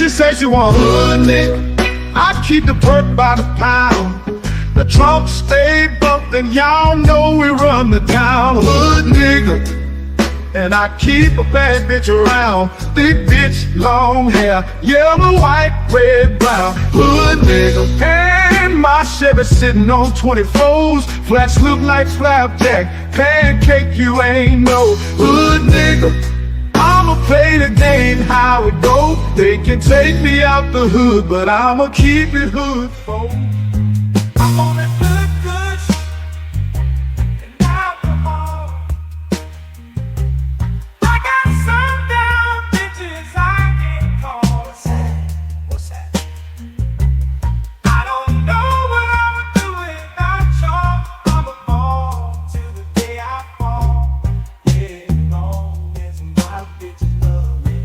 She says she want hood nigga. I keep the perk by the pound. The trunk stay bumped and y'all know we run the town. Hood nigga. And I keep a bad bitch around. Thick bitch, long hair, yellow, white, red, brown. Hood nigga. And my Chevy sitting on 24s. Flats look like flapjack. Pancake, you ain't no hood nigga. I'ma play the game how it go. They can take me out the hood, but I'ma keep it hood, folks. I'm on that good and alcohol. I got some down bitches I can't call. What's that? I don't know what I'ma do without y'all. I'ma fall till the day I fall. Yeah, long as my bitches love me.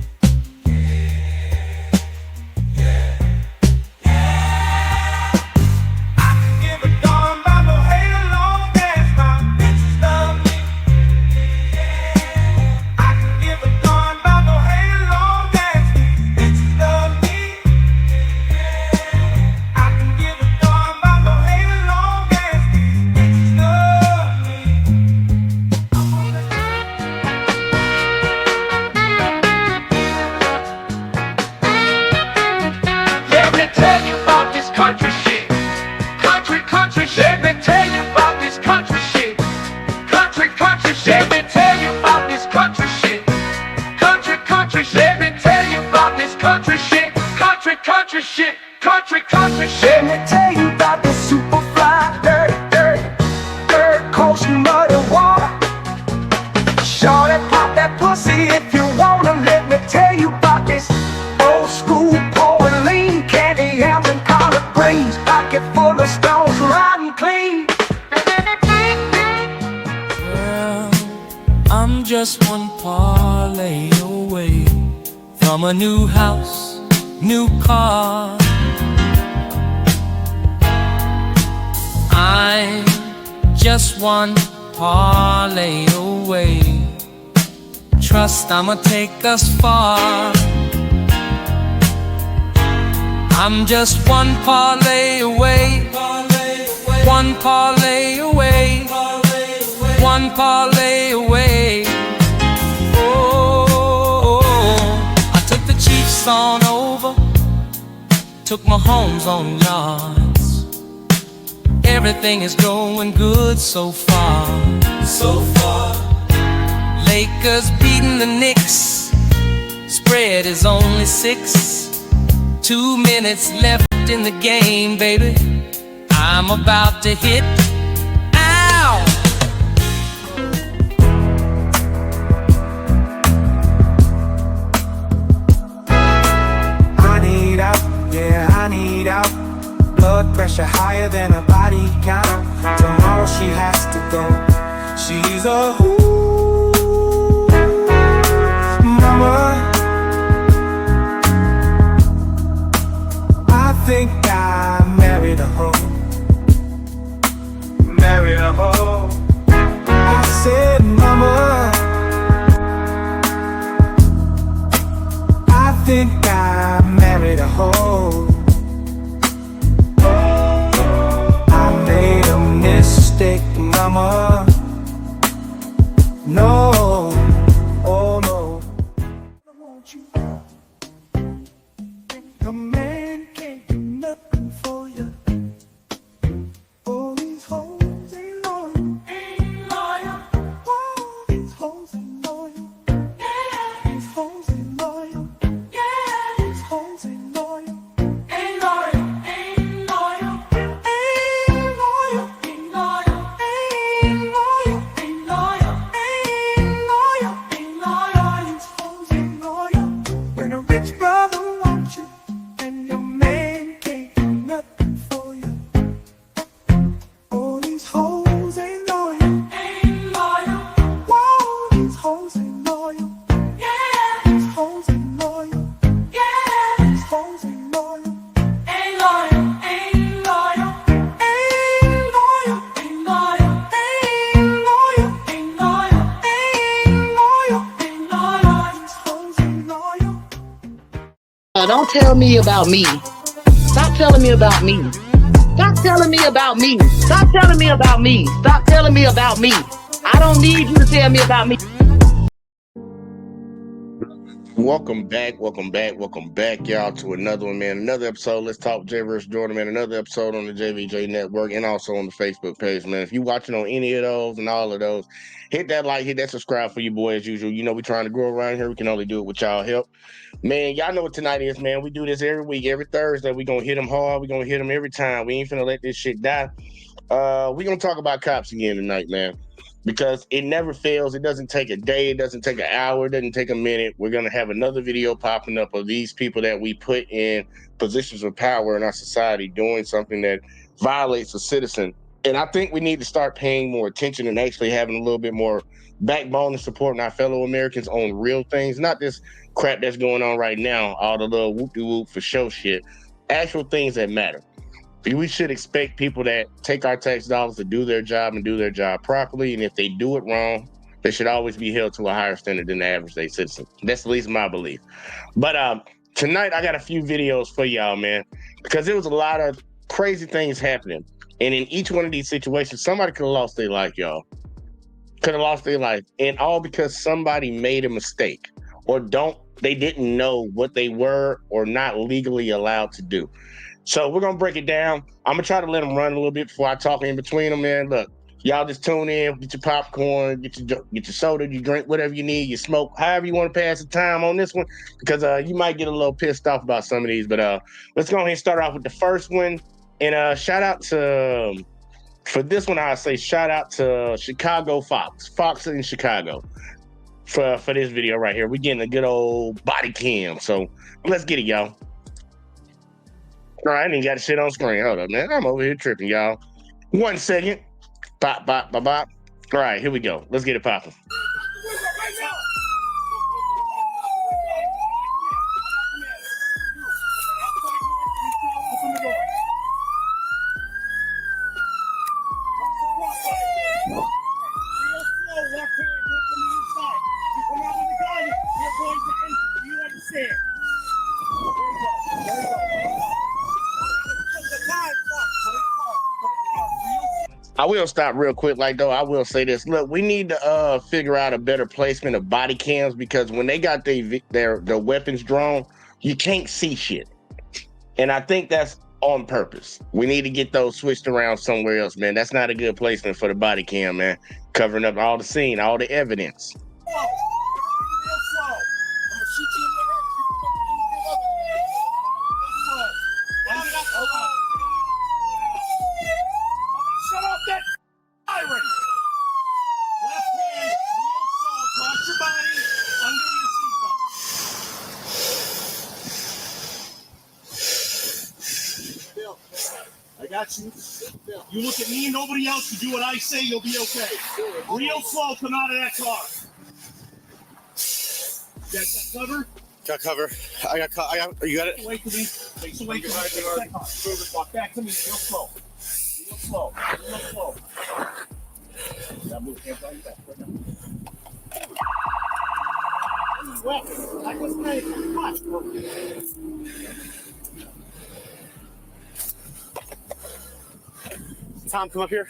I can give a darn about no hate long as my bitches love me. I can give a darn about no hate long as these bitches love me. I can give a darn about no hate long as these bitches love me. Let me tell you about this country shit. Country shit. Let me tell you about this country shit. Country shit. Let me tell you about this country shit. Country shit. Let me tell you about this country shit. Country shit. Country shit. Let me tell you about this super fly, dirt, coast, mud and water. Shorty, pop that pussy if you wanna. Let me tell you about this old school pouring lean, candy yams and collard greens, pocket full of stones, riding clean. Well, I'm just one parlay away from a new house, new car. I'm just one parlay away. Trust I'ma take us far. I'm just one parlay away. One parlay away. One parlay away. Oh, I took the Chiefs on over, took my homes on yards. Everything is going good so far. Lakers beating the Knicks. Spread is only 6. 2 minutes left in the game, baby. I'm about to hit. Ow! I need out, yeah, I need out. Blood pressure higher than a body count. Tomorrow she has to go. She's a mama. I think I married a hoe. Married a hoe. I said, mama, I think I married a hoe. I made a mistake, mama. No, oh no. I want you. A man can't do nothing for you. All these hoes ain't loyal. Ain't loyal. All these hoes ain't loyal. Yeah. These hoes ain't loyal. Yeah. These hoes ain't loyal. Ain't loyal. Ain't loyal. Ain't loyal. Ain't loyal. Ain't loyal. Ain't loyal. Ain't loyal. Ain't loyal. These hoes ain't loyal. When a rich brother wants you and your man can't do nothing for you. All these hoes ain't loyal. Ain't loyal. Whoa, these hoes ain't loyal. Yeah. These hoes ain't loyal. Yeah. These hoes ain't loyal. Ain't loyal. Ain't loyal. Ain't loyal. Ain't loyal. Ain't loyal. Ain't loyal. Ain't loyal. Ain't loyal. These hoes ain't loyal. don't tell me about me. Stop telling me about me. Stop telling me about me. Stop telling me about me. Stop telling me about me. I don't need you to tell me about me. Welcome back, y'all, to another one, man. Another episode. Let's talk J vs. Jordan, man. Another episode on the JVJ Network and also on the Facebook page, man. If you're watching on any of those and all of those, hit that like, hit that subscribe for you, boy, as usual. You know, we're trying to grow around here. We can only do it with y'all help. Man, y'all know what tonight is, man. We do this every week, every Thursday. We're going to hit them hard. We're going to hit them every time. We ain't finna let this shit die. We're going to talk about cops again tonight, man, because it never fails. It doesn't take a day. It doesn't take an hour. It doesn't take a minute. We're going to have another video popping up of these people that we put in positions of power in our society doing something that violates a citizen. And I think we need to start paying more attention and actually having a little bit more backbone and supporting our fellow Americans on real things, not this crap that's going on right now, all the little whoop-de-whoop for show shit, actual things that matter. We should expect people that take our tax dollars to do their job and do their job properly. And if they do it wrong, they should always be held to a higher standard than the average day citizen. That's at least my belief. But tonight, I got a few videos for y'all, man, because there was a lot of crazy things happening. And in each one of these situations, somebody could have lost their life, y'all. Could have lost their life. And all because somebody made a mistake or they didn't know what they were or not legally allowed to do. So we're going to break it down. I'm going to try to let them run a little bit before I talk in between them, man. Look, y'all just tune in, get your popcorn, get your soda, you drink whatever you need, you smoke, however you want to pass the time on this one, because you might get a little pissed off about some of these. But let's go ahead and start off with the first one. And shout out to, for this one, I'll say shout out to Chicago Fox in Chicago for this video right here. We're getting a good old body cam. So let's get it, y'all. All right, I ain't got shit on screen. Hold up, man. I'm over here tripping, y'all. 1 second. Bop, bop, bop, bop. All right, here we go. Let's get it popping. I will stop real quick, though. I will say this. Look, we need to figure out a better placement of body cams, because when they got their weapons drawn, you can't see shit. And I think that's on purpose. We need to get those switched around somewhere else, man. That's not a good placement for the body cam, man. Covering up all the scene, all the evidence. I got you. You look at me and nobody else. You do what I say, you'll be okay. Real slow, come out of that car. You got cover? Got cover. You got it? Wait for me. Face away from me. Walk back to me. Real slow. Real slow. Real slow. Now move. Hands on your back. Right now. Well, I was ready. Come on. Tom, come up here.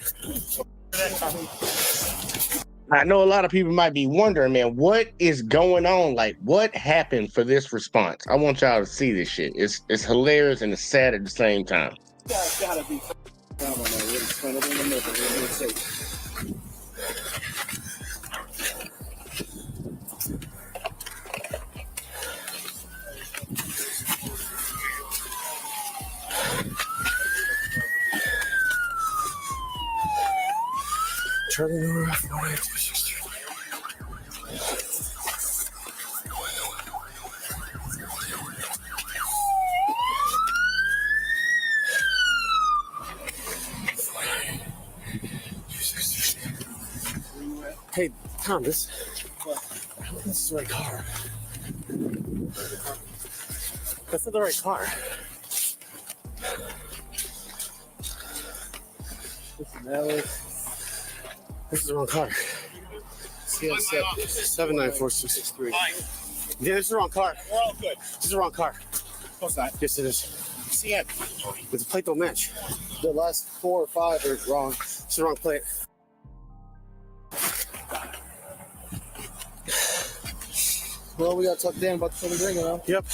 I know a lot of people might be wondering, man, what is going on? Like, what happened for this response? I want y'all to see this shit. It's hilarious and it's sad at the same time. Gotta be. Charlie, no way. Hey, Tom, I don't think this is the right car. That's not the right car. This is the wrong car. CSF 794663. Yeah, this is the wrong car. We're all good. This is the wrong car. No, it's not. Yes, it is. See it. The plate don't match. The last 4 or 5 are wrong. It's the wrong plate. Well, we got to talk to Dan about the fucking thing, you know? Yep.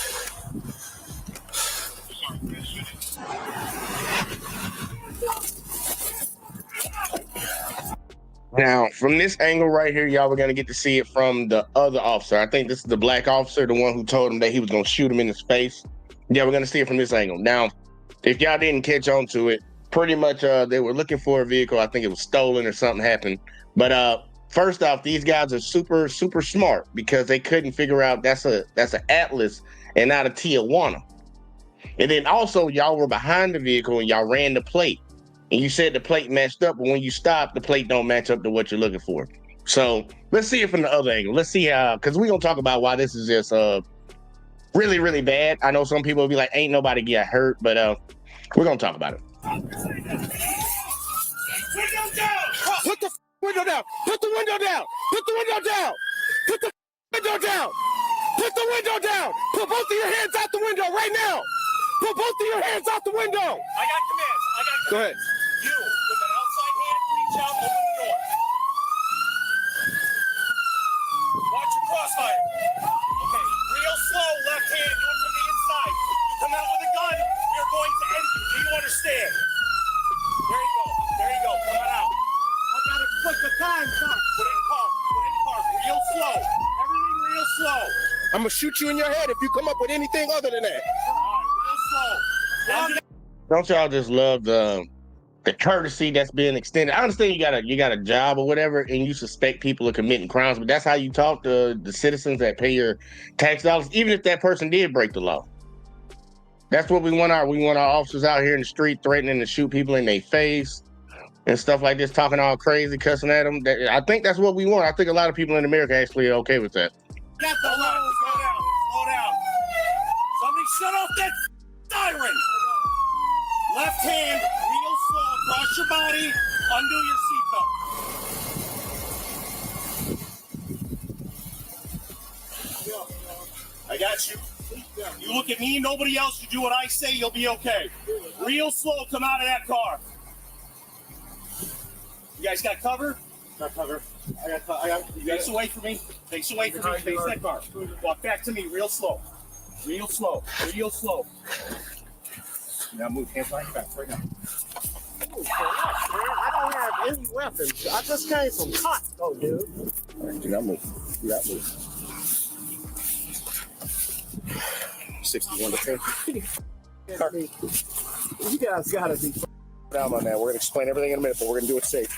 Now, from this angle right here, y'all, we're going to get to see it from the other officer. I think this is the black officer, the one who told him that he was going to shoot him in his face. Yeah, we're going to see it from this angle. Now, if y'all didn't catch on to it, pretty much they were looking for a vehicle. I think it was stolen or something happened. But first off, these guys are super, super smart because they couldn't figure out that's an Atlas and not a Tijuana. And then also, y'all were behind the vehicle and y'all ran the plate. And you said the plate matched up, but when you stop, the plate don't match up to what you're looking for. So let's see it from the other angle. Let's see how, because we're going to talk about why this is just really, really bad. I know some people will be like, ain't nobody get hurt, but we're going to talk about it. Window down! Put the window down! Put the window down! Put the window down! Put the window down! Put the window down! Put both of your hands out the window right now! Put both of your hands out the window! I got commands. Go ahead. You, with an outside hand, reach out, open the door. Watch your crossfire. Okay, real slow, left hand, do it from the inside. You come out with a gun, we are going to end you. Do you understand? There you go. There you go. Come on out. I got to put the time, son. Put it in park. Put it in park. Real slow. Everything real slow. I'm gonna shoot you in your head if you come up with anything other than that. All right, real slow. Don't y'all just love the courtesy that's being extended? I understand you got a job or whatever, and you suspect people of committing crimes, but that's how you talk to the citizens that pay your tax dollars, even if that person did break the law. That's what we want our officers out here in the street threatening to shoot people in their face and stuff like this, talking all crazy, cussing at them. I think that's what we want. I think a lot of people in America actually are okay with that. Get the line. Slow down. Slow down. Somebody shut off that siren. Left hand, real slow across your body. Undo your seatbelt. I got you. You look at me, nobody else. You do what I say, you'll be okay. Real slow, come out of that car. You guys got cover? Got cover. Face away from me. Face away from me. Face that car. Walk back to me, real slow. Real slow. Real slow. Now move, hands behind your back right now. I don't have any weapons. I just came from Costco, dude. Do not move. Do not move. 61 to 10. You guys gotta be Down on that. We're gonna explain everything in a minute, but we're gonna do it safe.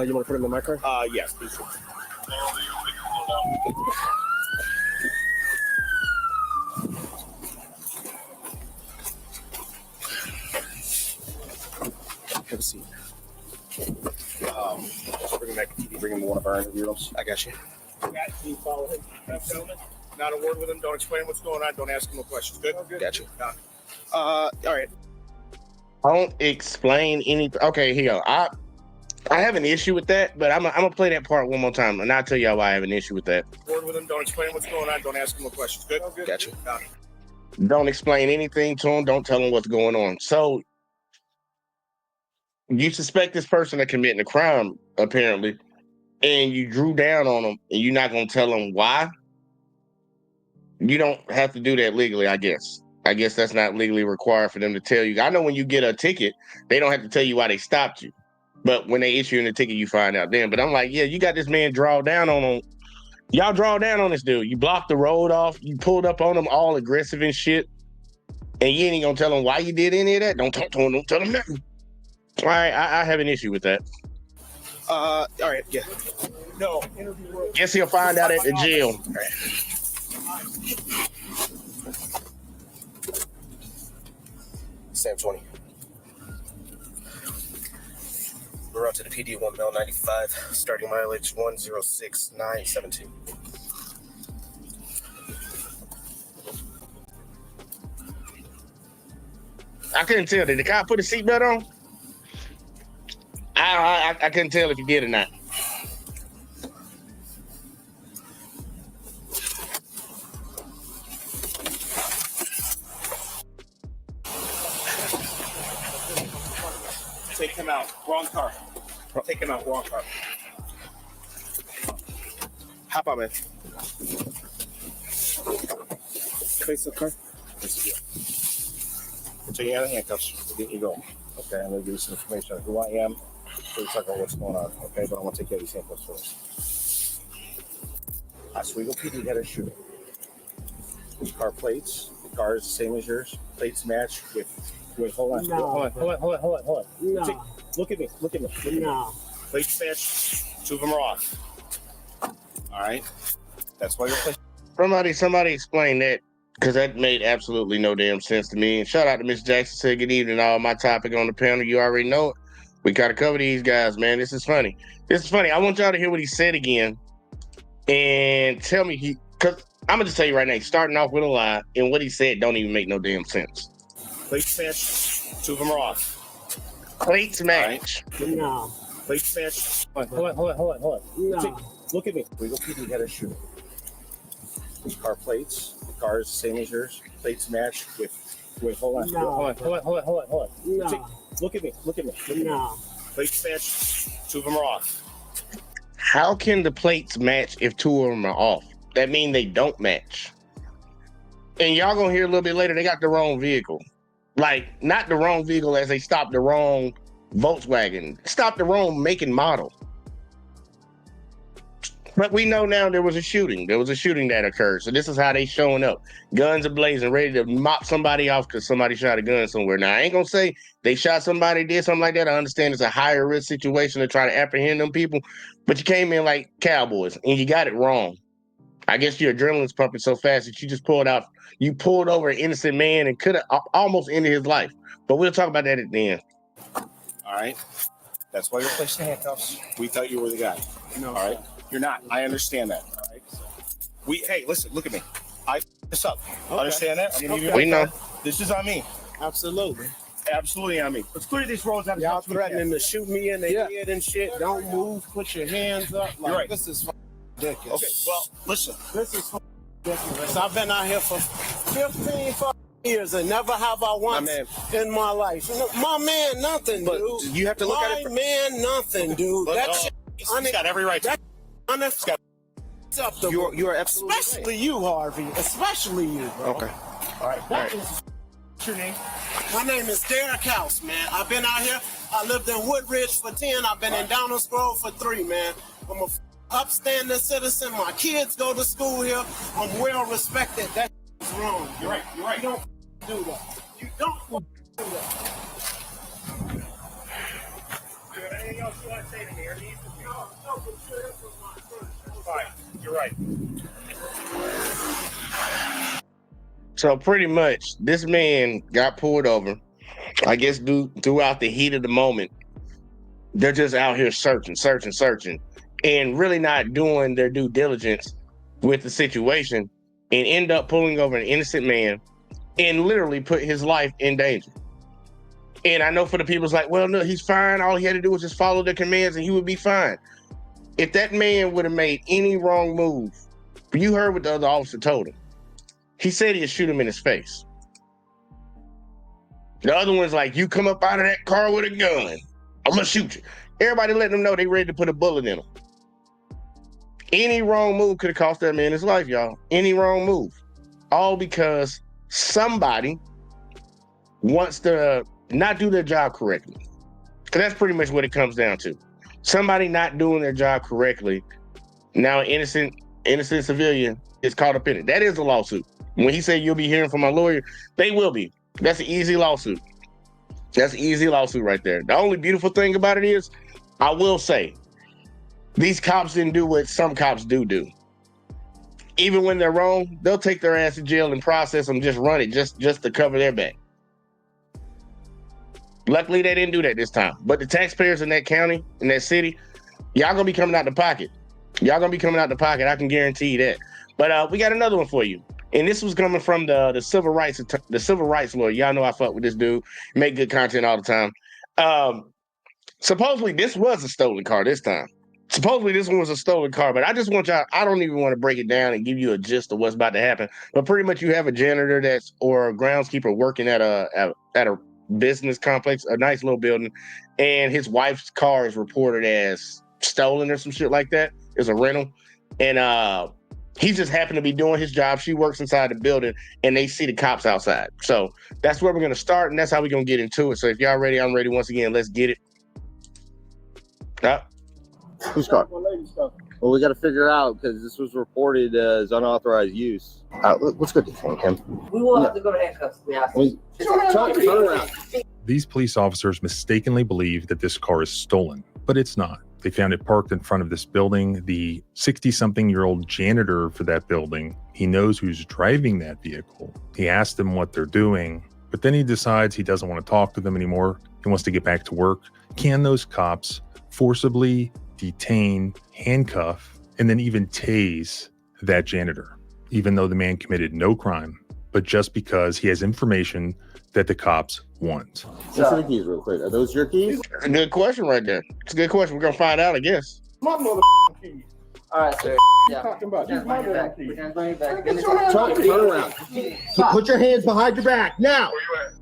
You want to put him in my car? Yes, please. Have a seat. Bring him back. Bring him to one of our interview rooms. I got you. Can you follow him? Gentlemen, not a word with him. Don't explain what's going on. Don't ask him no questions. Good? Got you. All right. Don't explain anything. Okay, here you go. I have an issue with that, but I'm gonna play that part one more time, and I'll tell y'all why I have an issue with that. Word with him. Don't explain what's going on. Don't ask him no questions. Good? Got you. Don't explain anything to him. Don't tell him what's going on. So you suspect this person of committing a crime, apparently, and you drew down on them, and you're not gonna tell them why. You don't have to do that legally, I guess. I guess that's not legally required for them to tell you. I know when you get a ticket, they don't have to tell you why they stopped you. But when they issue the ticket, you find out then. But I'm like, yeah, you got this man draw down on him. Y'all draw down on this dude. You blocked the road off. You pulled up on him all aggressive and shit. And you ain't gonna tell him why you did any of that. Don't talk to him. Don't tell him nothing. All right, I have an issue with that. All right. Yeah. No. Guess he'll find out at the jail. Sam 20. Route to the PD, 1 mile 95, starting mileage 106,972. I couldn't tell. Did the guy put a seatbelt on? I couldn't tell if he did or not. Take him out. Wrong car. Take him out. Wrong car. Hop on, man. Face the car. So you out of handcuffs. There you go. Okay, I'm going to give you some information on who I am. So we're talking about what's going on. Okay, but I want to take care of these handcuffs first. Oswego PD had a shooting. Car plates. The car is the same as yours. Plates match with. Wait, hold on. No. Hold on. No. Look at me. No. Plates match. 2 of them are off. All right. That's why you're placing. Somebody explain that, because that made absolutely no damn sense to me. And shout out to Miss Jackson. Said good evening. All my topic on the panel, you already know it. We gotta cover these guys, man. This is funny. I want y'all to hear what he said again, and tell me because I'm gonna just tell you right now. He's starting off with a lie, and what he said don't even make no damn sense. Plates match. 2 of them are off. Plates match. Right. No. Plates match. Hold on. No. Look at me. We go PD had a shooting. Car plates. The car is the same as yours. Plates match with. Wait, hold on. No. Hold on. No. Look at me. No. Plates match. 2 of them are off. How can the plates match if 2 of them are off? That means they don't match. And y'all gonna hear a little bit later, they got the wrong vehicle. Like, not the wrong vehicle as they stopped the wrong Volkswagen. Stopped the wrong make and model. But we know now there was a shooting. There was a shooting that occurred. So this is how they showing up. Guns are blazing, ready to mop somebody off because somebody shot a gun somewhere. Now, I ain't going to say they shot somebody, did something like that. I understand it's a higher risk situation to try to apprehend them people. But you came in like cowboys, and you got it wrong. I guess your adrenaline's pumping so fast that you pulled over an innocent man and could have almost ended his life. But we'll talk about that at the end. All right. That's why you're placing handcuffs. We thought you were the guy. No. All right. You're not. I understand that. All right. Hey, listen, look at me. I this up. Okay. Understand that? I'm gonna give you We know. This is on me. Absolutely. Absolutely on me. Let's clear these roads out. Y'all threatening to shoot me in the head and shit. Don't move. Put your hands up. Like, You're right. This is ridiculous. Okay. Well, listen. This is ridiculous. I've been out here for 15 years and never have I once in my life. My man, nothing, But dude. you have to look at it. My man, nothing, dude. But, That shit. He's got every right. Unacceptable. You are absolutely Especially you, Harvey. Especially you, bro. okay. All right. That is what's your name? My name is Derek House, man. I've been out here. I lived in Woodridge for 10. I've been in Downers Grove for 3, man. I'm a upstanding citizen. My kids go to school here. I'm well respected. That is wrong. You're right. You're right. You don't do that. You don't do that. Anything else you want to say to me? Or needs to be? No, but sure, this was my first. Fine. You're right. So pretty much, this man got pulled over. I guess throughout the heat of the moment, they're just out here searching, and really not doing their due diligence with the situation, and end up pulling over an innocent man and literally put his life in danger. And I know for the people, it's like, well, no, he's fine. All he had to do was just follow the commands and he would be fine. If that man would have made any wrong move, you heard what the other officer told him. He said he'd shoot him in his face. The other one's like, you come up out of that car with a gun, I'm gonna shoot you. Everybody letting them know they ready to put a bullet in him. Any wrong move could have cost that man his life, y'all. Any wrong move. All because somebody wants to not do their job correctly. Because that's pretty much what it comes down to. Somebody not doing their job correctly. Now an innocent civilian is caught up in it. That is a lawsuit. When he said you'll be hearing from my lawyer, they will be. That's an easy lawsuit. That's an easy lawsuit right there. The only beautiful thing about it is, I will say, these cops didn't do what some cops do. Even when they're wrong, they'll take their ass to jail and process them, just run it, just to cover their back. Luckily, they didn't do that this time. But the taxpayers in that county, in that city, y'all gonna be coming out the pocket. Y'all gonna be coming out the pocket. I can guarantee you that. But we got another one for you. And this was coming from the civil rights lawyer. Y'all know I fuck with this dude. Make good content all the time. Supposedly this was a stolen car this time. Supposedly this one was a stolen car, but I just want y'all, I don't even want to break it down and give you a gist of what's about to happen. But pretty much you have a janitor or a groundskeeper working at a business complex, a nice little building, and his wife's car is reported as stolen or some shit like that. It's a rental. And he just happened to be doing his job. She works inside the building and they see the cops outside. So that's where we're gonna start, and that's how we're gonna get into it. So if y'all ready, I'm ready. Once again, let's get it. Whose car? Well, we got to figure out because this was reported as unauthorized use. Let's go detain him. We will have to go to handcuffs. These police officers mistakenly believe that this car is stolen, but it's not. They found it parked in front of this building. The 60-something-year-old janitor for that building, he knows who's driving that vehicle. He asked them what they're doing, but then he decides he doesn't want to talk to them anymore. He wants to get back to work. Can those cops forcibly detain, handcuff, and then even tase that janitor, even though the man committed no crime, but just because he has information that the cops want? Let's see the keys real quick. Are those your keys? That's a good question right there. It's a good question. We're gonna find out, I guess. My mother keys. All right, sir. Yeah. Talking about these my damn keys. Turn back. Turn around. Put your hands behind your back now.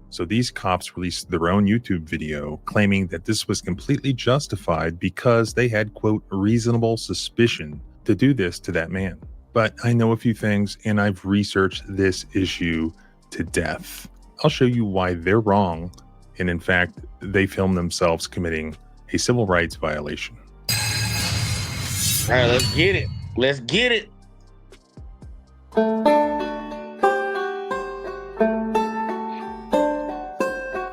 So these cops released their own YouTube video claiming that this was completely justified because they had, quote, reasonable suspicion to do this to that man. But I know a few things and I've researched this issue to death. I'll show you why they're wrong. And in fact, they filmed themselves committing a civil rights violation. All right, let's get it. Let's get it.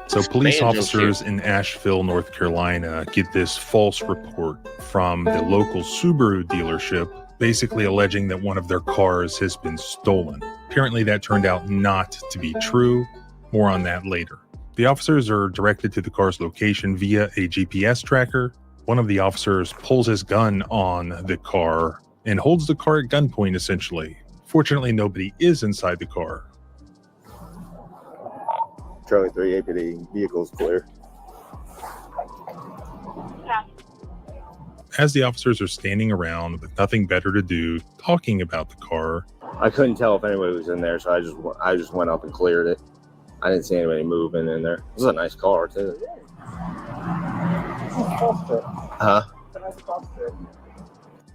So police officers in Asheville, North Carolina get this false report from the local Subaru dealership, basically alleging that one of their cars has been stolen. Apparently that turned out not to be true. More on that later. The officers are directed to the car's location via a GPS tracker. One of the officers pulls his gun on the car and holds the car at gunpoint, essentially. Fortunately, nobody is inside the car. Charlie 3, APD, vehicle's clear. As the officers are standing around with nothing better to do, talking about the car, I couldn't tell if anybody was in there, so I just went up and cleared it. I didn't see anybody moving in there. This is a nice car, too. Huh?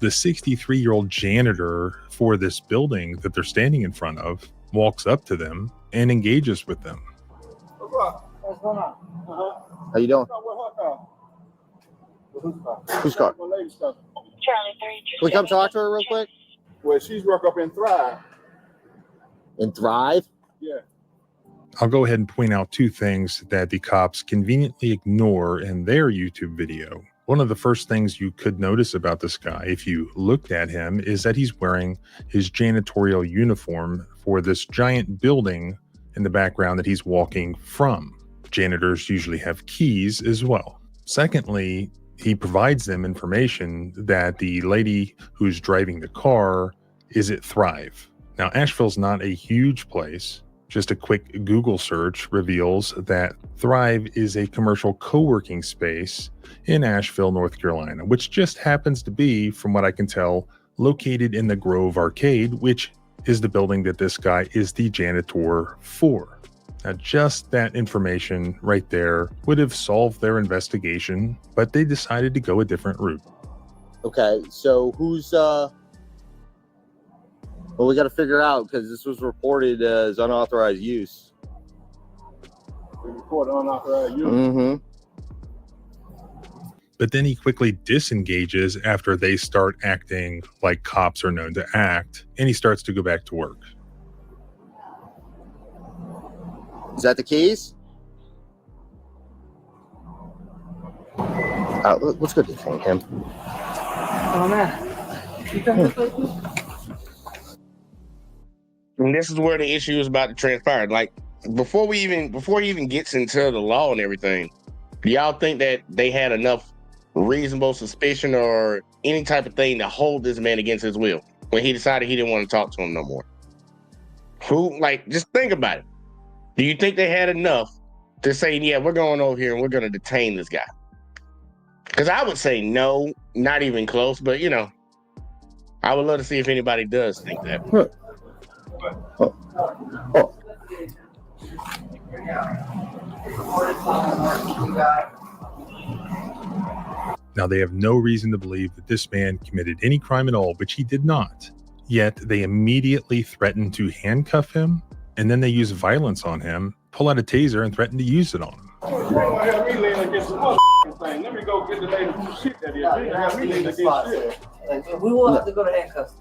the 63-year-old janitor for this building that they're standing in front of walks up to them and engages with them. What's going on? How you doing? Whose car? My lady's car. Charlie 3. Can we come talk to her real quick? Well, she's work up in Thrive. In Thrive? Yeah. I'll go ahead and point out two things that the cops conveniently ignore in their YouTube video. One of the first things you could notice about this guy, if you looked at him, is that he's wearing his janitorial uniform for this giant building in the background that he's walking from. Janitors usually have keys as well. Secondly, he provides them information that the lady who's driving the car is at Thrive. Now, Asheville's not a huge place. Just a quick Google search reveals that Thrive is a commercial co-working space in Asheville, North Carolina, which just happens to be, from what I can tell, located in the Grove Arcade, which is the building that this guy is the janitor for. Now, just that information right there would have solved their investigation, but they decided to go a different route. Okay, so who's well, we got to figure out because this was reported as unauthorized use. We report unauthorized use. Mm-hmm. But then he quickly disengages after they start acting like cops are known to act, and he starts to go back to work. Is that the keys? Let's go detain him. Oh man. You come this way too? And this is where the issue is about to transpire. Like before he even gets into the law and everything, Do y'all think that they had enough reasonable suspicion or any type of thing to hold this man against his will when he decided he didn't want to talk to him no more? Just think about it. Do you think they had enough to say, yeah, we're going over here and we're going to detain this guy? Because I would say no, not even close, but I would love to see if anybody does think that. Now, they have no reason to believe that this man committed any crime at all, which he did not. Yet, they immediately threaten to handcuff him, and then they use violence on him, pull out a taser, and threaten to use it on him. Let me go get the lady who shit that is. We will have to go to handcuffs.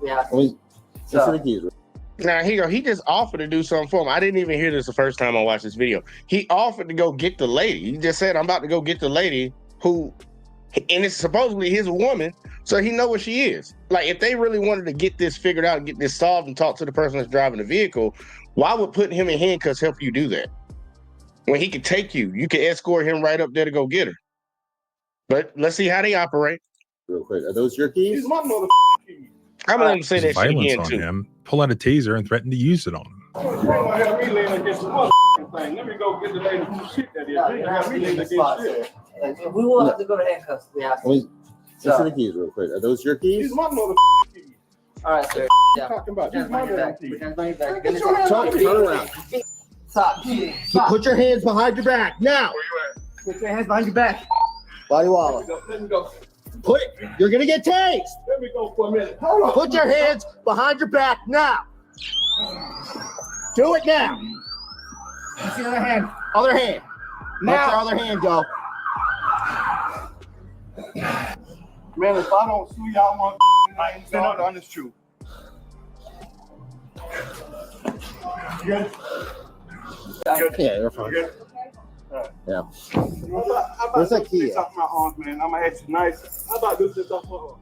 Now, he just offered to do something for him. I didn't even hear this the first time I watched this video. He offered to go get the lady. He just said, I'm about to go get the lady and it's supposedly his woman, so he know what she is. Like, if they really wanted to get this figured out and get this solved and talk to the person that's driving the vehicle, why would putting him in handcuffs help you do that? When he could take you could escort him right up there to go get her. But let's see how they operate. Real quick, are those your keys? These my keys. I'm gonna say that shit Violence again on too. him, pull out a taser, and threaten to use it on him. Let me go get the lady who shit that is. We will have to go to handcuffs. Listen to the keys real quick. Are those your keys? These my keys. All right, sir. Talking about these my keys. Turn around. Stop. Put your hands behind your back now. Put your hands behind your back. Body wall. Let me go. Put it. You're gonna get tased. Let me go for a minute. Hold on. Put your hands behind your back now. Do it now. What's the other hand? Other hand. Now. Let your other hand go. Man, if I don't sue y'all one, I ain't been on this truth. Good. Yeah, you're fine. Good. Yeah. Where's that key at? Off my arms, man. I'm gonna ask you nice. How about this off my arm?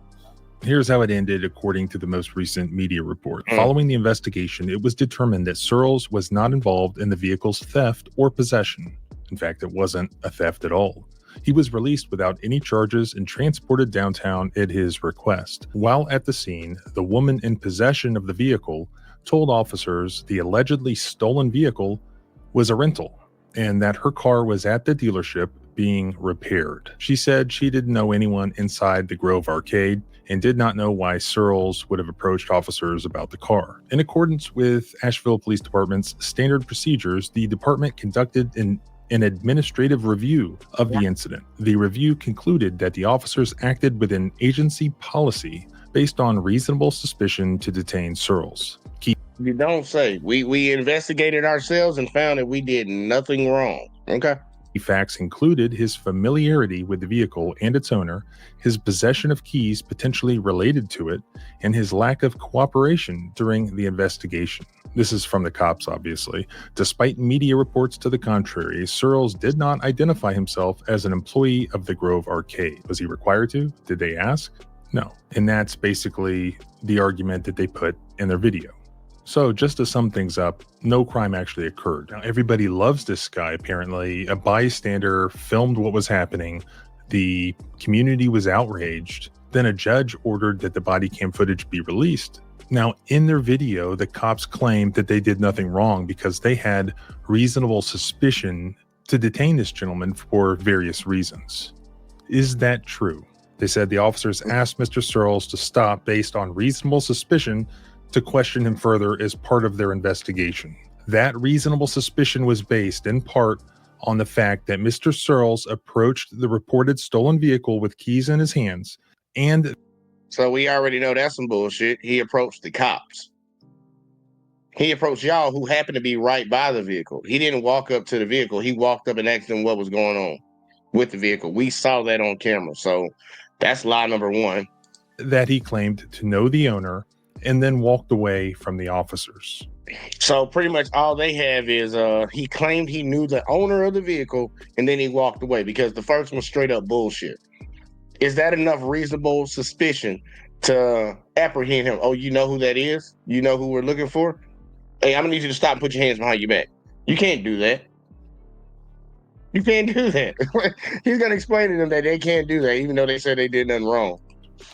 Here's how it ended, according to the most recent media report. Following the investigation, it was determined that Searles was not involved in the vehicle's theft or possession. In fact, it wasn't a theft at all. He was released without any charges and transported downtown at his request. While at the scene, the woman in possession of the vehicle told officers the allegedly stolen vehicle was a rental and that her car was at the dealership being repaired. She said she didn't know anyone inside the Grove Arcade and did not know why Searles would have approached officers about the car. In accordance with Asheville Police Department's standard procedures, the department conducted an administrative review of the incident. The review concluded that the officers acted within agency policy based on reasonable suspicion to detain Searles. You don't say. We investigated ourselves and found that we did nothing wrong. Okay. Key facts included his familiarity with the vehicle and its owner, his possession of keys potentially related to it, and his lack of cooperation during the investigation. This is from the cops, obviously. Despite media reports to the contrary, Searles did not identify himself as an employee of the Grove Arcade. Was he required to? Did they ask? No. And that's basically the argument that they put in their video. So just to sum things up, no crime actually occurred. Now, everybody loves this guy, apparently. A bystander filmed what was happening. The community was outraged. Then a judge ordered that the body cam footage be released. Now, in their video, the cops claimed that they did nothing wrong because they had reasonable suspicion to detain this gentleman for various reasons. Is that true? They said the officers asked Mr. Searles to stop based on reasonable suspicion to question him further as part of their investigation. That reasonable suspicion was based in part on the fact that Mr. Searles approached the reported stolen vehicle with keys in his hands, and so we already know that's some bullshit. He approached the cops. He approached y'all who happened to be right by the vehicle. He didn't walk up to the vehicle. He walked up and asked them what was going on with the vehicle. We saw that on camera. So that's lie number one. That he claimed to know the owner and then walked away from the officers. So pretty much all they have is he claimed he knew the owner of the vehicle and then he walked away because the first one straight up bullshit. Is that enough reasonable suspicion to apprehend him? Oh, you know who that is? You know who we're looking for? Hey, I'm gonna need you to stop and put your hands behind your back. You can't do that. You can't do that. He's gonna explain to them that they can't do that, even though they said they did nothing wrong.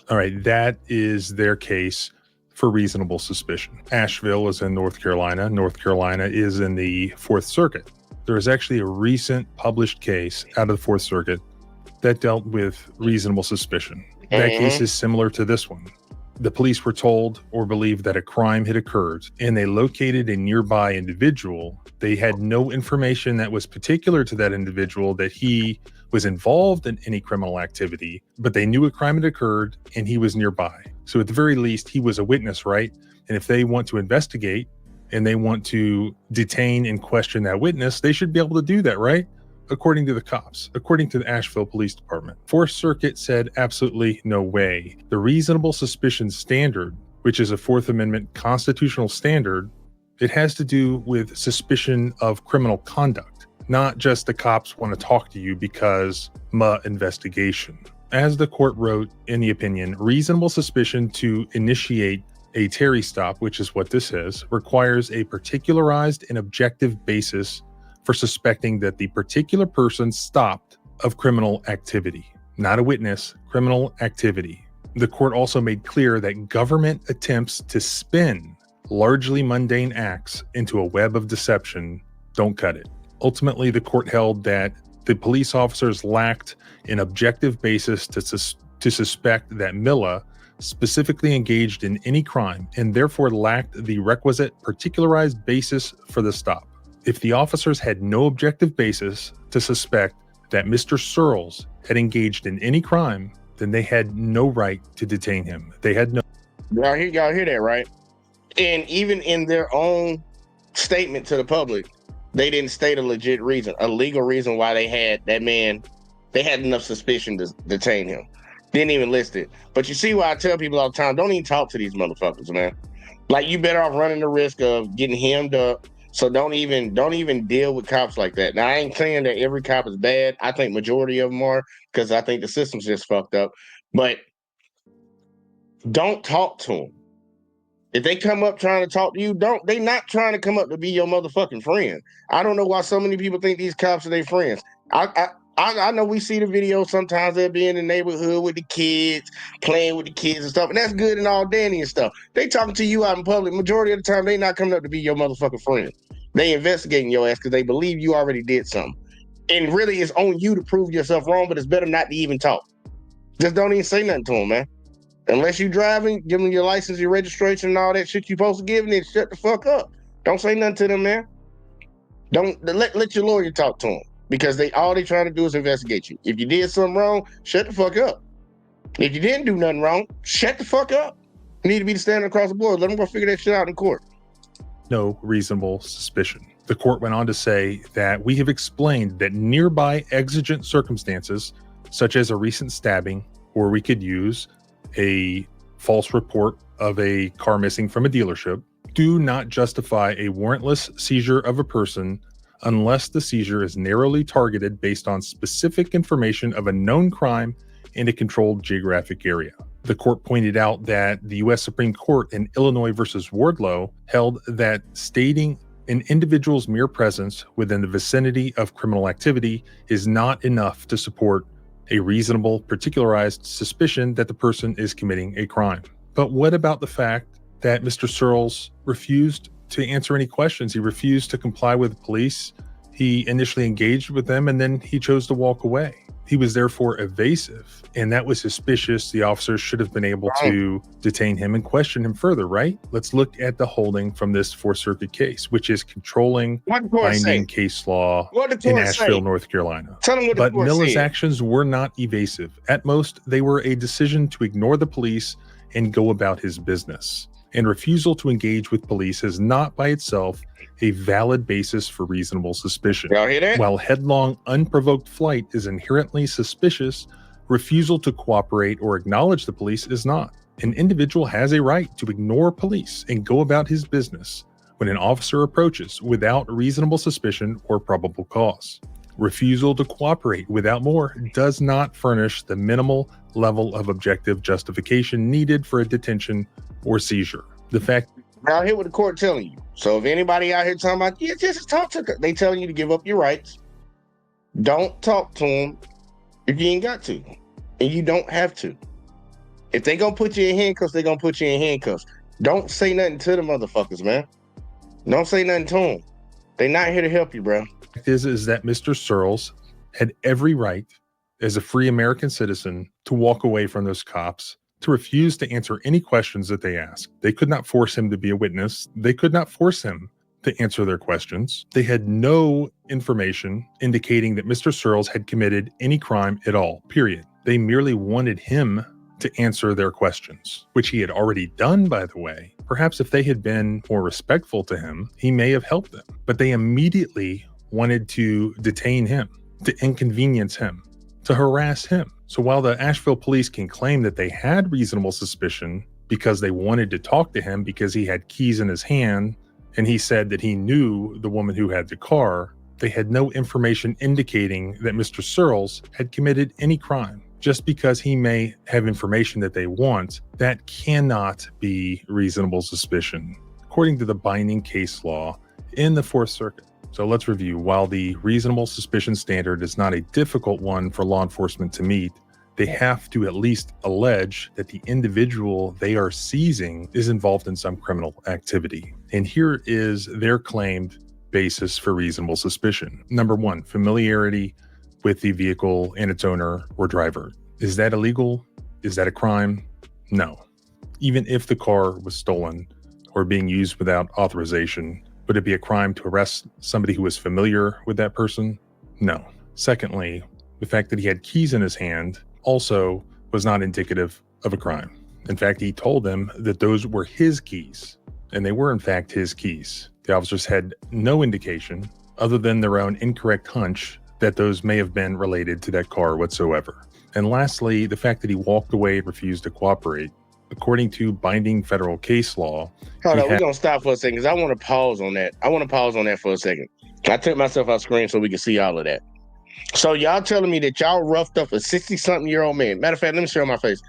All right, that is their case for reasonable suspicion. Asheville is in North Carolina. North Carolina is in the Fourth Circuit. There is actually a recent published case out of the Fourth Circuit that dealt with reasonable suspicion. That case is similar to this one. The police were told or believed that a crime had occurred, and they located a nearby individual. They had no information that was particular to that individual that he was involved in any criminal activity, but they knew a crime had occurred and he was nearby. So at the very least, he was a witness, right? And if they want to investigate and they want to detain and question that witness, they should be able to do that, right? According to the cops, according to the Asheville Police Department. Fourth Circuit said absolutely no way. The reasonable suspicion standard, which is a Fourth Amendment constitutional standard, it has to do with suspicion of criminal conduct, not just the cops want to talk to you because investigation. As the court wrote in the opinion, reasonable suspicion to initiate a Terry stop, which is what this is, requires a particularized and objective basis for suspecting that the particular person stopped of criminal activity, not a witness, criminal activity. The court also made clear that government attempts to spin largely mundane acts into a web of deception don't cut it. Ultimately, the court held that the police officers lacked an objective basis to suspect that Milla specifically engaged in any crime and therefore lacked the requisite particularized basis for the stop. If the officers had no objective basis to suspect that Mr. Searles had engaged in any crime, then they had no right to detain him. They had no. Y'all hear that, right? And even in their own statement to the public, they didn't state a legit reason, a legal reason why they had that man. They had enough suspicion to detain him. Didn't even list it. But you see why I tell people all the time, don't even talk to these motherfuckers, man. Like, you better off running the risk of getting hemmed up. So don't even deal with cops like that. Now, I ain't saying that every cop is bad. I think majority of them are, because I think the system's just fucked up. But don't talk to them. If they come up trying to talk to you, they not trying to come up to be your motherfucking friend. I don't know why so many people think these cops are their friends. I know we see the videos sometimes. They'll be in the neighborhood with the kids, playing with the kids and stuff, and that's good and all dandy and stuff. They talking to you out in public. Majority of the time, they not coming up to be your motherfucking friend. They investigating your ass because they believe you already did something. And really, it's on you to prove yourself wrong, but it's better not to even talk. Just don't even say nothing to them, man. Unless you driving, give them your license, your registration, and all that shit you supposed to give, and then shut the fuck up. Don't say nothing to them, man. Don't let your lawyer talk to them, because all they trying to do is investigate you. If you did something wrong, shut the fuck up. If you didn't do nothing wrong, shut the fuck up. You need to be standing across the board. Let them go figure that shit out in court. No reasonable suspicion. The court went on to say that we have explained that nearby exigent circumstances, such as a recent stabbing, or we could use a false report of a car missing from a dealership, do not justify a warrantless seizure of a person unless the seizure is narrowly targeted based on specific information of a known crime in a controlled geographic area. The court pointed out that the U.S. Supreme Court in Illinois versus Wardlow held that stating an individual's mere presence within the vicinity of criminal activity is not enough to support a reasonable, particularized suspicion that the person is committing a crime. But what about the fact that Mr. Searles refused to answer any questions? He refused to comply with the police. He initially engaged with them, and then he chose to walk away. He was therefore evasive, and that was suspicious. The officers should have been able to detain him and question him further, right? Let's look at the holding from this Fourth Circuit case, which is controlling binding case law in Asheville, North Carolina. But Milla's actions were not evasive. At most, they were a decision to ignore the police and go about his business. And refusal to engage with police is not by itself a valid basis for reasonable suspicion. Y'all hear that? While headlong, unprovoked flight is inherently suspicious, refusal to cooperate or acknowledge the police is not. An individual has a right to ignore police and go about his business when an officer approaches without reasonable suspicion or probable cause. Refusal to cooperate without more does not furnish the minimal level of objective justification needed for a detention or seizure. The fact. Now, hear what the court telling you. So if anybody out here talking about, yeah, just talk to them, they telling you to give up your rights. Don't talk to them if you ain't got to. And you don't have to. If they gonna put you in handcuffs, they gonna put you in handcuffs. Don't say nothing to the motherfuckers, man. Don't say nothing to them. They not here to help you, bro. Is that Mr. Searles had every right as a free American citizen to walk away from those cops, to refuse to answer any questions that they asked. They could not force him to be a witness. They could not force him to answer their questions. They had no information indicating that Mr. Searles had committed any crime at all, period. They merely wanted him to answer their questions, which he had already done, by the way. Perhaps if they had been more respectful to him, he may have helped them. But they immediately wanted to detain him, to inconvenience him, to harass him. So while the Asheville police can claim that they had reasonable suspicion because they wanted to talk to him because he had keys in his hand and he said that he knew the woman who had the car, they had no information indicating that Mr. Searles had committed any crime. Just because he may have information that they want, that cannot be reasonable suspicion, according to the binding case law in the Fourth Circuit. So let's review. While the reasonable suspicion standard is not a difficult one for law enforcement to meet, they have to at least allege that the individual they are seizing is involved in some criminal activity. And here is their claimed basis for reasonable suspicion. Number one, familiarity with the vehicle and its owner or driver. Is that illegal? Is that a crime? No. Even if the car was stolen or being used without authorization, would it be a crime to arrest somebody who was familiar with that person? No. Secondly, the fact that he had keys in his hand also was not indicative of a crime. In fact, he told them that those were his keys, and they were in fact his keys. The officers had no indication, other than their own incorrect hunch, that those may have been related to that car whatsoever. And lastly, the fact that he walked away and refused to cooperate. According to binding federal case law. Hold on, we're going to stop for a second because I want to pause on that. I want to pause on that for a second. I took myself off screen so we can see all of that. So y'all telling me that y'all roughed up a 60-something-year-old man. Matter of fact, let me show my face.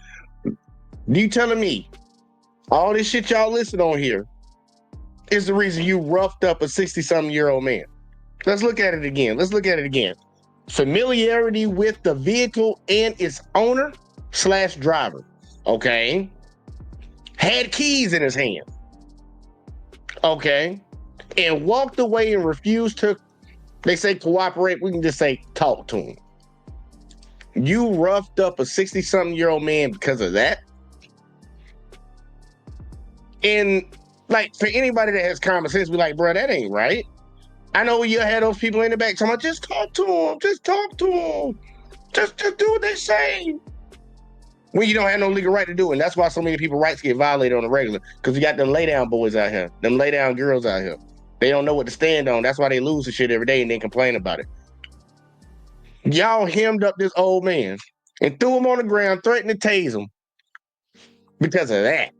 You telling me all this shit y'all listed on here is the reason you roughed up a 60-something-year-old man? Let's look at it again. Familiarity with the vehicle and its owner / driver. Okay. Had keys in his hand. Okay. And walked away and refused to, they say cooperate. We can just say talk to him. You roughed up a 60-something-year-old man because of that? And like, for anybody that has common sense, be like, bro, that ain't right. I know you had those people in the back talking about, just talk to him. Just talk to him. Just do what they say. When you don't have no legal right to do it. And that's why so many people's rights get violated on the regular. Because you got them lay down boys out here. Them lay down girls out here. They don't know what to stand on. That's why they lose the shit every day and they complain about it. Y'all hemmed up this old man and threw him on the ground, threatened to tase him because of that.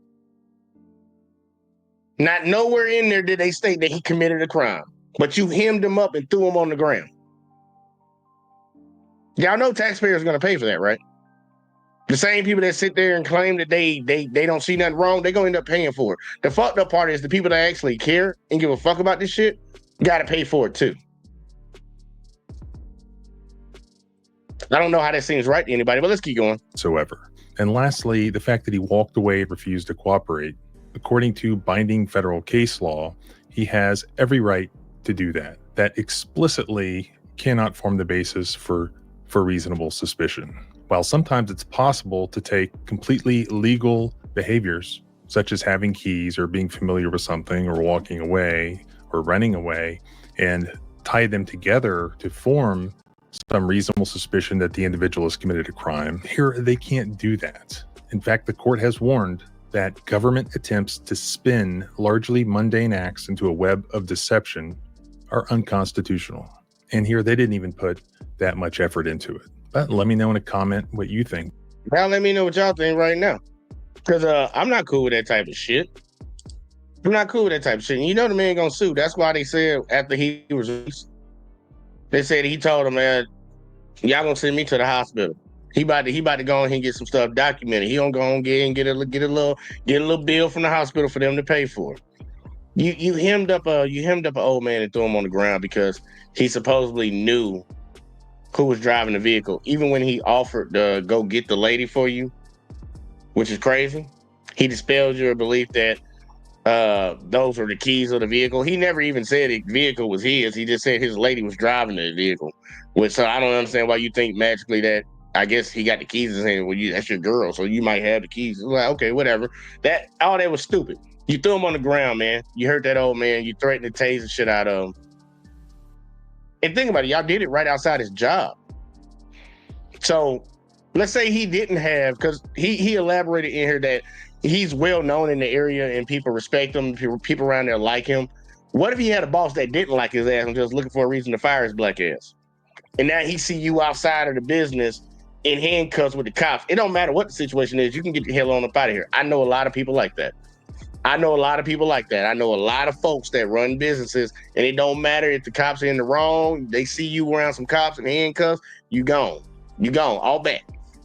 Not nowhere in there did they state that he committed a crime. But you hemmed him up and threw him on the ground. Y'all know taxpayers are going to pay for that, right? The same people that sit there and claim that they don't see nothing wrong, they're going to end up paying for it. The fucked up part is the people that actually care and give a fuck about this shit got to pay for it too. I don't know how that seems right to anybody, but let's keep going. And lastly, the fact that he walked away and refused to cooperate. According to binding federal case law, he has every right to do that. That explicitly cannot form the basis for reasonable suspicion. While sometimes it's possible to take completely legal behaviors, such as having keys or being familiar with something or walking away or running away, and tie them together to form some reasonable suspicion that the individual has committed a crime, here they can't do that. In fact, the court has warned that government attempts to spin largely mundane acts into a web of deception are unconstitutional. And here they didn't even put that much effort into it. But let me know in a comment what you think. Now let me know what y'all think right now. Because I'm not cool with that type of shit. I'm not cool with that type of shit. And you know the man gonna sue. That's why they said after he was released, they said he told him, man, y'all gonna send me to the hospital. He about to go on and get some stuff documented. He gonna go on and get a little bill from the hospital for them to pay for it. You hemmed up an old man and threw him on the ground because he supposedly knew who was driving the vehicle. Even when he offered to go get the lady for you, which is crazy, he dispelled your belief that those were the keys of the vehicle. He never even said the vehicle was his. He just said his lady was driving the vehicle. Which, so I don't understand why you think magically that, I guess he got the keys in his hand. Well, that's your girl, so you might have the keys. It's like, okay, whatever. All that was stupid. You threw him on the ground, man. You hurt that old man. You threatened to tase the shit out of him. And think about it, y'all did it right outside his job. So let's say he didn't have, because he elaborated in here that he's well known in the area and people respect him, people around there like him. What if he had a boss that didn't like his ass and just looking for a reason to fire his black ass? And now he see you outside of the business in handcuffs with the cops. It don't matter what the situation is. You can get the hell on up out of here. I know a lot of people like that. I know a lot of folks that run businesses, and it don't matter if the cops are in the wrong. They see you around some cops in handcuffs, you gone. You gone, all back.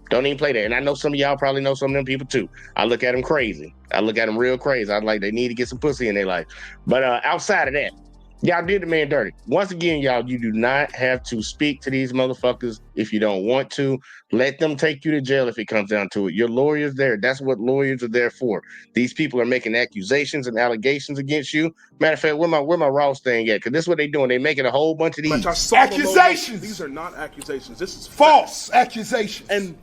Don't even play that. And I know some of y'all probably know some of them people too. I look at them crazy. I look at them real crazy. I'm like, they need to get some pussy in their life. But outside of that, y'all did the man dirty. Once again, y'all, you do not have to speak to these motherfuckers if you don't want to. Let them take you to jail if it comes down to it. Your lawyer's there. That's what lawyers are there for. These people are making accusations and allegations against you. Matter of fact, where my Ross thing at? Because this is what they doing. They making a whole bunch of these Accusations. These are not accusations. This is False accusations. And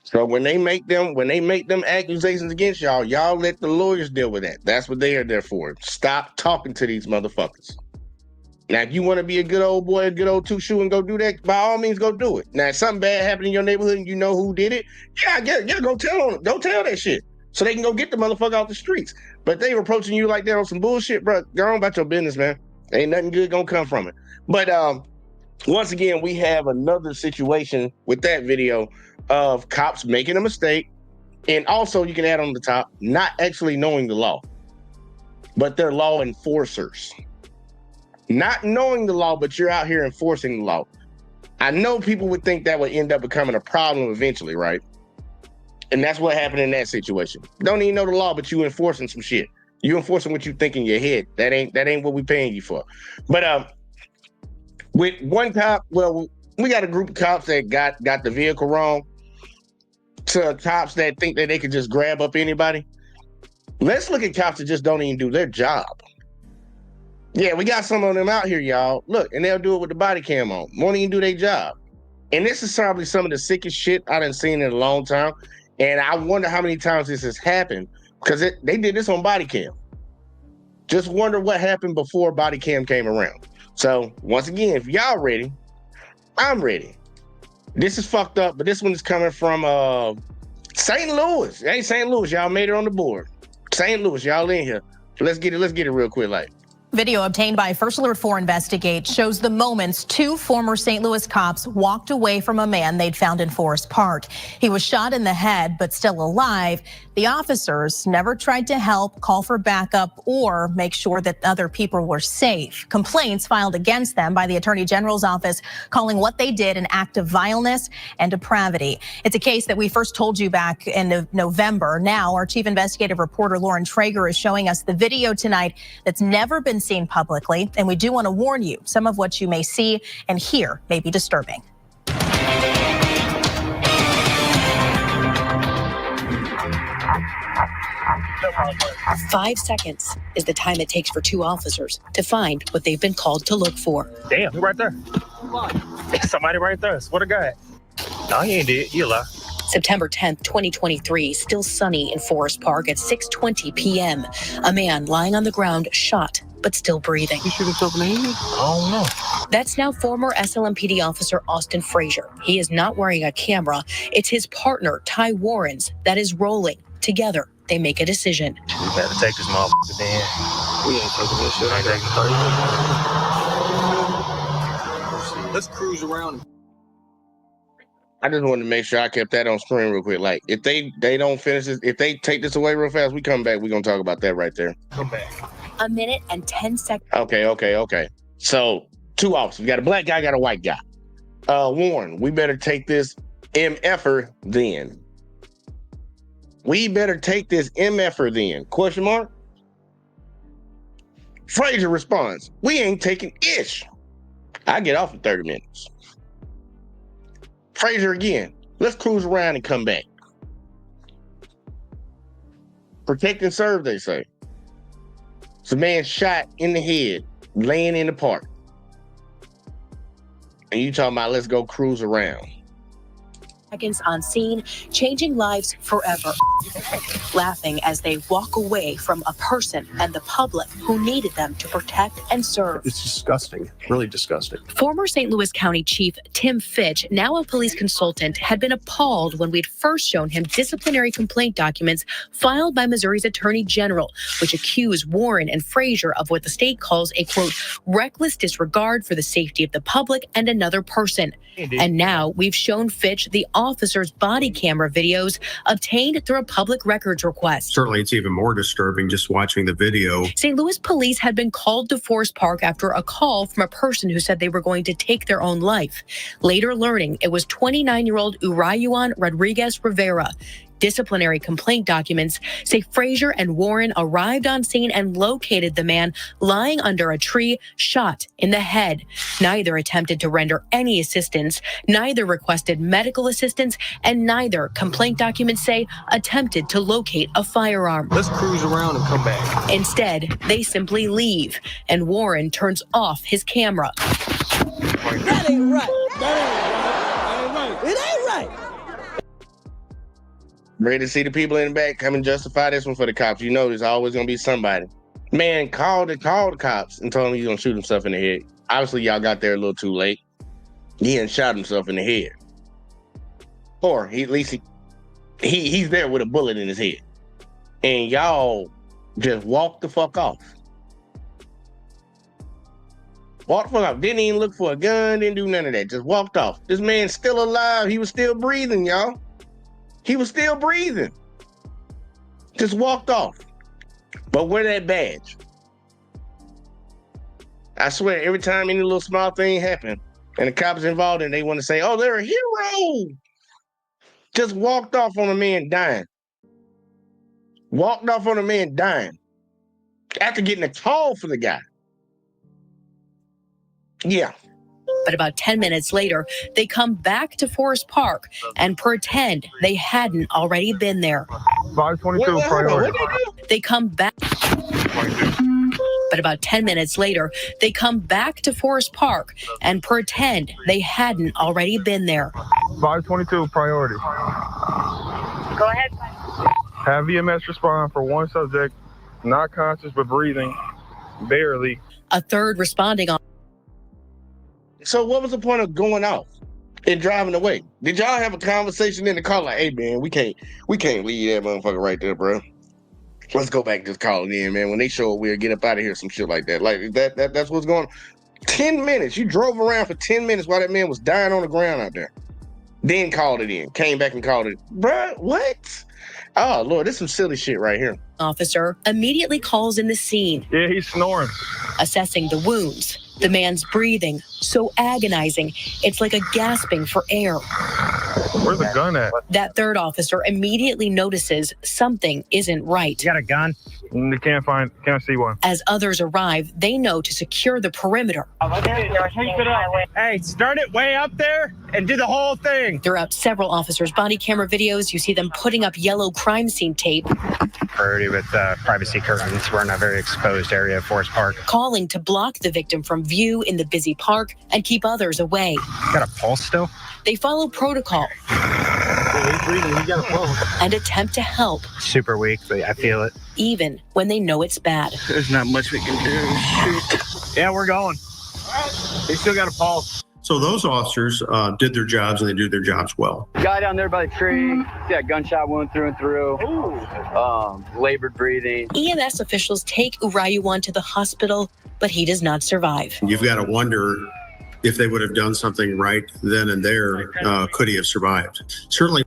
so when they make them accusations against y'all, y'all let the lawyers deal with that. That's what they are there for. Stop talking to these motherfuckers. Now, if you want to be a good old boy, a good old two-shoe and go do that, by all means, go do it. Now, if something bad happened in your neighborhood and you know who did it, go tell on them. Don't tell that shit. So they can go get the motherfucker off the streets. But they approaching you like that on some bullshit, bro. Go on about your business, man. Ain't nothing good gonna come from it. But once again, we have another situation with that video of cops making a mistake. And also, you can add on the top, not actually knowing the law, but they're law enforcers. Not knowing the law, but you're out here enforcing the law. I know people would think that would end up becoming a problem eventually, right? And that's what happened in that situation. Don't even know the law, but you enforcing some shit. You enforcing what you think in your head. That ain't what we paying you for. But with one cop, well, we got a group of cops that got the vehicle wrong, to cops that think that they could just grab up anybody. Let's look at cops that just don't even do their job. Yeah, we got some of them out here, y'all. Look, and they'll do it with the body cam on. Won't even do their job. And this is probably some of the sickest shit I done seen in a long time. And I wonder how many times this has happened, because they did this on body cam. Just wonder what happened before body cam came around. So once again, if y'all ready, I'm ready. This is fucked up, but this one is coming from St. Louis. Hey, St. Louis, y'all made it on the board. St. Louis, y'all in here. Let's get it real quick, like. Video obtained by First Alert 4 Investigate shows the moments two former St. Louis cops walked away from a man they'd found in Forest Park. He was shot in the head, but still alive. The officers never tried to help, call for backup, or make sure that other people were safe. Complaints filed against them by the Attorney General's office, calling what they did an act of vileness and depravity. It's a case that we first told you back in November. Now, our chief investigative reporter, Lauren Traeger, is showing us the video tonight that's never been seen publicly. And we do want to warn you, some of what you may see and hear may be disturbing. 5 seconds is the time it takes for two officers to find what they've been called to look for. Damn, right there. Somebody right there. Swear to God. No, he ain't dead. You lie. September 10th, 2023, still sunny in Forest Park at 6:20 p.m. A man lying on the ground, shot, but still breathing. You should have told me. I don't know. That's now former SLMPD officer Austin Frazier. He is not wearing a camera. It's his partner, Ty Warrens, that is rolling. Together, they make a decision. We better take this motherfucker then. We ain't taking this shit. I ain't taking 30 minutes. Let's cruise around. I just wanted to make sure I kept that on screen real quick. Like, if they don't finish this, if they take this away real fast, we come back, we're going to talk about that right there. Come back. A minute and 10 seconds. Okay. So, two officers. We got a black guy, got a white guy. Warren, we better take this MFer then. We better take this MFer then. Question mark? Frazier responds, we ain't taking ish. I get off in 30 minutes. Frazier again. Let's cruise around and come back. Protect and serve, they say. It's a man shot in the head, laying in the park. And you talking about let's go cruise around. Seconds on scene, changing lives forever. Laughing as they walk away from a person and the public who needed them to protect and serve. It's disgusting, really disgusting. Former St. Louis County Chief Tim Fitch, now a police consultant, had been appalled when we'd first shown him disciplinary complaint documents filed by Missouri's Attorney General, which accuse Warren and Frazier of what the state calls a, quote, reckless disregard for the safety of the public and another person. And now we've shown Fitch the officer's body camera videos obtained through a public records request. Certainly, it's even more disturbing just watching the video. St. Louis police had been called to Forest Park after a call from a person who said they were going to take their own life. Later learning it was 29-year-old Urayuan Rodriguez Rivera. Disciplinary complaint documents say Frazier and Warren arrived on scene and located the man lying under a tree, shot in the head. Neither attempted to render any assistance, neither requested medical assistance, and neither, complaint documents say, attempted to locate a firearm. Let's cruise around and come back. Instead, they simply leave, and Warren turns off his camera. That ain't right. That ain't right. It ain't right. Ready to see the people in the back come and justify this one for the cops. You know there's always going to be somebody. Man, call the cops and tell him he's going to shoot himself in the head. Obviously, y'all got there a little too late. He had shot himself in the head. Or at least he's there with a bullet in his head. And y'all just walked the fuck off. Walked the fuck off. Didn't even look for a gun, didn't do none of that. Just walked off. This man's still alive. He was still breathing, y'all. He was still breathing. Just walked off. But where that badge? I swear, every time any little small thing happened and the cops involved and they want to say, oh, they're a hero. Just walked off on a man dying. Walked off on a man dying. After getting a call for the guy. Yeah. But about 10 minutes later, they come back to Forest Park and pretend they hadn't already been there. 522 priority. They come back. But about 10 minutes later, they come back to Forest Park and pretend they hadn't already been there. 522 priority. Go ahead. Have EMS respond for one subject, not conscious but breathing, barely. A third responding on. So what was the point of going off and driving away? Did y'all have a conversation in the car like, hey man, we can't leave that motherfucker right there, bro. Let's go back and just call it in, man. When they show up, we'll get up out of here, some shit like that. Like that's what's going on. 10 minutes. You drove around for 10 minutes while that man was dying on the ground out there. Then called it in. Came back and called it. Bruh, what? Oh, Lord, this is some silly shit right here. Officer immediately calls in the scene. Yeah, he's snoring. Assessing the wounds. The man's breathing, so agonizing, it's like a gasping for air. Where's the gun at? That third officer immediately notices something isn't right. You got a gun? Can't see one. As others arrive, they know to secure the perimeter. Hey, start it way up there and do the whole thing. Throughout several officers' body camera videos, you see them putting up yellow crime scene tape. Priority with privacy curtains. We're in a very exposed area of Forest Park. Calling to block the victim from view in the busy park and keep others away. Got a pulse still? They follow protocol and attempt to help. Super weak, but I feel it. Even when they know it's bad. There's not much we can do. Shoot. Yeah, we're going. They still got a pulse. So those officers did their jobs, and they do their jobs well. Guy down there by the tree, got gunshot wound through and through. Labored breathing. EMS officials take Urayuan to the hospital, but he does not survive. You've got to wonder if they would have done something right then and there, could he have survived? Certainly.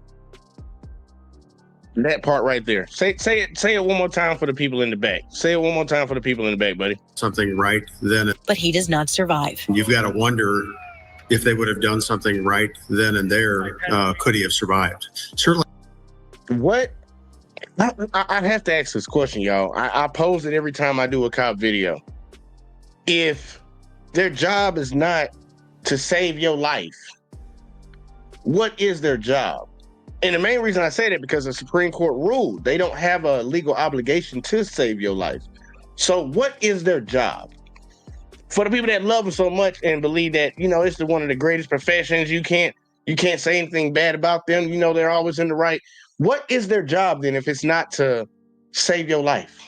That part right there. Say it one more time for the people in the back. Say it one more time for the people in the back, buddy. Something right then. But he does not survive. You've got to wonder if they would have done something right then and there, could he have survived? Certainly. What? I have to ask this question, y'all. I pose it every time I do a cop video. If their job is not to save your life, what is their job? And the main reason I say that because the Supreme Court ruled they don't have a legal obligation to save your life. So what is their job? For the people that love them so much and believe that, it's one of the greatest professions, you can't say anything bad about them, they're always in the right. What is their job then if it's not to save your life?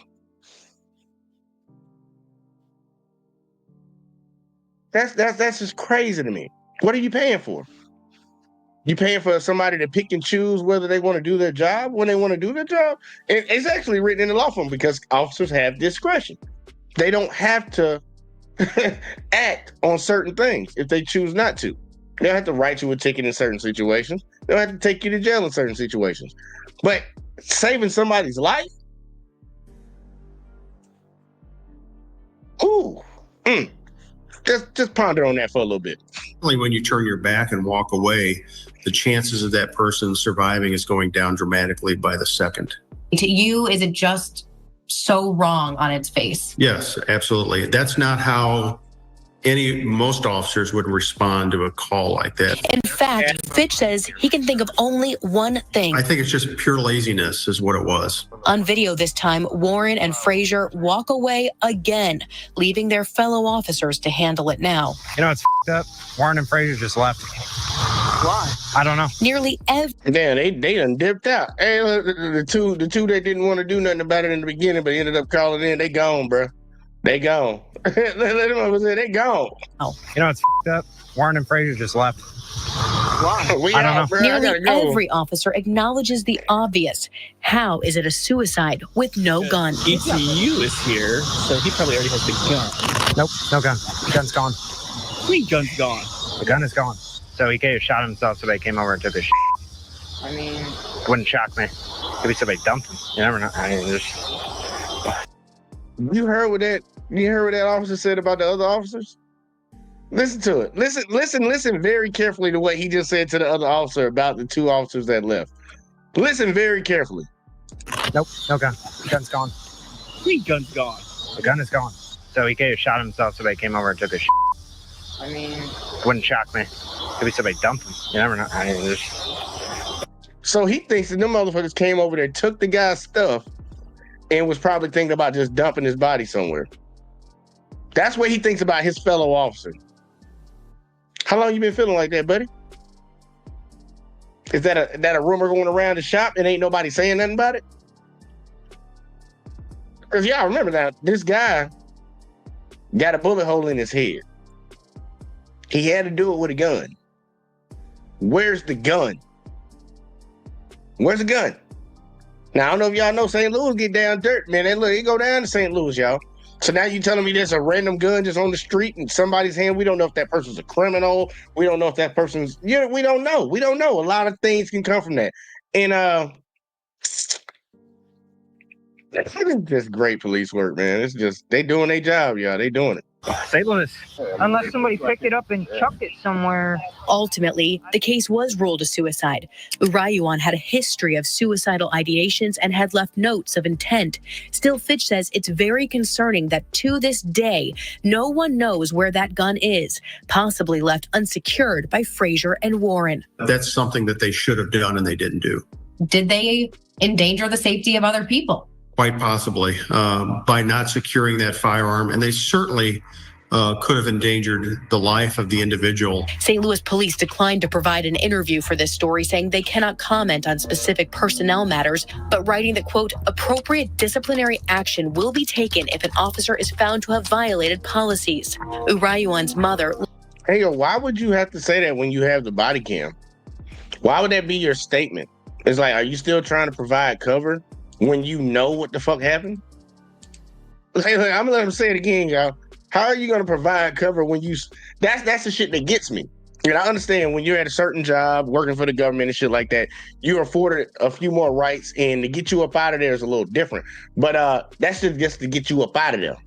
That's just crazy to me. What are you paying for? You paying for somebody to pick and choose whether they want to do their job when they want to do their job? And it's actually written in the law form because officers have discretion. They don't have to act on certain things if they choose not to. They don't have to write you a ticket in certain situations. They don't have to take you to jail in certain situations. But saving somebody's life? Ooh. Just ponder on that for a little bit. Only when you turn your back and walk away, the chances of that person surviving is going down dramatically by the second. To you, is it just so wrong on its face? Yes, absolutely. That's not how most officers would respond to a call like that. In fact, Fitch says he can think of only one thing. I think it's just pure laziness is what it was. On video this time, Warren and Frazier walk away again, leaving their fellow officers to handle it now. It's up. Warren and Frazier just left. Why? I don't know. Nearly every... Damn, they done dipped out. Hey, look, the two that didn't want to do nothing about it in the beginning, but ended up calling in, they gone, bro. They gone. Let them over there, they gone. Oh. It's up. Warren and Frazier just left. Why? I don't know. Bro. Nearly every officer acknowledges the obvious. How is it a suicide with no gun? ECU is here, so he probably already has the gun. Nope, no gun. The gun's gone. Green gun's gone. The gun is gone. So he could have shot himself, so they came over and took his shit. I mean, It wouldn't shock me. Could be somebody dumped him. You never know. I mean, You heard what that officer said about the other officers? Listen to it. Listen very carefully to what he just said to the other officer about the two officers that left. Listen very carefully. Nope, no gun. The gun's gone. green gun's gone. The gun is gone. So he could have shot himself, so they came over and took his shit. I mean, It wouldn't shock me. Could be somebody dumped him. You never know. I mean, So he thinks that them motherfuckers came over there, took the guy's stuff, and was probably thinking about just dumping his body somewhere. That's what he thinks about his fellow officer. How long you been feeling like that, buddy? Is that a rumor going around the shop and ain't nobody saying nothing about it? Because y'all remember that this guy got a bullet hole in his head. He had to do it with a gun. Where's the gun? Where's the gun? Now, I don't know if y'all know St. Louis get down dirt, man. They go down to St. Louis, y'all. So now you telling me there's a random gun just on the street in somebody's hand? We don't know if that person's a criminal. We don't know if that person's... we don't know. We don't know. A lot of things can come from that. And it's just great police work, man. It's just, they doing their job, y'all. They doing it. St. Louis. Unless somebody picked it up and chucked it somewhere. Ultimately, the case was ruled a suicide. Urayuan had a history of suicidal ideations and had left notes of intent. Still, Fitch says it's very concerning that to this day, no one knows where that gun is, possibly left unsecured by Frazier and Warren. That's something that they should have done and they didn't do. Did they endanger the safety of other people? Quite possibly, by not securing that firearm. And they certainly could have endangered the life of the individual. St. Louis police declined to provide an interview for this story, saying they cannot comment on specific personnel matters, but writing that, quote, appropriate disciplinary action will be taken if an officer is found to have violated policies. Urayuan's mother... Hey, yo, why would you have to say that when you have the body cam? Why would that be your statement? It's like, are you still trying to provide cover when you know what the fuck happened? Hey, look, I'm gonna let him say it again, y'all. How are you gonna provide cover when you... That's the shit that gets me. And I understand when you're at a certain job, working for the government and shit like that, you're afforded a few more rights, and to get you up out of there is a little different. But that's just to get you up out of there.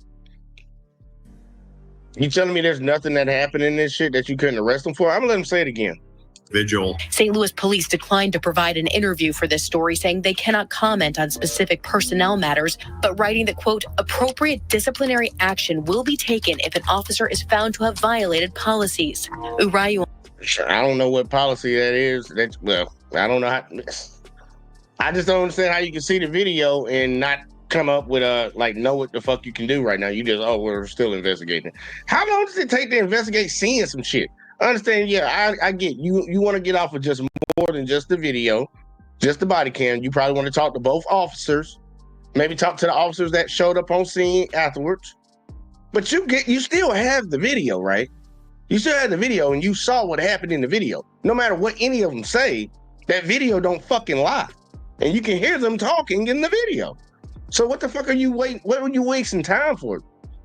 You telling me there's nothing that happened in this shit that you couldn't arrest them for? I'm gonna let him say it again. Vigil. St. Louis police declined to provide an interview for this story, saying they cannot comment on specific personnel matters, but writing that, quote, appropriate disciplinary action will be taken if an officer is found to have violated policies. Urayu. I don't know what policy that is. Well, I don't know how. I just don't understand how you can see the video and not come up with know what the fuck you can do right now. You just, we're still investigating. How long does it take to investigate seeing some shit? I understand, yeah, I get you want to get off of just more than just the video, just the body cam. You probably want to talk to both officers, maybe talk to the officers that showed up on scene afterwards. But you still have the video, right? You still have the video and you saw what happened in the video. No matter what any of them say, that video don't fucking lie. And you can hear them talking in the video. So what the fuck are you waiting? What are you wasting time for?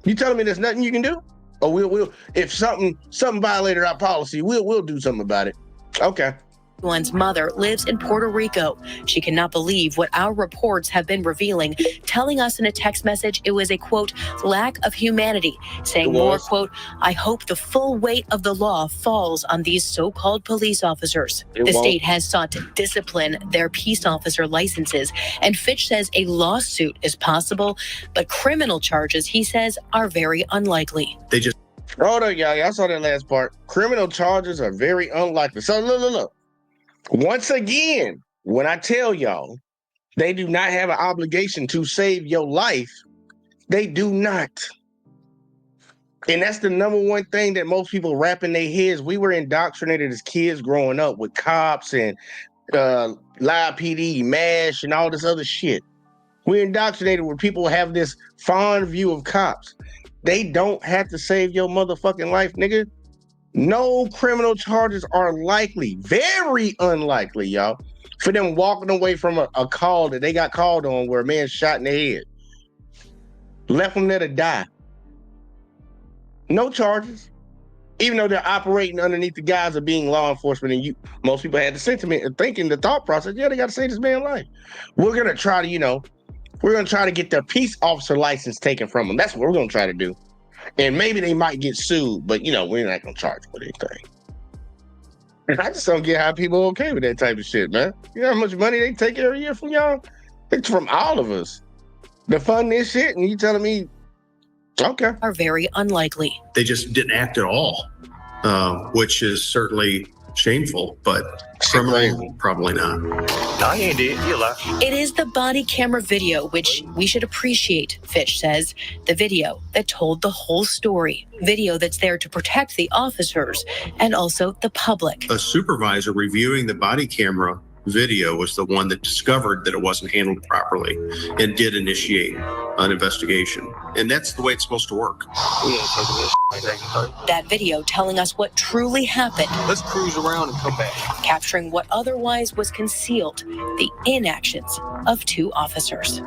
You telling me there's nothing you can do? Or we'll if something violated our policy, we'll do something about it. Okay. One's mother lives in Puerto Rico. She cannot believe what our reports have been revealing, telling us in a text message it was a, quote, lack of humanity, saying more, quote, I hope the full weight of the law falls on these so-called police officers. The state has sought to discipline their peace officer licenses, and Fitch says a lawsuit is possible, but criminal charges, he says, are very unlikely. They just... Hold on, y'all. I saw that last part. Criminal charges are very unlikely. So look. Once again, when I tell y'all they do not have an obligation to save your life, they do not. And that's the number one thing that most people wrap in their heads. We were indoctrinated as kids growing up with cops and Live PD, MASH, and all this other shit. We're indoctrinated where people have this fond view of cops. They don't have to save your motherfucking life, nigga. No criminal charges are likely, very unlikely, y'all, for them walking away from a call that they got called on where a man shot in the head. Left them there to die. No charges. Even though they're operating underneath the guise of being law enforcement, and most people had the sentiment and thinking, the thought process, yeah, they got to save this man's life. We're going to try to get their peace officer license taken from them. That's what we're going to try to do. And maybe they might get sued, but, we're not going to charge for anything. And I just don't get how people are okay with that type of shit, man. You know how much money they take every year from y'all? It's from all of us. To fund this shit, and you telling me, okay. Are very unlikely. They just didn't act at all, which is certainly shameful, but criminal, probably not. No, he ain't dead. He alive. It is the body camera video, which we should appreciate, Fitch says. The video that told the whole story. Video that's there to protect the officers and also the public. A supervisor reviewing the body camera video was the one that discovered that it wasn't handled properly and did initiate an investigation. And that's the way it's supposed to work. That video telling us what truly happened. Let's cruise around and come back. Capturing what otherwise was concealed, the inactions of two officers.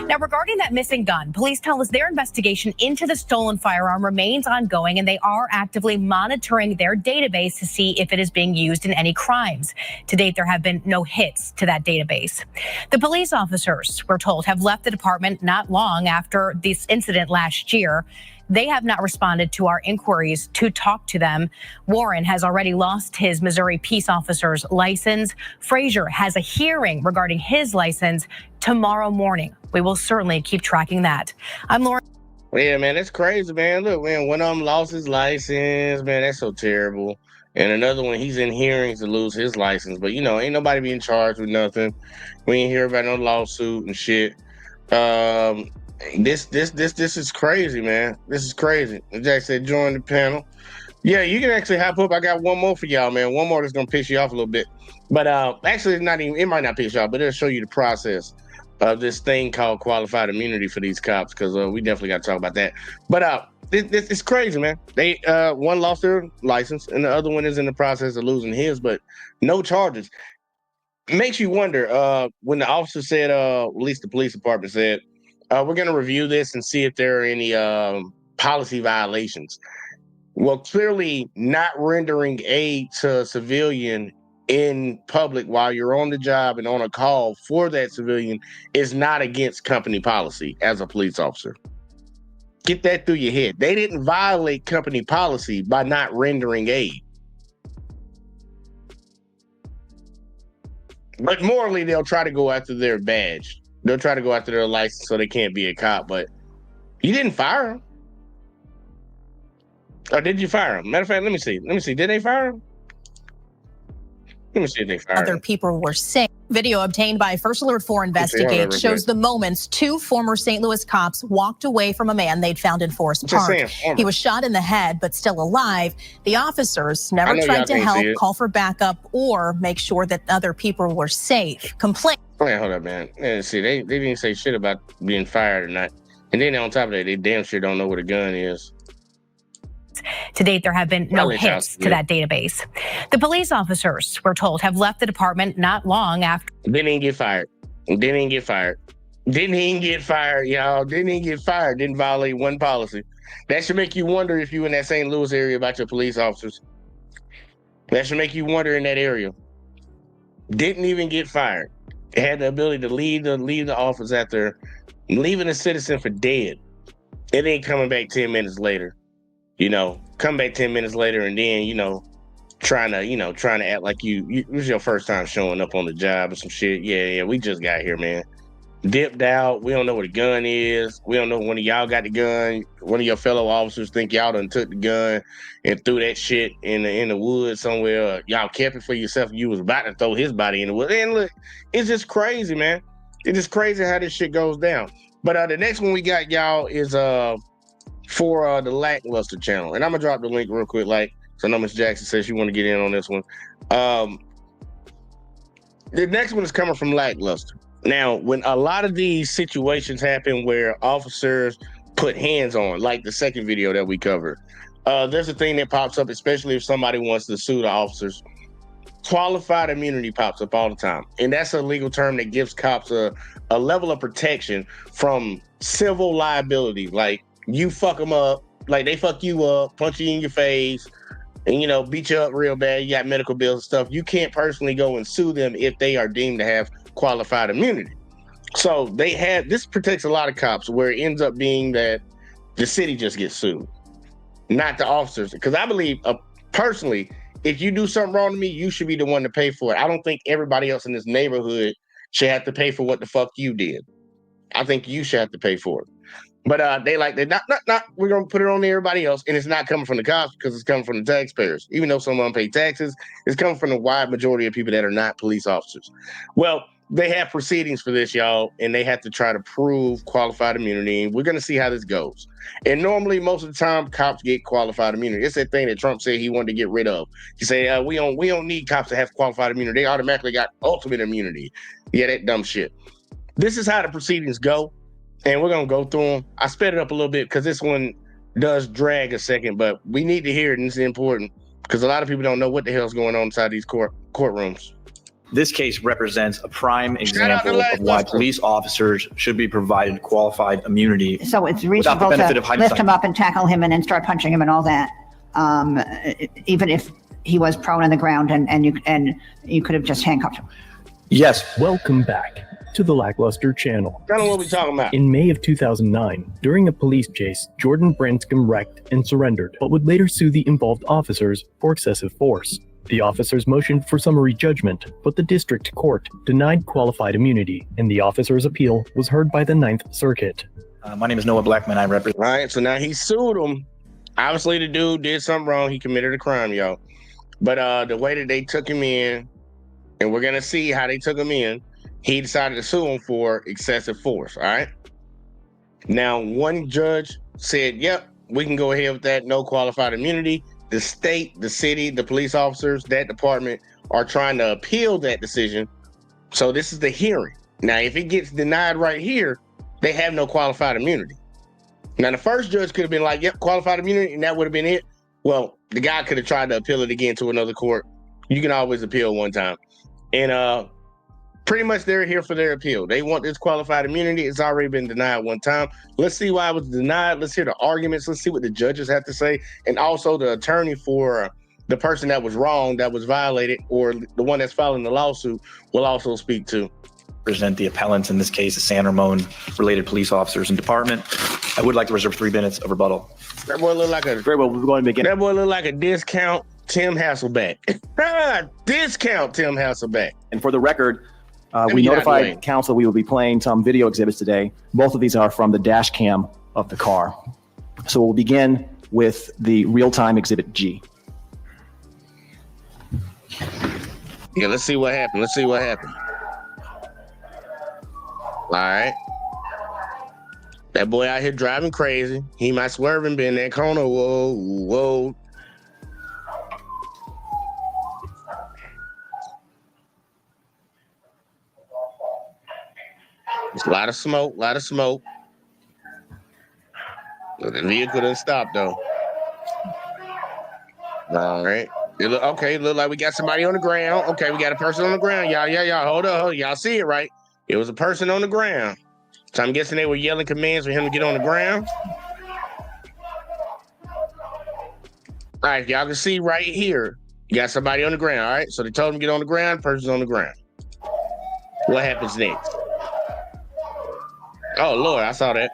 Now, regarding that missing gun, police tell us their investigation into the stolen firearm remains ongoing, and they are actively monitoring their database to see if it is being used in any crimes. To date, there have been no hits to that database. The police officers, we're told, have left the department not long after this incident last year. They have not responded to our inquiries to talk to them. Warren has already lost his Missouri peace officer's license. Frazier has a hearing regarding his license tomorrow morning. We will certainly keep tracking that. I'm Lauren. Yeah, man, that's crazy, man. Look, man, one of them lost his license, man, that's so terrible. And another one, he's in hearings to lose his license. But, ain't nobody being charged with nothing. We ain't hear about no lawsuit and shit. This is crazy, man. This is crazy. Jack said, join the panel. Yeah, you can actually hop up. I got one more for y'all, man. One more that's gonna piss you off a little bit. But actually, it might not piss you off, but it'll show you the process of this thing called qualified immunity for these cops, because we definitely got to talk about that. But it's crazy, man. They one lost their license, and the other one is in the process of losing his, but no charges. It makes you wonder when the officer said, at least the police department said, we're going to review this and see if there are any policy violations. Well, clearly not rendering aid to a civilian in public while you're on the job and on a call for that civilian is not against company policy as a police officer. Get that through your head. They didn't violate company policy by not rendering aid. But morally, they'll try to go after their badge. They'll try to go after their license so they can't be a cop. But you didn't fire him. Or did you fire him? Matter of fact, let me see. Did they fire him? Let me see if they fired Other him. people were safe. Video obtained by First Alert 4 Investigate shows the moments two former St. Louis cops walked away from a man they'd found in Forest Park. He was shot in the head, but still alive. The officers never tried to help, call for backup, or make sure that other people were safe. Wait, hold up, man. See, they didn't say shit about being fired or not. And then on top of that, they damn sure don't know what a gun is. To date, there have been no hits to that database. The police officers, we're told, have left the department not long after. Didn't even get fired. Didn't even get fired, y'all. Didn't even get fired. Didn't violate one policy. That should make you wonder if you in that St. Louis area about your police officers. That should make you wonder in that area. Didn't even get fired. They had the ability to leave the office after leaving a citizen for dead. It ain't coming back 10 minutes later. Come back 10 minutes later and then, trying to act like it was your first time showing up on the job or some shit. Yeah, we just got here, man. Dipped out. We don't know what a gun is. We don't know when y'all got the gun. One of your fellow officers think y'all done took the gun and threw that shit in the woods somewhere. Y'all kept it for yourself. You was about to throw his body in the woods. And look, it's just crazy, man. It's just crazy how this shit goes down. But the next one we got, y'all, is for the Lackluster channel. And I'm gonna drop the link real quick, so I know Ms. Jackson says she want to get in on this one. The next one is coming from Lackluster. Now, when a lot of these situations happen where officers put hands on, like the second video that we covered, there's a thing that pops up, especially if somebody wants to sue the officers. Qualified immunity pops up all the time. And that's a legal term that gives cops a level of protection from civil liability. Like, you fuck them up, like they fuck you up, punch you in your face, and beat you up real bad. You got medical bills and stuff. You can't personally go and sue them if they are deemed to have qualified immunity. So this protects a lot of cops, where it ends up being that the city just gets sued, not the officers. Because I believe, personally, if you do something wrong to me, you should be the one to pay for it. I don't think everybody else in this neighborhood should have to pay for what the fuck you did. I think you should have to pay for it. But they're not, we're going to put it on everybody else. And it's not coming from the cops because it's coming from the taxpayers. Even though some of them pay taxes, it's coming from the wide majority of people that are not police officers. Well, they have proceedings for this, y'all, and they have to try to prove qualified immunity. We're going to see how this goes. And normally, most of the time, cops get qualified immunity. It's that thing that Trump said he wanted to get rid of. He said, we don't need cops to have qualified immunity. They automatically got ultimate immunity. Yeah, that dumb shit. This is how the proceedings go. And we're going to go through them. I sped it up a little bit because this one does drag a second, but we need to hear it, and it's important because a lot of people don't know what the hell's going on inside these courtrooms. This case represents a prime example of why police officers should be provided qualified immunity. So it's reasonable to lift him up and tackle him and then start punching him and all that, even if he was prone on the ground and you could have just handcuffed him. Yes. Welcome back to the Lackluster channel. Tell them what we talking about. In May of 2009, during a police chase, Jordan Branscombe wrecked and surrendered, but would later sue the involved officers for excessive force. The officers motioned for summary judgment, but the district court denied qualified immunity, and the officer's appeal was heard by the Ninth Circuit. My name is Noah Blackman. I represent. All right, so now he sued him. Obviously, the dude did something wrong. He committed a crime, y'all. But the way that they took him in, and we're going to see how they took him in, he decided to sue him for excessive force, all right? Now, one judge said, yep, we can go ahead with that, no qualified immunity. The state, the city, the police officers, that department are trying to appeal that decision. So this is the hearing. Now, if it gets denied right here, they have no qualified immunity. Now, the first judge could have been like, yep, qualified immunity, and that would have been it. Well, the guy could have tried to appeal it again to another court. You can always appeal one time. And pretty much they're here for their appeal. They want this qualified immunity. It's already been denied one time. Let's see why it was denied. Let's hear the arguments. Let's see what the judges have to say. And also the attorney for the person that was wrong, that was violated, or the one that's filing the lawsuit will also speak to. Present the appellants in this case, the San Ramon related police officers and department. I would like to reserve 3 minutes of rebuttal. That boy look like a very well. We're going to begin. That boy look like a discount Tim Hasselbeck. Discount Tim Hasselbeck. And for the record, me we get out of the notified way. council we will be playing some video exhibits today. Both of these are from the dash cam of the car. So we'll begin with the real-time exhibit G. Yeah, let's see what happened. Let's see what happened. All right. That boy out here driving crazy. He might swerve and be in that corner. Whoa, whoa. There's a lot of smoke, The vehicle didn't stop though. All right. It look like we got somebody on the ground. Okay, we got a person on the ground. Y'all, hold up. Y'all see it, right? It was a person on the ground. So I'm guessing they were yelling commands for him to get on the ground. All right, y'all can see right here. You got somebody on the ground, all right? So they told him to get on the ground, person's on the ground. What happens next? Oh, Lord, I saw that.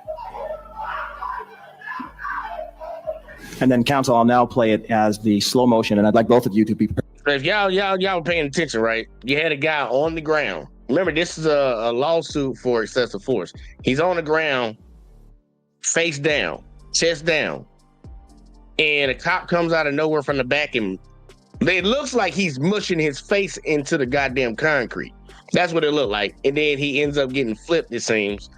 And then council, I'll now play it as the slow motion, and I'd like both of you to be. If y'all were paying attention, right? You had a guy on the ground. Remember, this is a lawsuit for excessive force. He's on the ground, face down, chest down, and a cop comes out of nowhere from the back, and it looks like he's mushing his face into the goddamn concrete. That's what it looked like. And then he ends up getting flipped, it seems.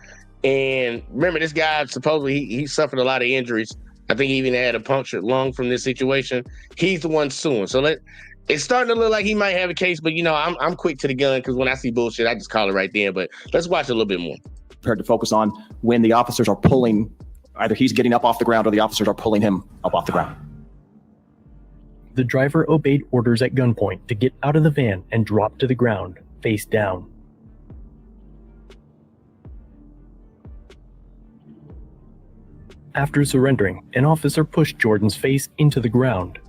And remember, this guy supposedly he suffered a lot of injuries. I think he even had a punctured lung from this situation. He's the one suing. So it's starting to look like he might have a case, but I'm quick to the gun because when I see bullshit, I just call it right there. But let's watch a little bit more. Prepared to focus on when the officers are pulling, either he's getting up off the ground or the officers are pulling him up off the ground. The driver obeyed orders at gunpoint to get out of the van and drop to the ground, face down. After surrendering, an officer pushed Jordan's face into the ground.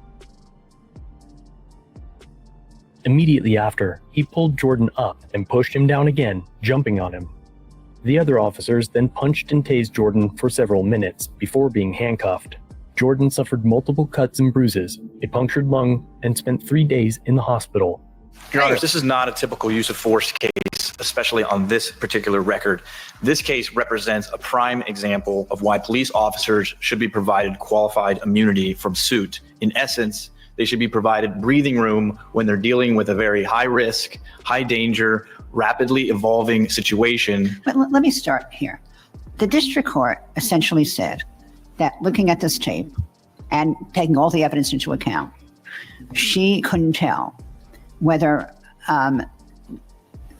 Immediately after, he pulled Jordan up and pushed him down again, jumping on him. The other officers then punched and tased Jordan for several minutes before being handcuffed. Jordan suffered multiple cuts and bruises, a punctured lung, and spent 3 days in the hospital. Your Honors, this is not a typical use of force case, especially on this particular record. This case represents a prime example of why police officers should be provided qualified immunity from suit. In essence, they should be provided breathing room when they're dealing with a very high risk, high danger, rapidly evolving situation. But let me start here. The district court essentially said that looking at this tape and taking all the evidence into account, she couldn't tell whether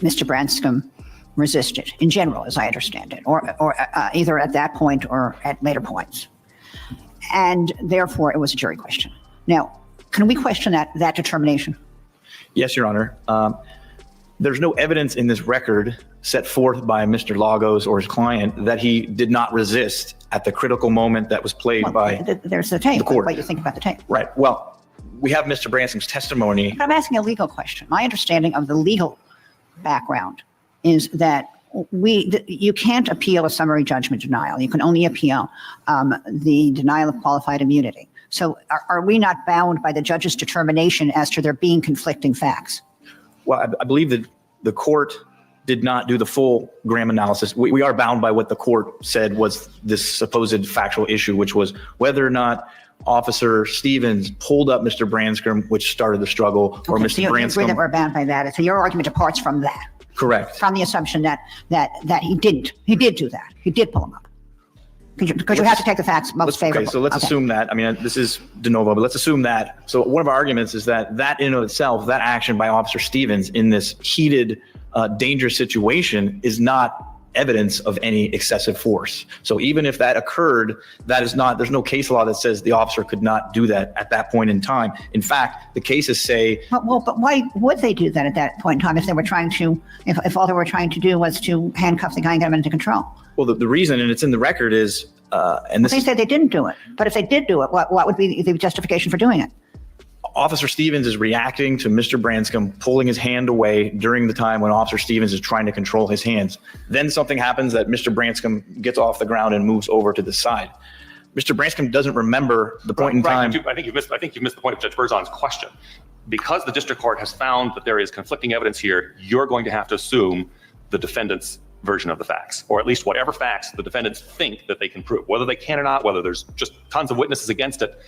Mr. Branscombe resisted, in general, as I understand it, or either at that point or at later points. And therefore, it was a jury question. Now, can we question that determination? Yes, Your Honor. There's no evidence in this record set forth by Mr. Lagos or his client that he did not resist at the critical moment that was played by there's the tape. the court. What you think about the tape? Right. Well, we have Mr. Branscome's testimony. But I'm asking a legal question. My understanding of the legal background is that you can't appeal a summary judgment denial. You can only appeal the denial of qualified immunity. So are we not bound by the judge's determination as to there being conflicting facts? Well, I believe that the court did not do the full Graham analysis. We are bound by what the court said was this supposed factual issue, which was whether or not Officer Stevens pulled up Mr. Branscombe, which started the struggle, or Okay, Mr. so you agree Branscombe. that we're bound by that. So your argument departs from that, Correct. from the assumption that he didn't. He did do that. He did pull him up. Because you have to take the facts most favorable. Okay, so let's assume that. I mean, this is de novo, but let's assume that. So one of our arguments is that in and of itself, that action by Officer Stevens in this heated, dangerous situation is not evidence of any excessive force. So even if that occurred, there's no case law that says the officer could not do that at that point in time. In fact, the cases say. But why would they do that at that point in time if they were trying to, if all they were trying to do was to handcuff the guy and get him into control? Well, the reason, and it's in the record, is, and this. They say they didn't do it, but if they did do it, what would be the justification for doing it? Officer Stevens is reacting to Mr. Branscombe pulling his hand away during the time when Officer Stevens is trying to control his hands. Then something happens that Mr. Branscombe gets off the ground and moves over to the side. Mr. Branscombe doesn't remember the point in time. I think you missed the point of Judge Berzon's question. Because the district court has found that there is conflicting evidence here, you're going to have to assume the defendant's version of the facts, or at least whatever facts the defendants think that they can prove. Whether they can or not, whether there's just tons of witnesses against it,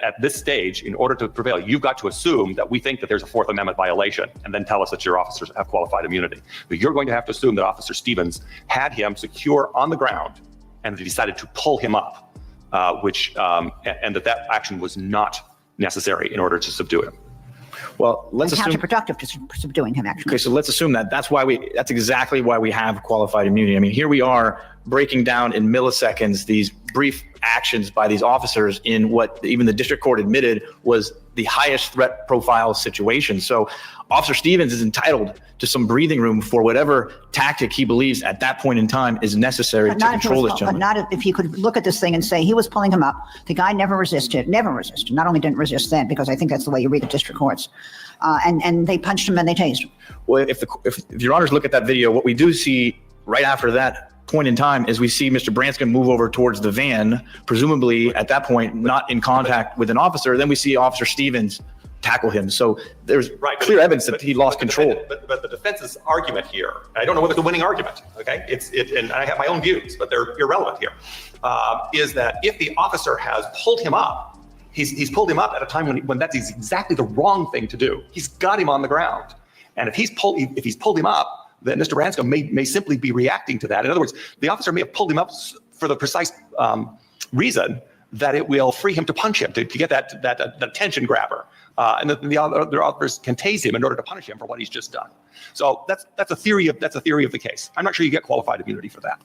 at this stage, in order to prevail, you've got to assume that we think that there's a Fourth Amendment violation, and then tell us that your officers have qualified immunity. But you're going to have to assume that Officer Stevens had him secure on the ground and that he decided to pull him up, and that action was not necessary in order to subdue him. Well, let's assume counterproductive to subduing him, actually. Okay, so let's assume that's exactly why we have qualified immunity. I mean, here we are breaking down in milliseconds these brief actions by these officers in what even the district court admitted was the highest threat profile situation. So Officer Stevens is entitled to some breathing room for whatever tactic he believes at that point in time is necessary to control this gentleman. But not if he could look at this thing and say he was pulling him up. The guy never resisted. Not only didn't resist then, because I think that's the way you read the district courts. And they punched him and they tased him. Well, if your honors look at that video, what we do see right after that point in time is we see Mr. Branscombe move over towards the van, presumably at that point not in contact with an officer. Then we see Officer Stevens tackle him. So there's clear evidence that he lost control. But the defense's argument here, I don't know whether it's a winning argument, okay? And I have my own views, but they're irrelevant here, is that if the officer has pulled him up, he's pulled him up at a time when that's exactly the wrong thing to do. He's got him on the ground. And if he's pulled him up, then Mr. Branscombe may simply be reacting to that. In other words, the officer may have pulled him up for the precise reason that it will free him to punch him, to get that attention grabber. And the other officers can tase him in order to punish him for what he's just done. So that's a theory of the case. I'm not sure you get qualified immunity for that.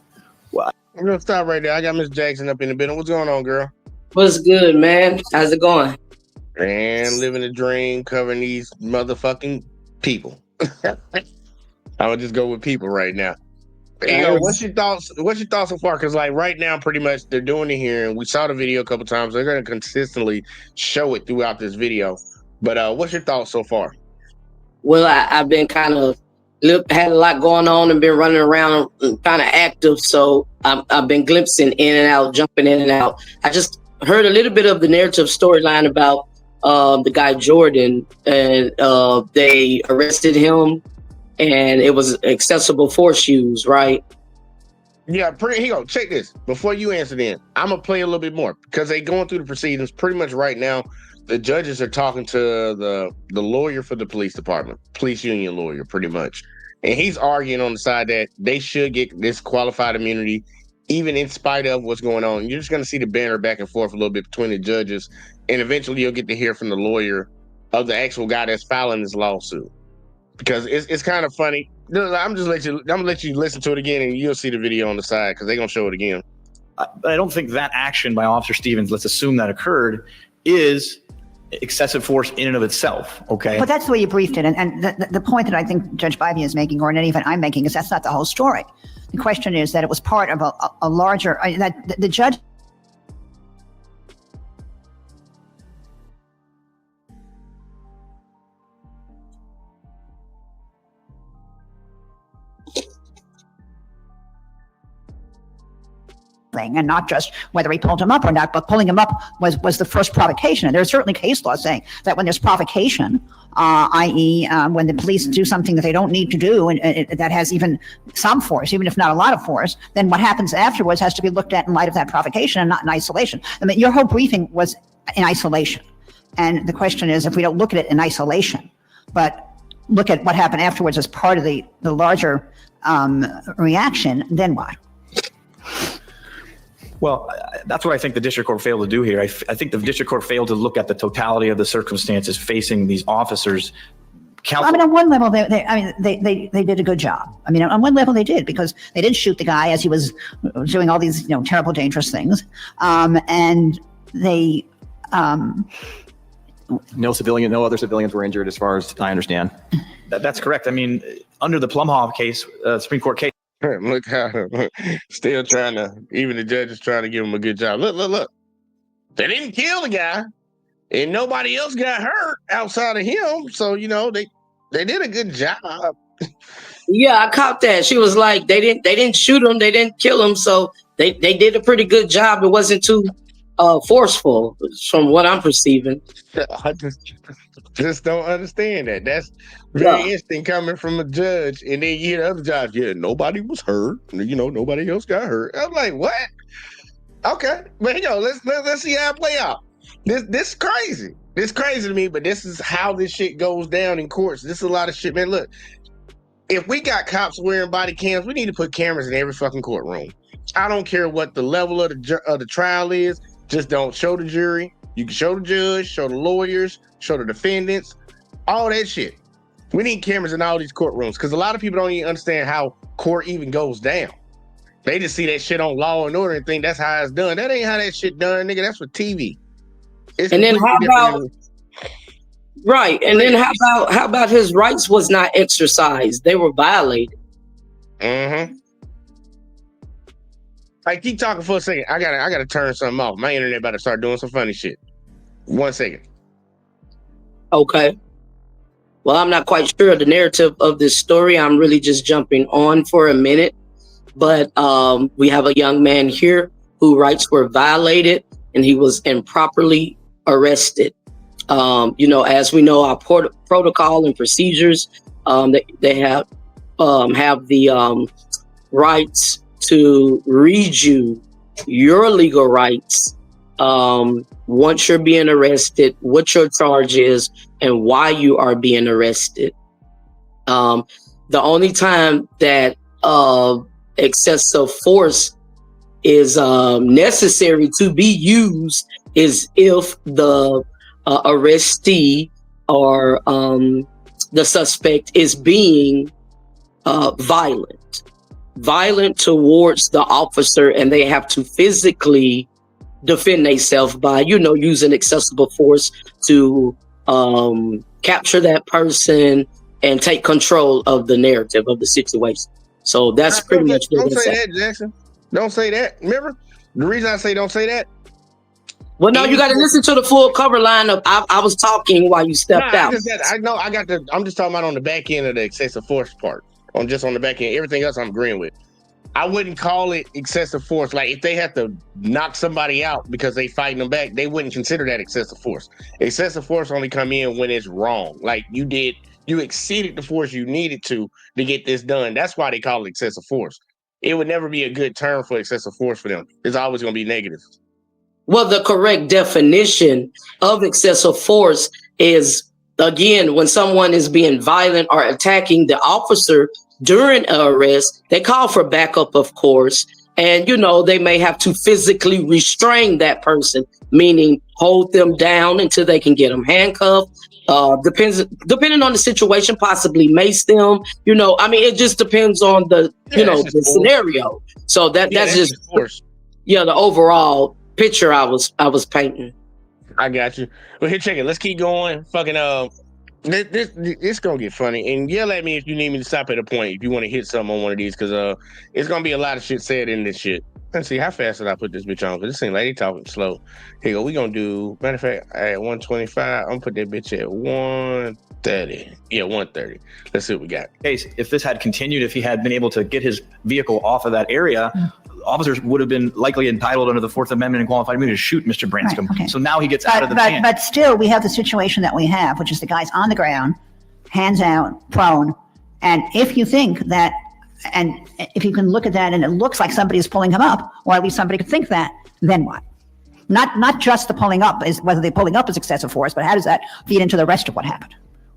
Well, I'm gonna stop right there. I got Miss Jackson up in the building. What's going on, girl? What's good, man? How's it going? Man, living the dream, covering these motherfucking people. I would just go with people right now. Hey, what's your thoughts so far? Because like right now, pretty much they're doing it here, and we saw the video a couple times. They're going to consistently show it throughout this video. But what's your thoughts so far? Well, I've been kind of had a lot going on and been running around kind of active, so I've been glimpsing in and out, jumping in and out. I just heard a little bit of the narrative storyline about the guy Jordan, and they arrested him. And it was accessible force use, right? Yeah, here you go. Check this. Before you answer then, I'm going to play a little bit more because they going through the proceedings pretty much right now. The judges are talking to the lawyer for the police department, police union lawyer, pretty much. And he's arguing on the side that they should get this qualified immunity, even in spite of what's going on. You're just going to see the banter back and forth a little bit between the judges. And eventually you'll get to hear from the lawyer of the actual guy that's filing this lawsuit. Because it's kind of funny. I'm gonna let you listen to it again, and you'll see the video on the side because they're gonna show it again. I don't think that action by Officer Stevens, let's assume that occurred, is excessive force in and of itself. Okay, but that's the way you briefed it, and the point that I think Judge Bybee is making, or in any event I'm making, is that's not the whole story. The question is that it was part of a larger that the judge. And not just whether he pulled him up or not, but pulling him up was the first provocation. And there's certainly case law saying that when there's provocation, i.e. When the police do something that they don't need to do and that has even some force, even if not a lot of force, then what happens afterwards has to be looked at in light of that provocation and not in isolation. I mean, your whole briefing was in isolation. And the question is, if we don't look at it in isolation, but look at what happened afterwards as part of the larger reaction, then what? Well, that's what I think the district court failed to do here. I think the district court failed to look at the totality of the circumstances facing these officers. I mean, on one level, they did a good job. I mean, on one level, they did, because they didn't shoot the guy as he was doing all these, terrible, dangerous things, and they. No other civilians were injured, as far as I understand. That's correct. I mean, under the Plumhoff case, Supreme Court case. Look how still trying to, even the judge is trying to give him a good job. Look. They didn't kill the guy, and nobody else got hurt outside of him. So, they did a good job. Yeah, I caught that. She was like, they didn't shoot him, they didn't kill him, so they did a pretty good job. It wasn't too forceful from what I'm perceiving. I just don't understand that. That's very interesting coming from a judge, and then you hear the other judge, yeah, nobody was hurt. Nobody else got hurt. I'm like, what? Okay, but let's see how it play out. This is crazy. This is crazy to me, but this is how this shit goes down in courts. This is a lot of shit, man. Look, if we got cops wearing body cams, we need to put cameras in every fucking courtroom. I don't care what the level of the trial is. Just don't show the jury. You can show the judge, show the lawyers, show the defendants, all that shit. We need cameras in all these courtrooms because a lot of people don't even understand how court even goes down. They just see that shit on Law and Order and think that's how it's done. That ain't how that shit done, nigga. That's for TV. And then how about his rights was not exercised? They were violated. Mm-hmm. Hey, keep talking for a second. I gotta turn something off. My internet about to start doing some funny shit. 1 second. Okay. Well, I'm not quite sure of the narrative of this story. I'm really just jumping on for a minute. But we have a young man here whose rights were violated and he was improperly arrested. As we know, our protocol and procedures, they have the rights to read you your legal rights once you're being arrested, what your charge is, and why you are being arrested. The only time that excessive force is necessary to be used is if the arrestee or the suspect is being violent towards the officer, and they have to physically defend themselves by, using excessive force to capture that person and take control of the narrative of the situation. So that's pretty much what Don't say that, Jackson. Don't say that. Remember, the reason I say don't say that. Well, no, you got to listen to the full cover line of. I was talking while you stepped out. I'm just talking about on the back end of the excessive force part. On the back end, everything else I'm agreeing with. I wouldn't call it excessive force. Like if they have to knock somebody out because they fighting them back, they wouldn't consider that excessive force. Excessive force only come in when it's wrong. Like you exceeded the force you needed to get this done. That's why they call it excessive force. It would never be a good term for excessive force for them. It's always going to be negative. Well, the correct definition of excessive force is, again, when someone is being violent or attacking the officer during an arrest, they call for backup, of course. And, they may have to physically restrain that person, meaning hold them down until they can get them handcuffed. Depending on the situation, possibly mace them. It just depends on the scenario. So that's just force. Yeah, the overall picture I was painting. I got you. Well, here, check it. Let's keep going. Fucking this gonna get funny. And yell at me if you need me to stop at a point if you want to hit something on one of these, because it's gonna be a lot of shit said in this shit. Let's see how fast did I put this bitch on, because this seems like they talking slow. Here you go. We gonna do, matter of fact, at 125. I'm gonna put that bitch at 130. Yeah, 130. Let's see what we got. Case, if this had continued, if he had been able to get his vehicle off of that area, officers would have been likely entitled under the Fourth Amendment and qualified immunity to shoot Mr. Branscombe. Right, okay. So now he gets out of the van. But still, we have the situation that we have, which is the guy's on the ground, hands out, prone. And if you think that, and if you can look at that and it looks like somebody is pulling him up, or at least somebody could think that, then what? Not just the pulling up, is whether the pulling up is excessive force, but how does that feed into the rest of what happened?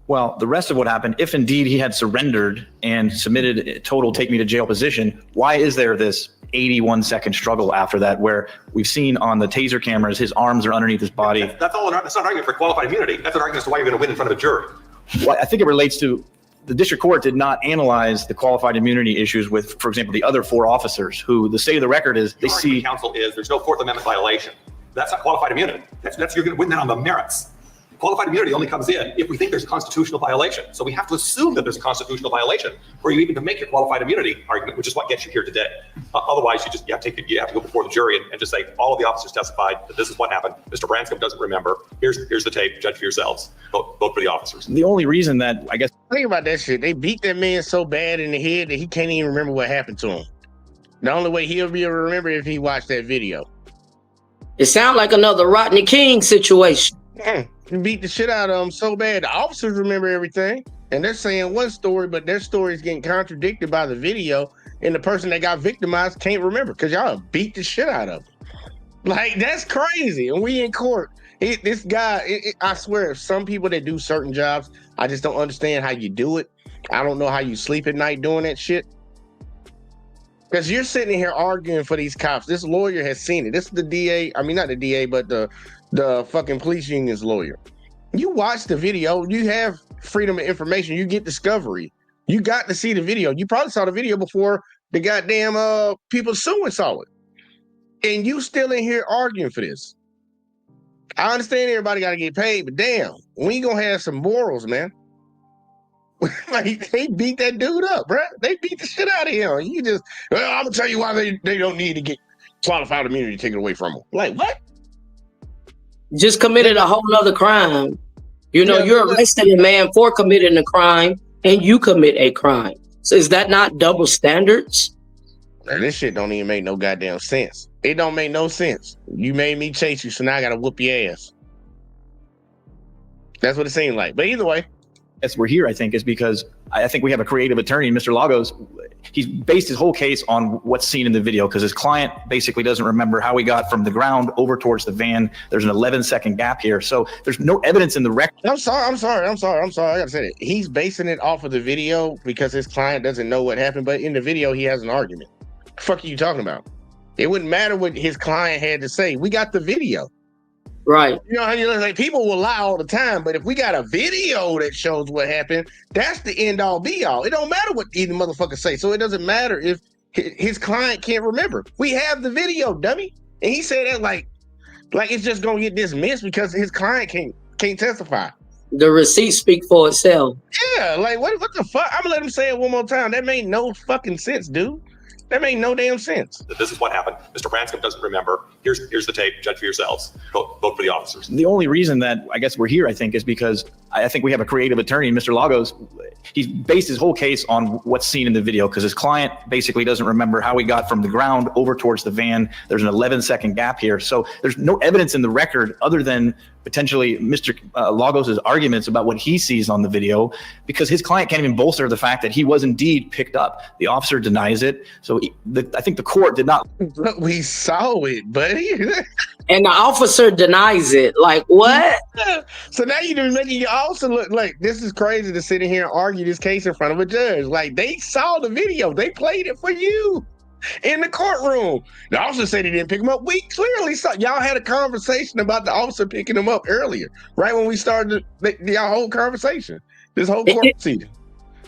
Well, the rest of what happened, if indeed he had surrendered and submitted a total take me to jail position, why is there this 81-second struggle after that, where we've seen on the taser cameras his arms are underneath his body? That's not an argument for qualified immunity. That's an argument as to why you're going to win in front of a jury. Well, I think it relates to the district court did not analyze the qualified immunity issues with, for example, the other four officers who the state of the record is they see. Counsel is there's no Fourth Amendment violation. That's not qualified immunity. That's you're going to win that on the merits. Qualified immunity only comes in if we think there's a constitutional violation. So we have to assume that there's a constitutional violation for you even to make your qualified immunity argument, which is what gets you here today. Otherwise, you have to go before the jury and just say all of the officers testified that this is what happened. Mr. Branscombe doesn't remember. Here's the tape. Judge for yourselves. Vote for the officers. The only reason that I guess think about that shit. They beat that man so bad in the head that he can't even remember what happened to him. The only way he'll be able to remember if he watched that video. It sounds like another Rodney King situation. You beat the shit out of them so bad. The officers remember everything, and they're saying one story, but their story is getting contradicted by the video, and the person that got victimized can't remember because y'all beat the shit out of them. Like, that's crazy. And we in court. This guy, I swear, some people that do certain jobs, I just don't understand how you do it. I don't know how you sleep at night doing that shit. Because you're sitting here arguing for these cops. This lawyer has seen it. This is the DA. I mean, not the DA, but the fucking police union's lawyer. You watch the video. You have freedom of information. You get discovery. You got to see the video. You probably saw the video before the goddamn people suing saw it. And you still in here arguing for this. I understand everybody got to get paid, but damn, we gonna have some morals, man. Like, they beat that dude up, bro. They beat the shit out of him. You just, well, I'm gonna tell you why they don't need to get qualified immunity taken away from them. Like, what? Just committed a whole nother crime. You know, you're arresting a man for committing a crime, and you commit a crime. So is that not double standards? Man, this shit don't even make no goddamn sense. It don't make no sense. You made me chase you, so now I gotta whoop your ass. That's what it seemed like. But either way. Yes, we're here, I think, is because I think we have a creative attorney, Mr. Lagos. He's based his whole case on what's seen in the video because his client basically doesn't remember how he got from the ground over towards the van. There's an 11-second gap here. So there's no evidence in the record. I'm sorry. I gotta say that. He's basing it off of the video because his client doesn't know what happened. But in the video, he has an argument. The fuck are you talking about? It wouldn't matter what his client had to say. We got the video. Right. You know how you like people will lie all the time, but if we got a video that shows what happened, that's the end all be all. It don't matter what either motherfucker say. So it doesn't matter if his client can't remember. We have the video, dummy. And he said that like it's just gonna get dismissed because his client can't testify. The receipts speak for itself. Yeah, like what the fuck? I'm gonna let him say it one more time. That made no fucking sense, dude. That made no damn sense. This is what happened. Mr. Branscombe doesn't remember. Here's the tape. Judge for yourselves. Vote for the officers. The only reason that I guess we're here, I think, is because I think we have a creative attorney, Mr. Lagos. He's based his whole case on what's seen in the video because his client basically doesn't remember how he got from the ground over towards the van. There's an 11-second gap here. So there's no evidence in the record other than potentially Mr. Lagos' arguments about what he sees on the video because his client can't even bolster the fact that he was indeed picked up. The officer denies it. So I think the court did not. But we saw it, buddy. And the officer denies it. Like, what? So now you're making your officer look like this is crazy to sit in here and argue this case in front of a judge. Like, they saw the video. They played it for you in the courtroom. The officer said he didn't pick him up. We clearly saw. Y'all had a conversation about the officer picking him up earlier, right when we started our whole conversation. This whole court proceeding.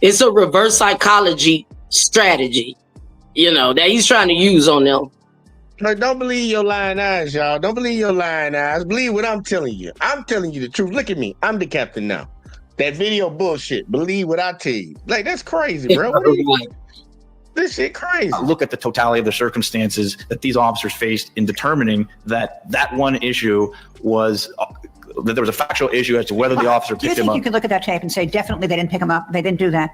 It's a reverse psychology strategy, you know, that he's trying to use on them. Like, don't believe your lying eyes, y'all. Don't believe your lying eyes. Believe what I'm telling you. I'm telling you the truth. Look at me. I'm the captain now. That video bullshit. Believe what I tell you. Like, that's crazy, bro. What are you, this shit crazy. Look at the totality of the circumstances that these officers faced in determining that one issue was that there was a factual issue as to whether the officer picked him up. Do you think you could look at that tape and say, definitely they didn't pick him up? They didn't do that?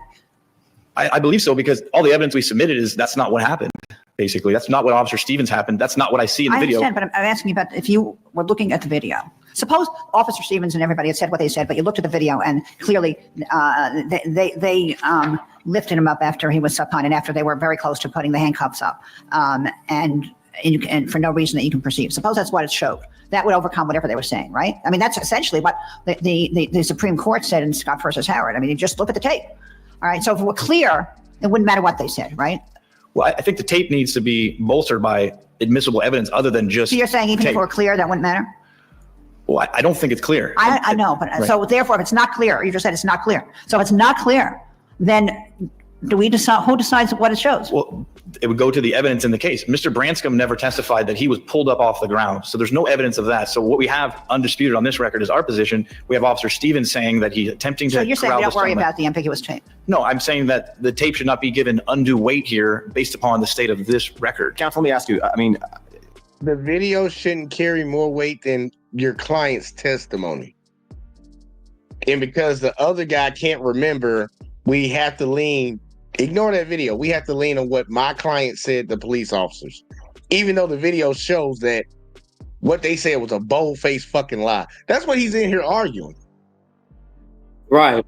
I believe so because all the evidence we submitted is that's not what happened. Basically, that's not what Officer Stevens happened. That's not what I see in the video. I understand, but I'm asking you about if you were looking at the video. Suppose Officer Stevens and everybody had said what they said, but you looked at the video and clearly they lifted him up after he was supine and after they were very close to putting the handcuffs up, and for no reason that you can perceive. Suppose that's what it showed. That would overcome whatever they were saying, right? I mean, that's essentially what the Supreme Court said in Scott versus Howard. I mean, you just look at the tape. All right, so if it were clear, it wouldn't matter what they said, right? Well, I think the tape needs to be bolstered by admissible evidence other than just. So you're saying even if it were clear, that wouldn't matter? Well, I don't think it's clear. I know, but right. So therefore, if it's not clear, you just said it's not clear. So if it's not clear, then do we decide who decides what it shows? Well, it would go to the evidence in the case. Mr. Branscombe never testified that he was pulled up off the ground. So there's no evidence of that. So what we have undisputed on this record is our position. We have Officer Stevens saying that he's attempting to. So you're saying we don't worry about the ambiguous tape? No, I'm saying that the tape should not be given undue weight here based upon the state of this record. Counsel, let me ask you, I mean, the video shouldn't carry more weight than your client's testimony. And because the other guy can't remember, we have to ignore that video. We have to lean on what my client said to police officers. Even though the video shows that what they said was a bold-faced fucking lie. That's what he's in here arguing. Right.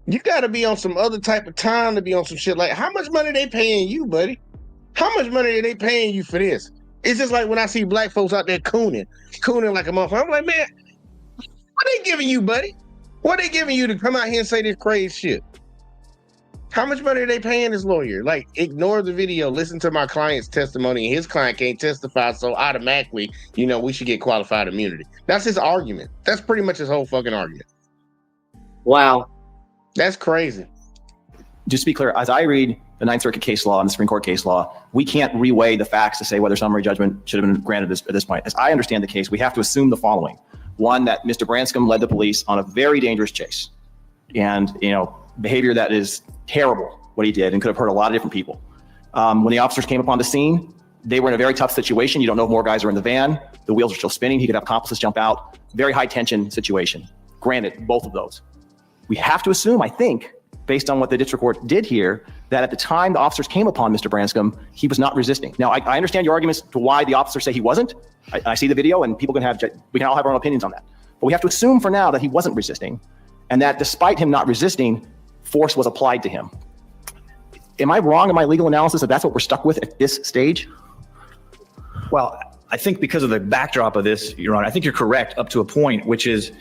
You got to be on some other type of time to be on some shit. Like, how much money they paying you, buddy? How much money are they paying you for this? It's just like when I see black folks out there cooning like a motherfucker. I'm like, man, what they giving you, buddy? What they giving you to come out here and say this crazy shit? How much money are they paying this lawyer? Like, ignore the video, listen to my client's testimony, and his client can't testify, so automatically, we should get qualified immunity. That's his argument. That's pretty much his whole fucking argument. Wow. That's crazy. Just to be clear, as I read the Ninth Circuit case law and the Supreme Court case law, we can't reweigh the facts to say whether summary judgment should have been granted at this point. As I understand the case, we have to assume the following. One, that Mr. Branscombe led the police on a very dangerous chase. And, behavior that is terrible, what he did, and could have hurt a lot of different people. When the officers came upon the scene, they were in a very tough situation. You don't know if more guys are in the van. The wheels are still spinning. He could have accomplices jump out. Very high tension situation. Granted, both of those. We have to assume, I think, based on what the district court did here, that at the time the officers came upon Mr. Branscombe, he was not resisting. Now, I understand your arguments to why the officers say he wasn't. I see the video, and we can all have our own opinions on that. But we have to assume for now that he wasn't resisting, and that despite him not resisting, force was applied to him. Am I wrong in my legal analysis that that's what we're stuck with at this stage? Well, I think because of the backdrop of this, Your Honor, I think you're correct up to a point, which is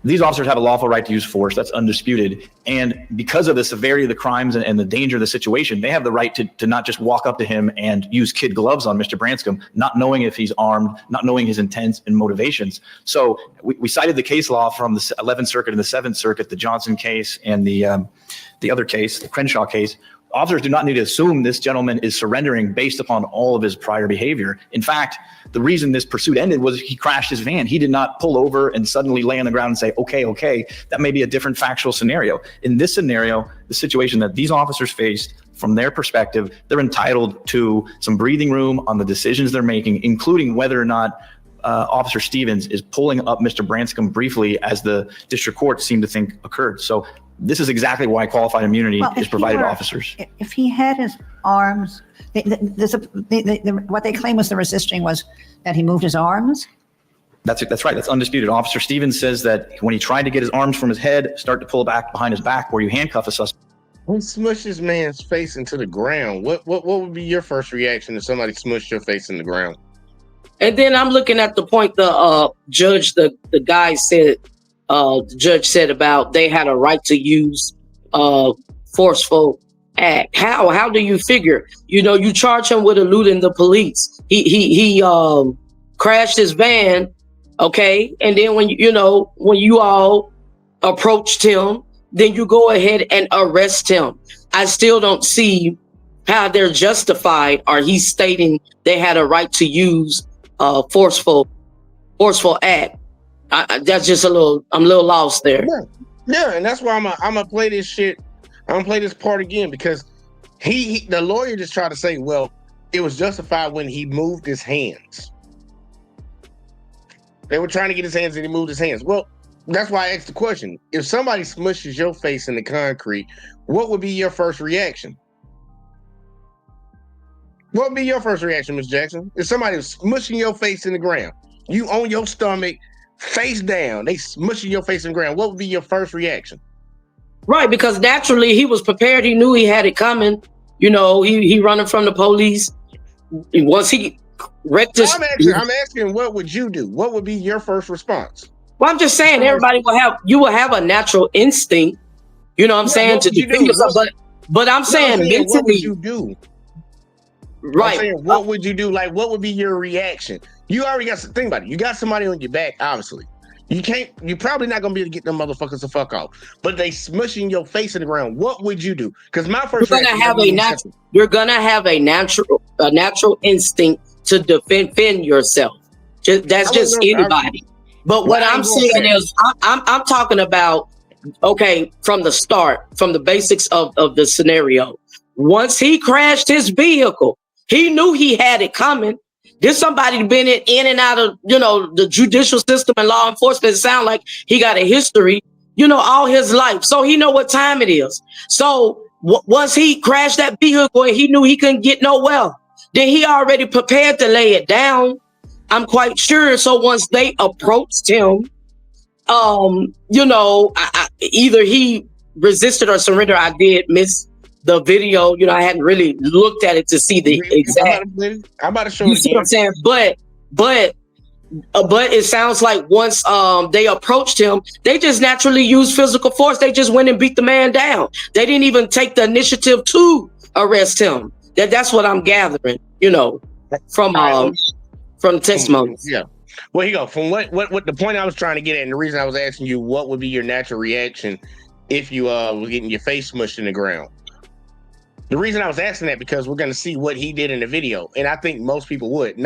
these officers have a lawful right to use force. That's undisputed. And because of the severity of the crimes and the danger of the situation, they have the right to not just walk up to him and use kid gloves on Mr. Branscombe, not knowing if he's armed, not knowing his intents and motivations. So we cited the case law from the 11th Circuit and the 7th Circuit, the Johnson case and the other case, the Crenshaw case. Officers do not need to assume this gentleman is surrendering based upon all of his prior behavior. In fact, the reason this pursuit ended was he crashed his van. He did not pull over and suddenly lay on the ground and say, okay. That may be a different factual scenario. In this scenario, the situation that these officers faced, from their perspective, they're entitled to some breathing room on the decisions they're making, including whether or not Officer Stevens is pulling up Mr. Branscombe briefly, as the district court seemed to think occurred. So this is exactly why qualified immunity is provided to officers. If he had his arms, what they claim was the resisting was that he moved his arms. That's right. That's undisputed. Officer Stevens says that when he tried to get his arms from his head, start to pull back behind his back, where you handcuff a suspect. Who smushed this man's face into the ground? What would be your first reaction if somebody smushed your face in the ground? And then I'm looking at the point the judge, the guy said, the judge said about they had a right to use forceful act. How do you figure? You charge him with eluding the police. He crashed his van, okay, and then when you all approached him, then you go ahead and arrest him. I still don't see how they're justified, or he's stating they had a right to use forceful act. That's just I'm a little lost there. Yeah, and that's why I'm gonna play this shit. I'm gonna play this part again, because the lawyer just tried to say, well, it was justified when he moved his hands. They were trying to get his hands and he moved his hands. Well, that's why I asked the question. If somebody smushes your face in the concrete, what would be your first reaction? What would be your first reaction, Ms. Jackson? If somebody was smushing your face in the ground, you on your stomach, face down, they smushing your face in the ground, what would be your first reaction? Right, because naturally he was prepared. He knew he had it coming. He running from the police. Once he wrecked his... I'm asking, what would you do? What would be your first response? Well, I'm just saying, everybody will have a natural instinct. You know what I'm saying? To defend yourself. But I'm saying mentally... What would you do? Right. I'm saying, what would you do? Like, what would be your reaction? You already got to think about it. You got somebody on your back, obviously. You're probably not gonna be able to get them motherfuckers to fuck off. But they smushing your face in the ground. What would you do? Because my first you're gonna have a natural instinct to defend yourself. That's just anybody. But what I'm saying is, I'm talking about, okay, from the start, from the basics of the scenario. Once he crashed his vehicle, he knew he had it coming. There's somebody been in and out of, the judicial system and law enforcement. It sounds like he got a history, all his life. So he know what time it is. So once he crashed that vehicle and he knew he couldn't get nowhere, then he already prepared to lay it down. I'm quite sure. So once they approached him, either he resisted or surrendered. I did miss the video. I hadn't really looked at it to see the exact. I'm about to show You it see again. what I'm saying? But it sounds like once they approached him, they just naturally used physical force. They just went and beat the man down. They didn't even take the initiative to arrest him. That's what I'm gathering, from the testimony. Yeah. Well, here you go. From what the point I was trying to get at, and the reason I was asking you what would be your natural reaction if you were getting your face smushed in the ground. The reason I was asking that because we're going to see what he did in the video, and I think most people would.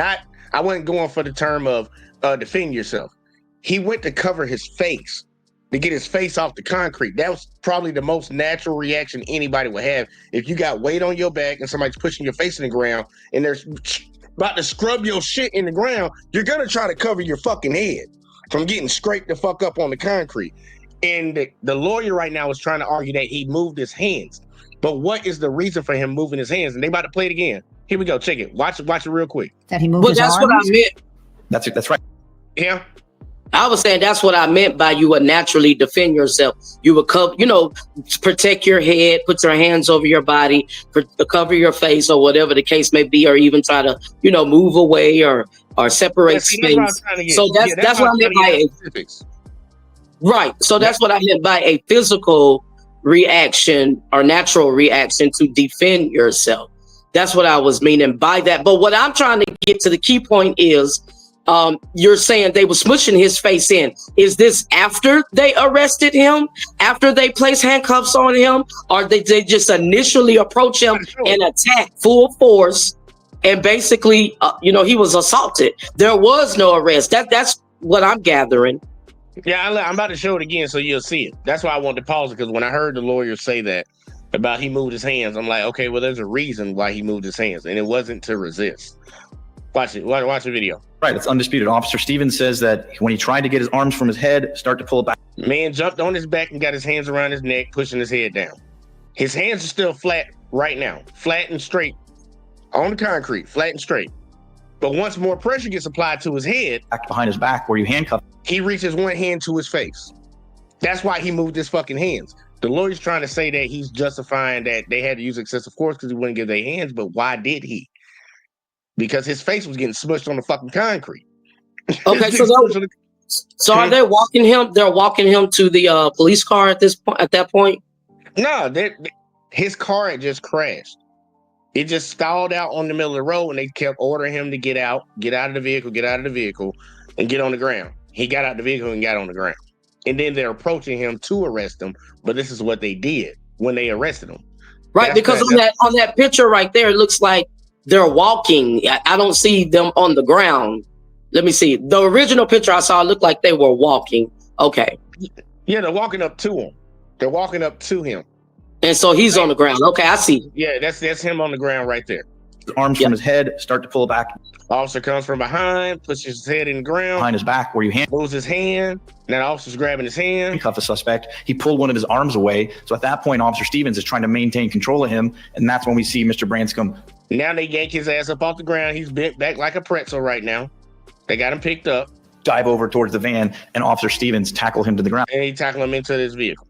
I wasn't going for the term of defend yourself. He went to cover his face, to get his face off the concrete. That was probably the most natural reaction anybody would have. If you got weight on your back and somebody's pushing your face in the ground and they're about to scrub your shit in the ground, you're going to try to cover your fucking head from getting scraped the fuck up on the concrete. And the lawyer right now is trying to argue that he moved his hands. But what is the reason for him moving his hands? And they about to play it again. Here we go. Check it. Watch it real quick. That he moved his arms? That's what I meant. That's right. Yeah. I was saying that's what I meant by you would naturally defend yourself. You would protect your head, put your hands over your body, cover your face or whatever the case may be, or even try to, move away or separate space. So that's what I meant by right. So that's what I meant by a physical reaction or natural reaction to defend yourself. That's what I was meaning by that. But what I'm trying to get to the key point is, you're saying they were smushing his face in. Is this after they arrested him? After they placed handcuffs on him? Or did they just initially approach him and attack full force? And basically, he was assaulted. There was no arrest. That's what I'm gathering. Yeah, I'm about to show it again so you'll see it. That's why I wanted to pause it, because when I heard the lawyer say that about he moved his hands, I'm like, okay, well, there's a reason why he moved his hands, and it wasn't to resist. Watch it. Watch the video. Right, it's undisputed. Officer Stevens says that when he tried to get his arms from his head, start to pull it back. Man jumped on his back and got his hands around his neck, pushing his head down. His hands are still flat right now, flat and straight on the concrete, flat and straight. But once more pressure gets applied to his head, back behind his back where you handcuff, he reaches one hand to his face. That's why he moved his fucking hands. The lawyer's trying to say that he's justifying that they had to use excessive force because he wouldn't give their hands, but why did he? Because his face was getting smushed on the fucking concrete. Okay, so are they walking him? They're walking him to the police car at that point? No, his car had just crashed. It just stalled out on the middle of the road, and they kept ordering him to get out of the vehicle, and get on the ground. He got out the vehicle and got on the ground. And then they're approaching him to arrest him, but this is what they did when they arrested him. Right, because on that picture right there, it looks like they're walking. I don't see them on the ground. Let me see. The original picture I saw looked like they were walking. Okay. Yeah, they're walking up to him. They're walking up to him. And so he's on the ground. Okay, I see. Yeah, that's him on the ground right there. His arms from his head, start to pull back. Officer comes from behind, pushes his head in the ground. Behind his back where you moves his hand. Now the officer's grabbing his hand. Handcuff the suspect. He pulled one of his arms away. So at that point, Officer Stevens is trying to maintain control of him. And that's when we see Mr. Branscombe. Now they yank his ass up off the ground. He's bent back like a pretzel right now. They got him picked up. Dive over towards the van, and Officer Stevens tackle him to the ground. And he tackle him into this vehicle.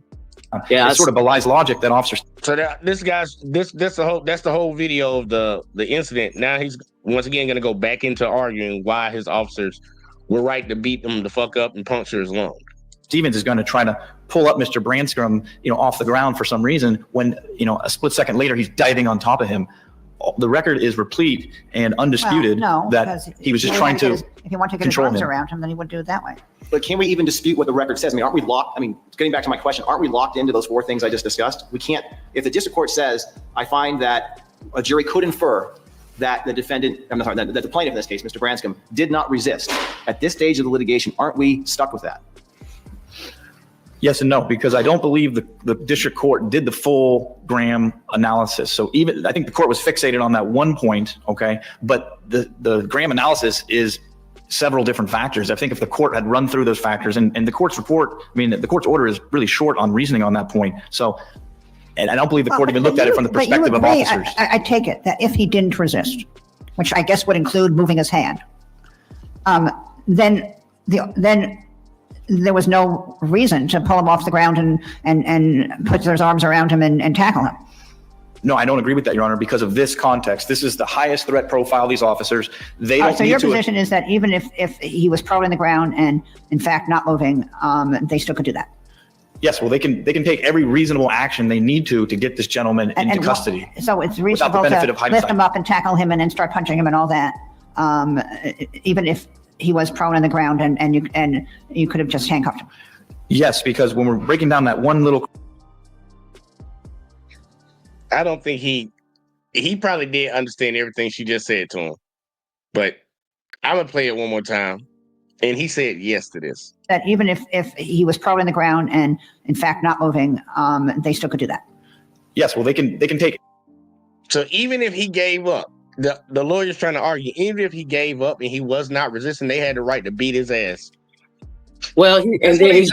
Yeah, it sort of belies logic that officer. So that's the whole video of the incident. Now he's once again going to go back into arguing why his officers were right to beat him the fuck up and puncture his lung. Stevens is going to try to pull up Mr. Branscombe, off the ground for some reason. When a split second later he's diving on top of him. The record is replete and undisputed that he was just trying to. If he wanted to get his arms around him, then he would do it that way. But can we even dispute what the record says? I mean, aren't we locked? I mean, getting back to my question, aren't we locked into those four things I just discussed? We can't. If the district court says, I find that a jury could infer that the defendant, that the plaintiff in this case, Mr. Branscombe, did not resist. At this stage of the litigation, aren't we stuck with that? Yes and no, because I don't believe the district court did the full Graham analysis. So even I think the court was fixated on that one point, okay? But the Graham analysis is several different factors. I think if the court had run through those factors, and the court's report, the court's order is really short on reasoning on that point. So, and I don't believe the court even looked at it from the perspective of officers. I take it that if he didn't resist, which I guess would include moving his hand, then there was no reason to pull him off the ground and put his arms around him and tackle him. No, I don't agree with that, Your Honor, because of this context. This is the highest threat profile of these officers. They don't So need your to. position is that even if he was prone on the ground and in fact not moving, they still could do that? Yes, well, they can take every reasonable action they need to get this gentleman into custody. So it's without the reasonable benefit to of hindsight. lift him up and tackle him and then start punching him and all that, even if he was prone on the ground and you could have just handcuffed him? Yes, because when we're breaking down that one little. I don't think he probably did understand everything she just said to him, but I'm gonna play it one more time. And he said yes to this. That even if he was prone on the ground and in fact not moving, they still could do that? Yes, well, they can take. So even if he gave up, the lawyer's trying to argue, even if he gave up and he was not resisting, they had the right to beat his ass. Well, he's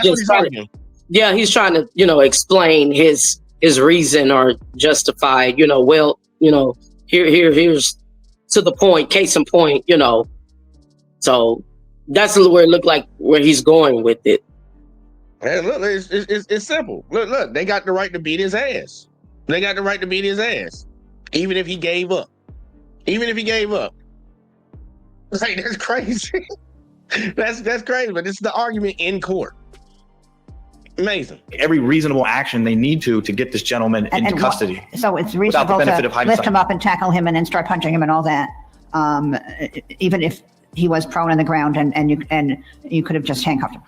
trying to, explain his reason or justify, here's to the point, case in point, so that's where it looked like where he's going with it. And look, it's simple. Look, they got the right to beat his ass. They got the right to beat his ass, even if he gave up. Even if he gave up. Like, that's crazy. that's crazy, but this is the argument in court. Amazing. Every reasonable action they need to get this gentleman into custody. So it's reasonable to lift him up and tackle him and then start punching him and all that, even if he was prone on the ground and you could have just handcuffed him?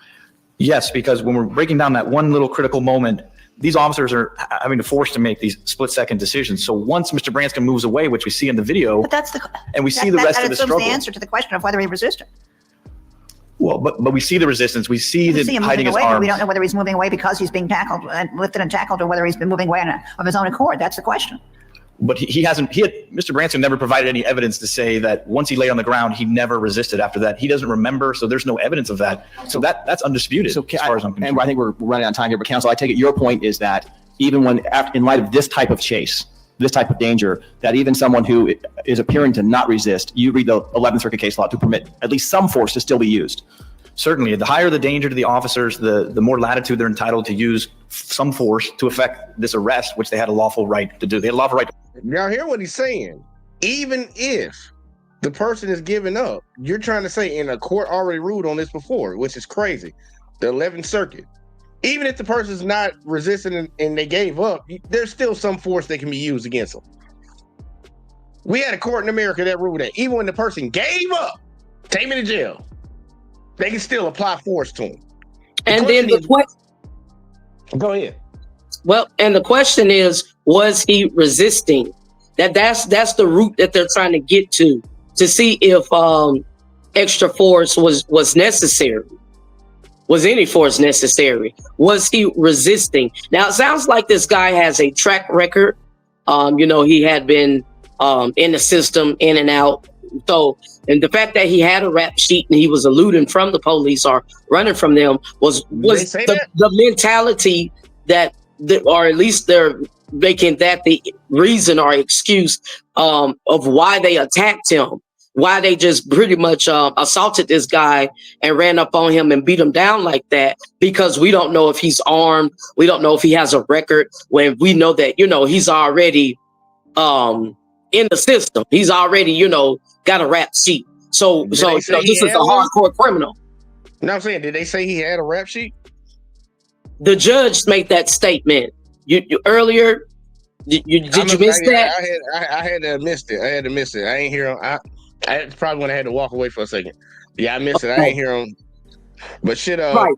Yes, because when we're breaking down that one little critical moment, these officers are having to force to make these split-second decisions. So once Mr. Branscombe moves away, which we see in the video, but that's and we see the rest of the struggle. That's the answer to the question of whether he resisted. Well, but we see the resistance. We see him moving hiding his away, arms. But we don't know whether he's moving away because he's being tackled and lifted and tackled, or whether he's been moving away of his own accord. That's the question. But Mr. Branscombe never provided any evidence to say that once he lay on the ground, he never resisted after that. He doesn't remember, so there's no evidence of that. So that's undisputed as far as I'm concerned. And I think we're running out of time here, but counsel, I take it your point is that even in light of this type of chase, this type of danger, that even someone who is appearing to not resist, you read the 11th Circuit case law to permit at least some force to still be used. Certainly, the higher the danger to the officers, the more latitude they're entitled to use some force to effect this arrest, which they had a lawful right to do. They had a lawful right. Y'all hear what he's saying? Even if the person is giving up, you're trying to say, and a court already ruled on this before, which is crazy, the 11th Circuit. Even if the person's not resisting and they gave up, there's still some force that can be used against them. We had a court in America that ruled that even when the person gave up, take me to jail, they can still apply force to him. Go ahead. Well, and the question is, was he resisting? That's the route that they're trying to get to see if extra force was necessary. Was any force necessary? Was he resisting? Now, it sounds like this guy has a track record. He had been in the system, in and out. So, and the fact that he had a rap sheet and he was eluding from the police or running from them was the mentality that, or at least they're making that the reason or excuse of why they attacked him, why they just pretty much assaulted this guy and ran up on him and beat him down like that, because we don't know if he's armed. We don't know if he has a record, when we know that, he's already in the system. He's already, got a rap sheet. So this is a hardcore criminal. No, I'm saying, did they say he had a rap sheet? The judge made that statement. You earlier. Did you miss that? I had to miss it. I ain't hear him. I probably when I had to walk away for a second. Yeah, I missed it. I ain't hear him. But shit. Right.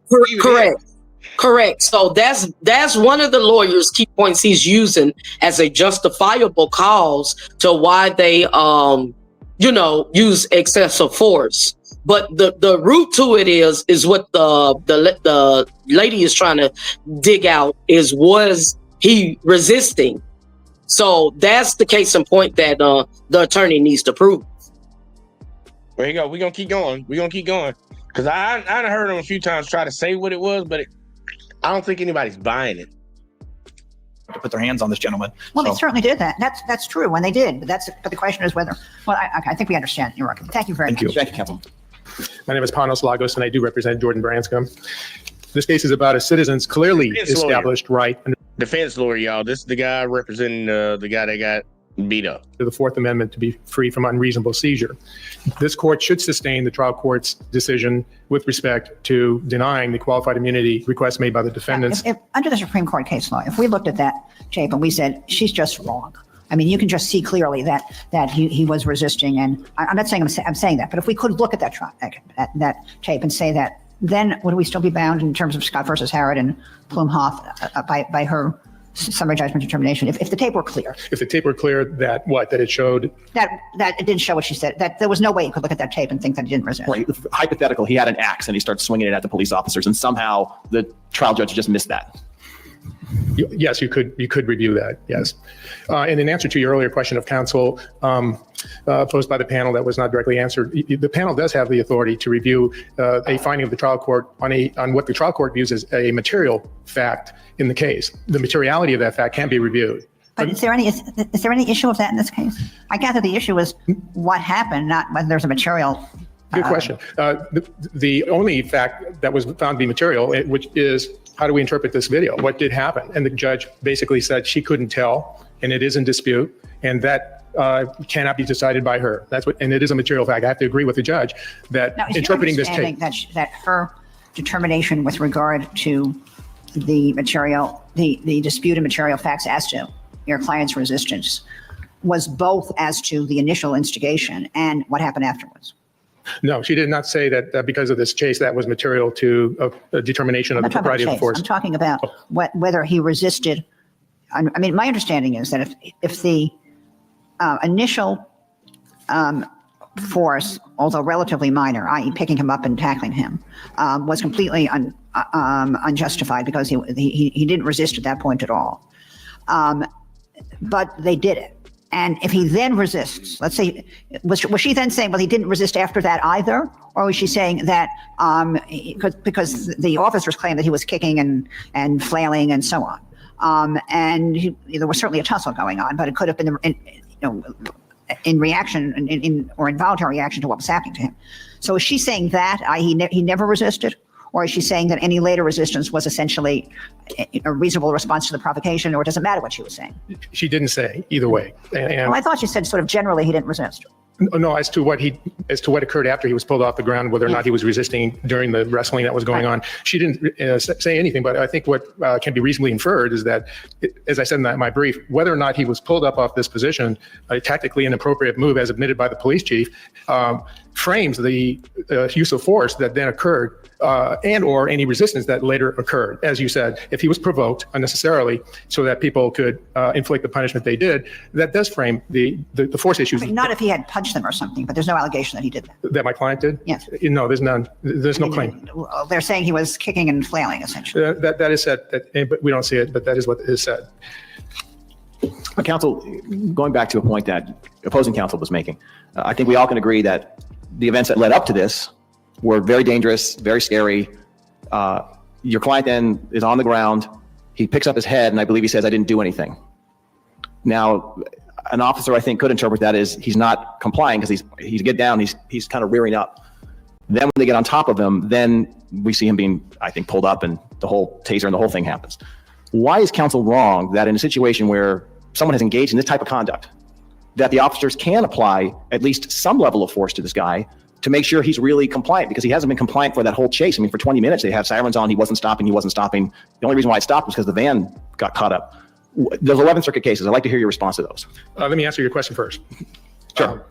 Correct. So that's one of the lawyer's key points he's using as a justifiable cause to why they use excessive force. But the root to it is what the lady is trying to dig out is, was he resisting? So that's the case in point that the attorney needs to prove. There you go. We're going to keep going. Because I heard him a few times try to say what it was, but I don't think anybody's buying it. To put their hands on this gentleman. Well, they certainly did that. That's true when they did. But the question is whether. Well, I think we understand your argument. Thank you very much. Thank you, counsel. My name is Panos Lagos, and I do represent Jordan Branscombe. This case is about a citizen's clearly established right. Defense lawyer, y'all. This is the guy representing the guy that got beat up. To the Fourth Amendment to be free from unreasonable seizure. This court should sustain the trial court's decision with respect to denying the qualified immunity request made by the defendants. If under the Supreme Court case law, if we looked at that tape and we said, she's just wrong. I mean, you can just see clearly that he was resisting, and I'm not saying I'm saying that, but if we could look at that tape and say that, then would we still be bound in terms of Scott versus Harrod and Plumhoff by her summary judgment determination? If the tape were clear. If the tape were clear, that it showed that it didn't show what she said, that there was no way you could look at that tape and think that he didn't resist. Right. Hypothetical, he had an axe and he starts swinging it at the police officers, and somehow the trial judge just missed that. Yes, you could review that. Yes. And in answer to your earlier question of counsel posed by the panel that was not directly answered, the panel does have the authority to review a finding of the trial court on what the trial court views as a material fact in the case. The materiality of that fact can be reviewed. But is there any issue of that in this case? I gather the issue is what happened, not whether there's a material. Good question. The only fact that was found to be material, which is, how do we interpret this video? What did happen? And the judge basically said she couldn't tell, and it is in dispute, and that cannot be decided by her. And it is a material fact. I have to agree with the judge that interpreting this tape. That her determination with regard to the material, the disputed material facts as to your client's resistance was both as to the initial instigation and what happened afterwards. No, she did not say that because of this chase that was material to a determination of the propriety of the force. I'm talking about whether he resisted. I mean, my understanding is that if the initial force, although relatively minor, i.e. picking him up and tackling him, was completely unjustified because he didn't resist at that point at all. But they did it. And if he then resists, let's say, was she then saying, well, he didn't resist after that either? Or was she saying that because the officers claimed that he was kicking and flailing and so on? And there was certainly a tussle going on, but it could have been in reaction or involuntary reaction to what was happening to him. So is she saying that, i.e. he never resisted? Or is she saying that any later resistance was essentially a reasonable response to the provocation, or it doesn't matter what she was saying? She didn't say either way. Well, I thought she said sort of generally he didn't resist. No, as to what occurred after he was pulled off the ground, whether or not he was resisting during the wrestling that was going on, she didn't say anything. But I think what can be reasonably inferred is that, as I said in my brief, whether or not he was pulled up off this position, a tactically inappropriate move as admitted by the police chief, frames the use of force that then occurred and or any resistance that later occurred. As you said, if he was provoked unnecessarily so that people could inflict the punishment they did, that does frame the force issues. I mean, not if he had punched them or something, but there's no allegation that he did that. That my client did? Yes. No, there's none. There's no claim. They're saying he was kicking and flailing, essentially. That is said, but we don't see it, but that is what is said. Counsel, going back to a point that opposing counsel was making, I think we all can agree that the events that led up to this were very dangerous, very scary. Your client then is on the ground. He picks up his head, and I believe he says, "I didn't do anything." Now, an officer, I think, could interpret that as he's not complying because he's get down, he's kind of rearing up. Then when they get on top of him, then we see him being, I think, pulled up, and the whole taser and the whole thing happens. Why is counsel wrong that in a situation where someone has engaged in this type of conduct, that the officers can apply at least some level of force to this guy to make sure he's really compliant, because he hasn't been compliant for that whole chase? I mean, for 20 minutes, they have sirens on. He wasn't stopping. The only reason why it stopped was because the van got caught up. Those 11th Circuit cases, I'd like to hear your response to those. Let me answer your question first. Sure.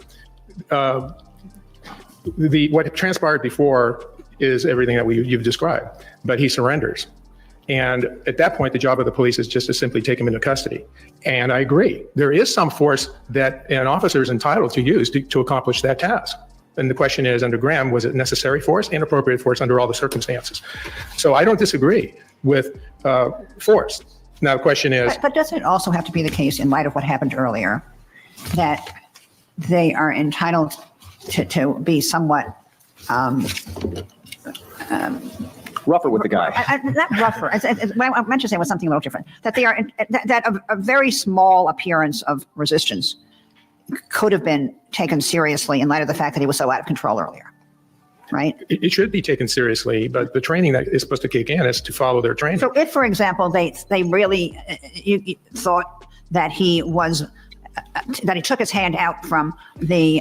What transpired before is everything that you've described, but he surrenders. And at that point, the job of the police is just to simply take him into custody. And I agree. There is some force that an officer is entitled to use to accomplish that task. And the question is, under Graham, was it necessary force and appropriate force under all the circumstances? So I don't disagree with force. Now, the question is... But doesn't it also have to be the case, in light of what happened earlier, that they are entitled to be somewhat... rougher with the guy. Not rougher. What I meant to say was something a little different. That they are that a very small appearance of resistance could have been taken seriously in light of the fact that he was so out of control earlier. right? It should be taken seriously, but the training that is supposed to kick in is to follow their training. So if, for example, they really you thought that he was that he took his hand out from the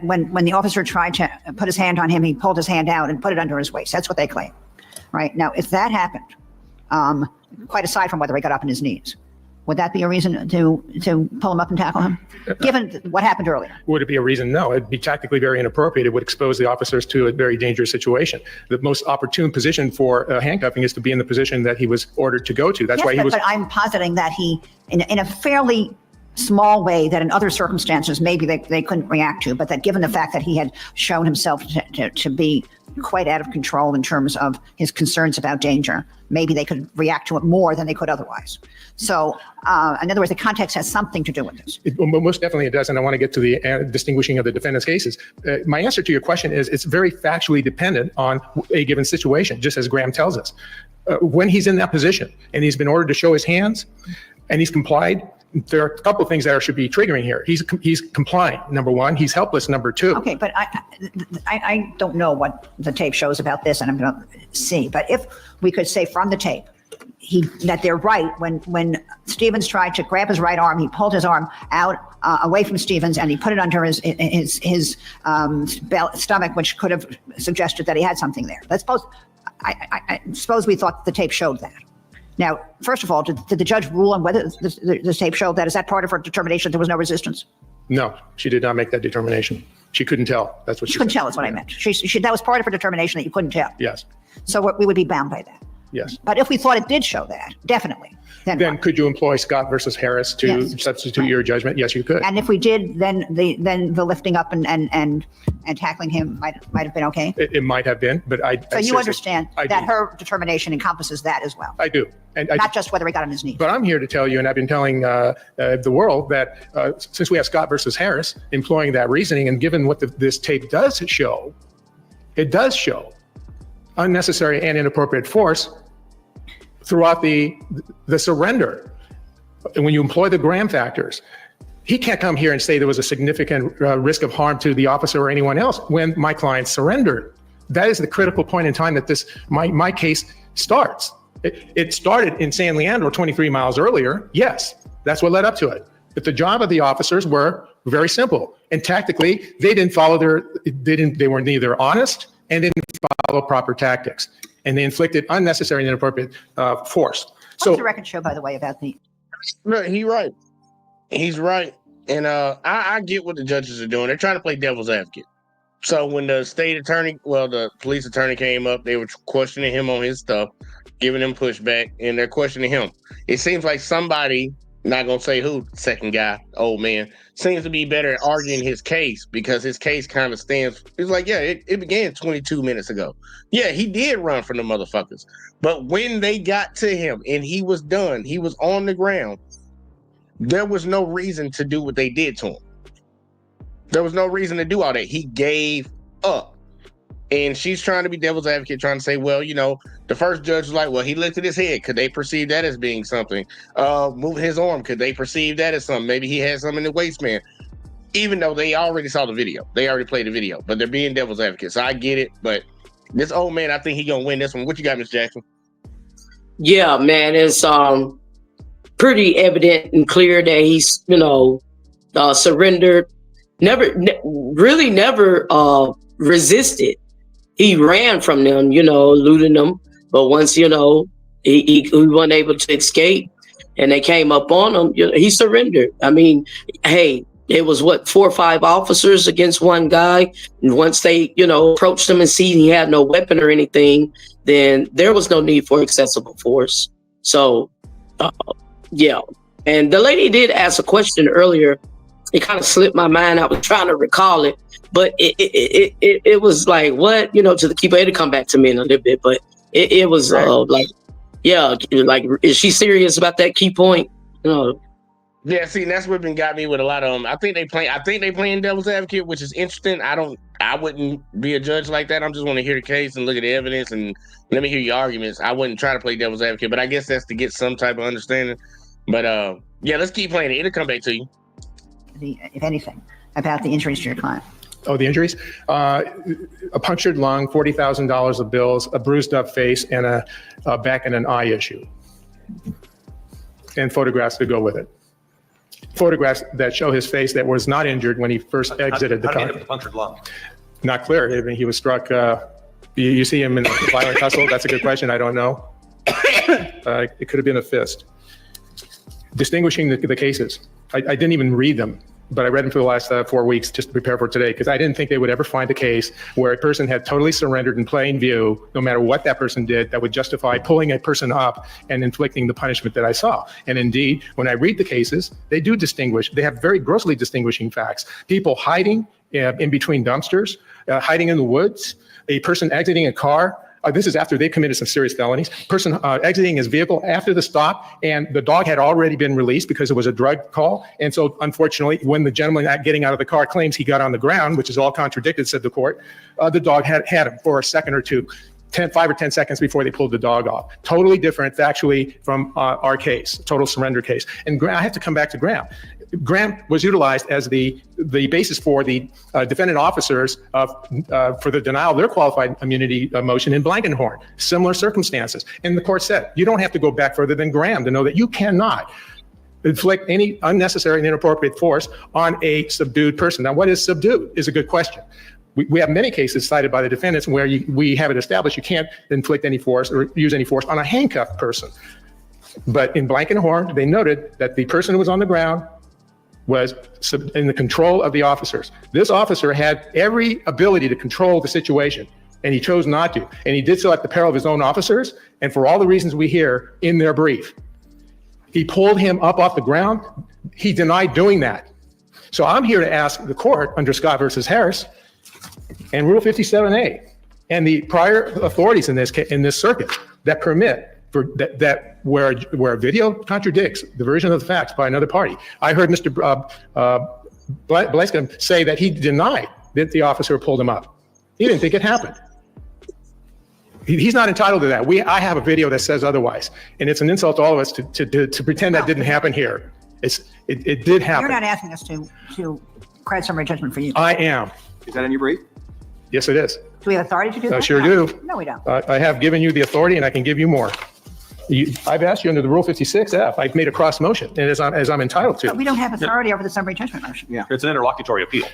when the officer tried to put his hand on him, he pulled his hand out and put it under his waist. That's what they claim, right? Now, if that happened, quite aside from whether he got up on his knees, would that be a reason to pull him up and tackle him, given what happened earlier? Would it be a reason? No, it'd be tactically very inappropriate. It would expose the officers to a very dangerous situation. The most opportune position for handcuffing is to be in the position that he was ordered to go to. That's why he was. But I'm positing that he, in a fairly small way that in other circumstances maybe they couldn't react to, but that given the fact that he had shown himself to be quite out of control in terms of his concerns about danger, maybe they could react to it more than they could otherwise. So in other words, the context has something to do with this. Most definitely it does, and I want to get to the distinguishing of the defendant's cases. My answer to your question is it's very factually dependent on a given situation, just as Graham tells us. When he's in that position and he's been ordered to show his hands and he's complied, there are a couple of things that should be triggering here. He's complying, number one. He's helpless, number two. Okay, but I don't know what the tape shows about this, and I'm going to see. But if we could say from the tape that they're right, when Stevens tried to grab his right arm, he pulled his arm out away from Stevens and he put it under his stomach, which could have suggested that he had something there. Let's suppose I suppose we thought the tape showed that. Now, first of all, did the judge rule on whether the tape showed that? Is that part of her determination that there was no resistance? No, she did not make that determination. She couldn't tell. That's what she couldn't said. tell. Is what I meant. That was part of her determination that you couldn't tell. Yes. So we would be bound by that. Yes. But if we thought it did show that, definitely. Then could you employ Scott versus Harris to substitute your judgment? Yes, you could. And if we did, then the lifting up and tackling him might have been okay. It might have been, but So you understand that her determination encompasses that as well. I do. And not just whether he got on his knees. But I'm here to tell you, and I've been telling the world that since we have Scott versus Harris employing that reasoning, and given what this tape does show, it does show unnecessary and inappropriate force throughout the surrender. And when you employ the Graham factors, he can't come here and say there was a significant risk of harm to the officer or anyone else when my client surrendered. That is the critical point in time that my case starts. It started in San Leandro 23 miles earlier. Yes, that's what led up to it. But the job of the officers were very simple. And tactically, they were neither honest and didn't follow proper tactics. And they inflicted unnecessary and inappropriate force. What's the record show, by the way, about the? No, he's right. He's right. And I get what the judges are doing. They're trying to play devil's advocate. So when the the police attorney came up, they were questioning him on his stuff, giving him pushback, and they're questioning him. It seems like somebody, not going to say who, second guy, old man, seems to be better at arguing his case because his case kind of stands. He's like, yeah, it began 22 minutes ago. Yeah, he did run from the motherfuckers. But when they got to him and he was done, he was on the ground, there was no reason to do what they did to him. There was no reason to do all that. He gave up. And she's trying to be devil's advocate, trying to say, well, the first judge was like, well, he lifted his head. Could they perceive that as being something? Moving his arm, could they perceive that as something? Maybe he had something in the waistband. Even though they already saw the video. They already played the video. But they're being devil's advocates. So I get it. But this old man, I think he's going to win this one. What you got, Ms. Jackson? Yeah, man, it's pretty evident and clear that he's, surrendered. Never resisted. He ran from them, looting them. But once, he wasn't able to escape and they came up on him, he surrendered. I mean, hey, it was 4 or 5 officers against one guy. And once they, approached him and see he had no weapon or anything, then there was no need for excessive force. So, yeah. And the lady did ask a question earlier. It kind of slipped my mind. I was trying to recall it, but it was like, what, to the keeper, it'll come back to me in a little bit, but it was like, is she serious about that key point? Yeah, see, that's what got me with a lot of them. I think they playing devil's advocate, which is interesting. I wouldn't be a judge like that. I just want to hear the case and look at the evidence and let me hear your arguments. I wouldn't try to play devil's advocate, but I guess that's to get some type of understanding. But yeah, let's keep playing it. It'll come back to you. If anything, about the injuries to your client. Oh, the injuries? A punctured lung, $40,000 of bills, a bruised up face, and a back and an eye issue. And photographs to go with it. Photographs that show his face that was not injured when he first exited the How did he car. end up with a punctured lung? Not clear. I mean, he was struck. You see him in a violent tussle? That's a good question. I don't know. It could have been a fist. Distinguishing the cases. I didn't even read them, but I read them for the last 4 weeks just to prepare for today, because I didn't think they would ever find a case where a person had totally surrendered in plain view, no matter what that person did, that would justify pulling a person up and inflicting the punishment that I saw. And indeed, when I read the cases, they do distinguish. They have very grossly distinguishing facts. People hiding in between dumpsters, hiding in the woods, a person exiting a car. This is after they committed some serious felonies. Person exiting his vehicle after the stop, and the dog had already been released because it was a drug call. And so, unfortunately, when the gentleman getting out of the car claims he got on the ground, which is all contradicted, said the court, the dog had him for a second or two, 5 or 10 seconds before they pulled the dog off. Totally different, factually, from our case, total surrender case. And I have to come back to Graham. Graham was utilized as the basis for the defendant officers for the denial of their qualified immunity motion in Blankenhorn. Similar circumstances. And the court said, you don't have to go back further than Graham to know that you cannot inflict any unnecessary and inappropriate force on a subdued person. Now, what is subdued is a good question. We have many cases cited by the defendants where we have it established you can't inflict any force or use any force on a handcuffed person. But in Blankenhorn, they noted that the person who was on the ground was in the control of the officers. This officer had every ability to control the situation, and he chose not to. And he did so at the peril of his own officers, and for all the reasons we hear in their brief. He pulled him up off the ground. He denied doing that. So I'm here to ask the court under Scott versus Harris and Rule 57A and the prior authorities in this circuit that permit for that where a video contradicts the version of the facts by another party. I heard Mr. Blaskin say that he denied that the officer pulled him up. He didn't think it happened. He's not entitled to that. I have a video that says otherwise, and it's an insult to all of us to pretend that didn't happen here. It did happen. You're not asking us to credit summary judgment for you. I am. Is that in your brief? Yes, it is. Do we have authority to do that? I sure No. do. No, we don't. I have given you the authority, and I can give you more. I've asked you under the Rule 56F. I've made a cross motion, and as I'm entitled to. But we don't have authority over the summary judgment motion. Yeah. It's an interlocutory appeal.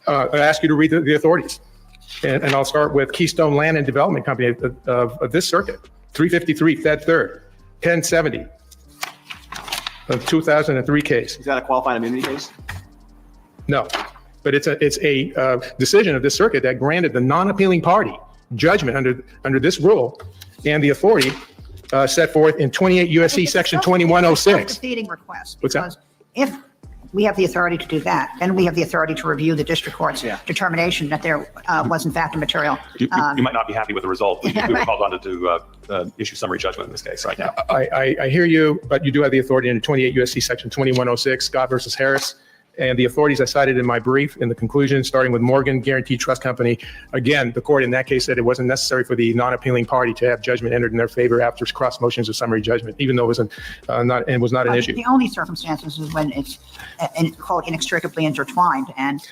I ask you to read the authorities. And I'll start with Keystone Land and Development Company of this circuit, 353 Fed 3rd, 1070, a 2003 case. Is that a qualified immunity case? No, but it's a decision of this circuit that granted the non-appealing party judgment under this rule and the authority set forth in 28 USC section 2106. It's a defeating request. What's that? Because if we have the authority to do that, then we have the authority to review the district court's determination that there was in fact a material. You might not be happy with the result. We were called on to issue summary judgment in this case right now. I hear you, but you do have the authority under 28 USC section 2106, Scott versus Harris. And the authorities I cited in my brief in the conclusion, starting with Morgan Guaranteed Trust Company. Again, the court in that case said it wasn't necessary for the non-appealing party to have judgment entered in their favor after cross motions of summary judgment, even though it was not an issue. The only circumstances is when it's quote inextricably intertwined, and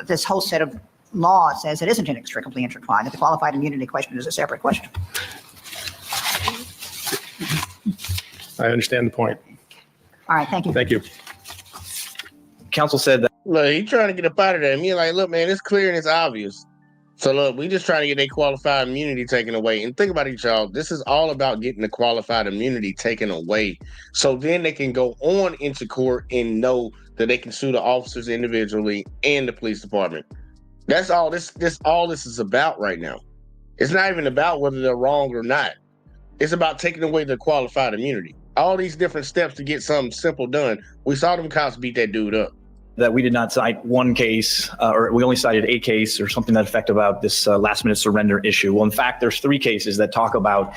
this whole set of law says it isn't inextricably intertwined. That the qualified immunity question is a separate question. I understand the point. All right, thank you. Thank you. Counsel said that. Look, he trying to get up out of there. Me like, look, man, it's clear and it's obvious. So look, we just trying to get their qualified immunity taken away. And think about it, y'all. This is all about getting the qualified immunity taken away. So then they can go on into court and know that they can sue the officers individually and the police department. That's all this is about right now. It's not even about whether they're wrong or not. It's about taking away the qualified immunity. All these different steps to get something simple done. We saw them cops beat that dude up. That we did not cite one case, or we only cited a case or something that effect about this last minute surrender issue. Well, in fact, there's 3 cases that talk about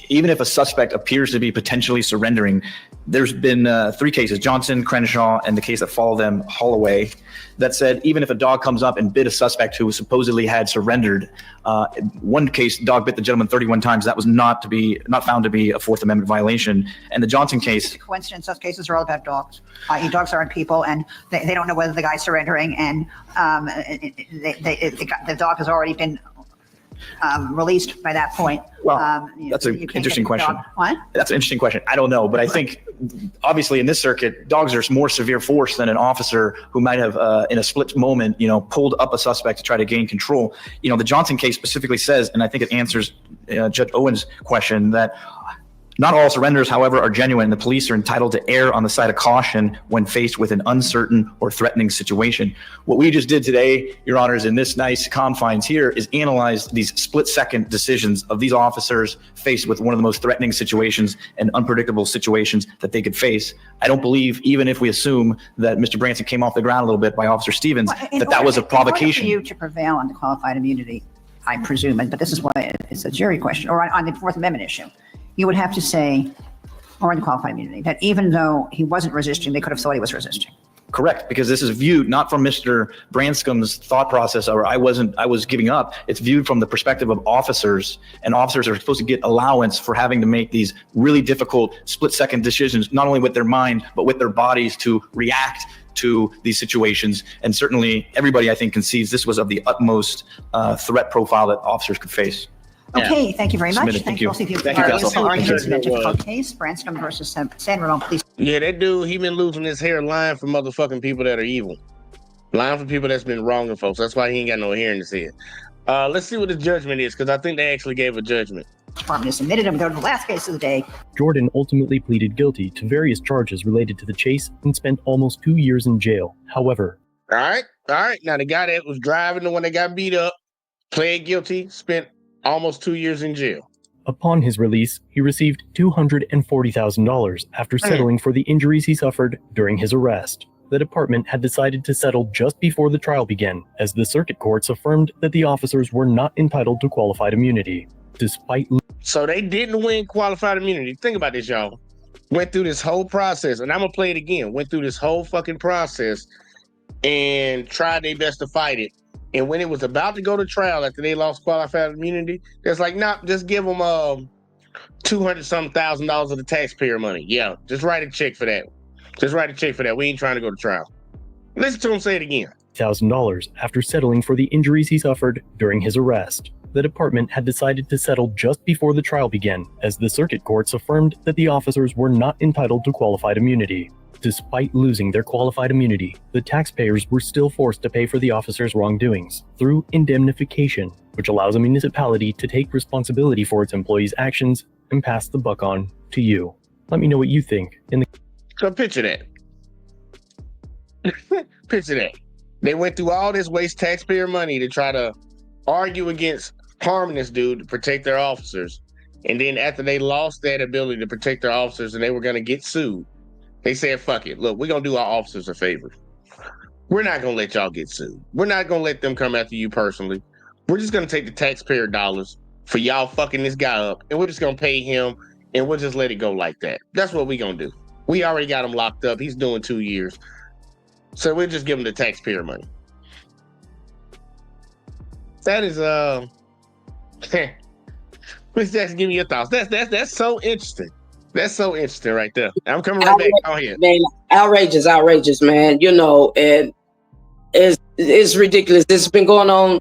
even if a suspect appears to be potentially surrendering, there's been 3 cases, Johnson, Crenshaw, and the case that followed them, Holloway, that said even if a dog comes up and bit a suspect who supposedly had surrendered, one case, dog bit the gentleman 31 times. That was not found to be a Fourth Amendment violation. And the Johnson case. It's a coincidence. Those cases are all about dogs. Dogs aren't people, and they don't know whether the guy's surrendering, and the dog has already been released by that point. Well, that's an interesting question. What? That's an interesting question. I don't know, but I think obviously in this circuit, dogs are more severe force than an officer who might have in a split moment, pulled up a suspect to try to gain control. The Johnson case specifically says, and I think it answers Judge Owen's question, that not all surrenders, however, are genuine. The police are entitled to err on the side of caution when faced with an uncertain or threatening situation. What we just did today, Your Honors, in this nice confines here, is analyze these split-second decisions of these officers faced with one of the most threatening situations and unpredictable situations that they could face. I don't believe, even if we assume that Mr. Branson came off the ground a little bit by Officer Stevens, that was a provocation. In order for you to prevail on the qualified immunity, I presume, but this is why it's a jury question, or on the Fourth Amendment issue, you would have to say, or in qualified immunity, that even though he wasn't resisting, they could have thought he was resisting. Correct, because this is viewed not from Mr. Branscom's thought process, or I was giving up. It's viewed from the perspective of officers, and officers are supposed to get allowance for having to make these really difficult split-second decisions, not only with their mind, but with their bodies to react to these situations. And certainly everybody, I think, concedes this was of the utmost threat profile that officers could face. Okay, thank you very much. Submitted. Thank you. Thank you. Thank Counsel. Arguments in a difficult case. Branscombe versus San Ramon Police. Yeah, that dude, he been losing his hair lying for motherfucking people that are evil. Lying for people that's been wronging folks. That's why he ain't got no hair in his head. Let's see what the judgment is, because I think they actually gave a judgment. Department is submitted, and we go to the last case of the day. Jordan ultimately pleaded guilty to various charges related to the chase and spent almost 2 years in jail. However, All right. Now, the guy that was driving, the one that got beat up, pled guilty, spent almost 2 years in jail. upon his release, he received $240,000 after settling for the injuries he suffered during his arrest. The department had decided to settle just before the trial began, as the circuit courts affirmed that the officers were not entitled to qualified immunity. Despite So they didn't win qualified immunity. Think about this, y'all. Went through this whole process, and I'm gonna play it again. Went through this whole fucking process and tried their best to fight it. And when it was about to go to trial after they lost qualified immunity, it's like, nah, just give them $200-something thousand of the taxpayer money. Yeah, just write a check for that. Just write a check for that. We ain't trying to go to trial. Listen to him say it again. $1,000 after settling for the injuries he suffered during his arrest. The department had decided to settle just before the trial began, as the circuit courts affirmed that the officers were not entitled to qualified immunity. Despite losing their qualified immunity, the taxpayers were still forced to pay for the officers' wrongdoings through indemnification, which allows a municipality to take responsibility for its employees' actions and pass the buck on to you. Let me know what you think in the So picture that. Picture that. They went through all this waste taxpayer money to try to argue against harming this dude to protect their officers. And then after they lost that ability to protect their officers and they were going to get sued, they said, fuck it. Look, we're going to do our officers a favor. We're not going to let y'all get sued. We're not going to let them come after you personally. We're just going to take the taxpayer dollars for y'all fucking this guy up, and we're just going to pay him, and we'll just let it go like that. That's what we're going to do. We already got him locked up. He's doing 2 years. So we'll just give him the taxpayer money. That is, Miss Jackson, give me your thoughts. That's so interesting. That's so interesting right there. I'm coming right back. Go ahead. Man, outrageous, man. You know, and it's ridiculous. This has been going on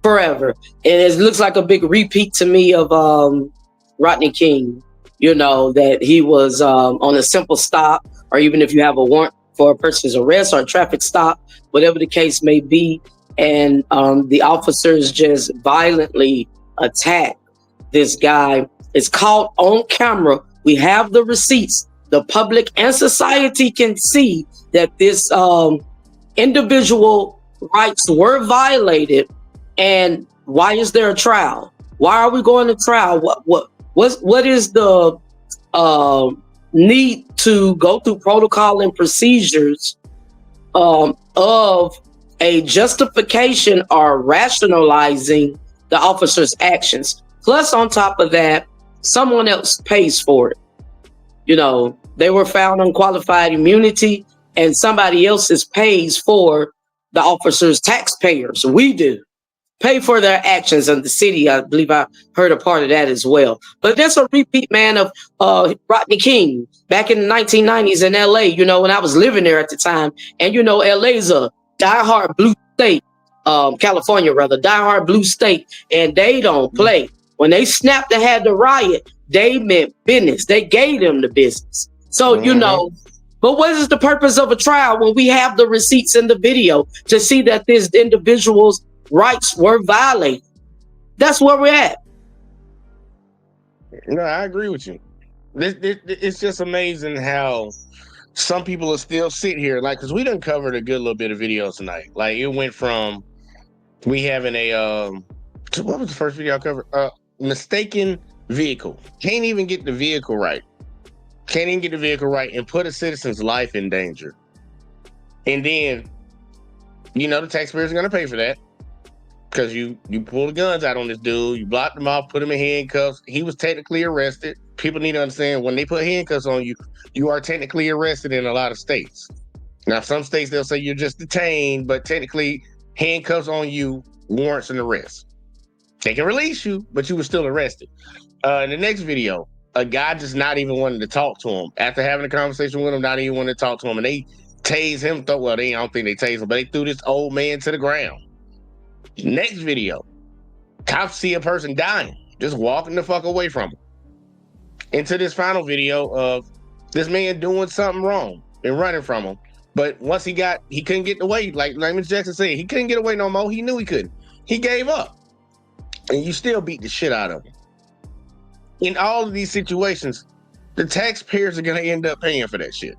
forever. And it looks like a big repeat to me of Rodney King. You know, that he was on a simple stop, or even if you have a warrant for a person's arrest or a traffic stop, whatever the case may be, and the officers just violently attack this guy. It's caught on camera. We have the receipts. The public and society can see that this individual rights were violated. And why is there a trial? Why are we going to trial? What is the need to go through protocol and procedures of a justification or rationalizing the officer's actions? Plus, on top of that, someone else pays for it. You know, they were found unqualified immunity, and somebody else pays for the officers' taxpayers. We do pay for their actions in the city. I believe I heard a part of that as well. But there's a repeat, man, of Rodney King back in the 1990s in LA, you know, when I was living there at the time. And, you know, LA's a diehard blue state, California rather, diehard blue state, and they don't play. When they snapped and had the riot, they meant business. They gave them the business. So, you know, but what is the purpose of a trial when we have the receipts in the video to see that this individual's rights were violated? That's where we're at. No, I agree with you. It's just amazing how some people are still sitting here, like, because we done covered a good little bit of videos tonight. Like, it went from we having a what was the first video I covered? Mistaken vehicle. Can't even get the vehicle right. Can't even get the vehicle right and put a citizen's life in danger. And then, you know, the taxpayers are going to pay for that because you pull the guns out on this dude, you blocked him off, put him in handcuffs. He was technically arrested. People need to understand when they put handcuffs on you, you are technically arrested in a lot of states. Now, some states, they'll say you're just detained, but technically handcuffs on you warrants an arrest. They can release you, but you were still arrested. In the next video, a guy just not even wanting to talk to him. After having a conversation with him, not even wanting to talk to him. And they tased him. Well, I don't think they tased him, but they threw this old man to the ground. Next video, cops see a person dying, just walking the fuck away from him. Into this final video of this man doing something wrong and running from him. But once he couldn't get away. Like Mr. Jackson said, he couldn't get away no more. He knew he couldn't. He gave up. And you still beat the shit out of him. In all of these situations, the taxpayers are going to end up paying for that shit.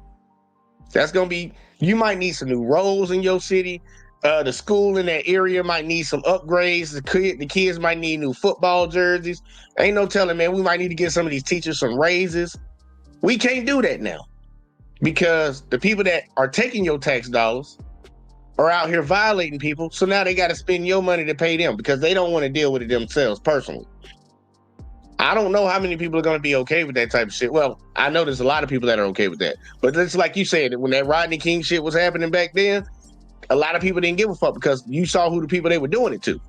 That's going to be, you might need some new roads in your city. The school in that area might need some upgrades. The kids might need new football jerseys. Ain't no telling, man, we might need to give some of these teachers some raises. We can't do that now because the people that are taking your tax dollars are out here violating people. So now they got to spend your money to pay them because they don't want to deal with it themselves personally. I don't know how many people are going to be okay with that type of shit. Well, I know there's a lot of people that are okay with that. But it's like you said, when that Rodney King shit was happening back then, a lot of people didn't give a fuck because you saw who the people they were doing it to.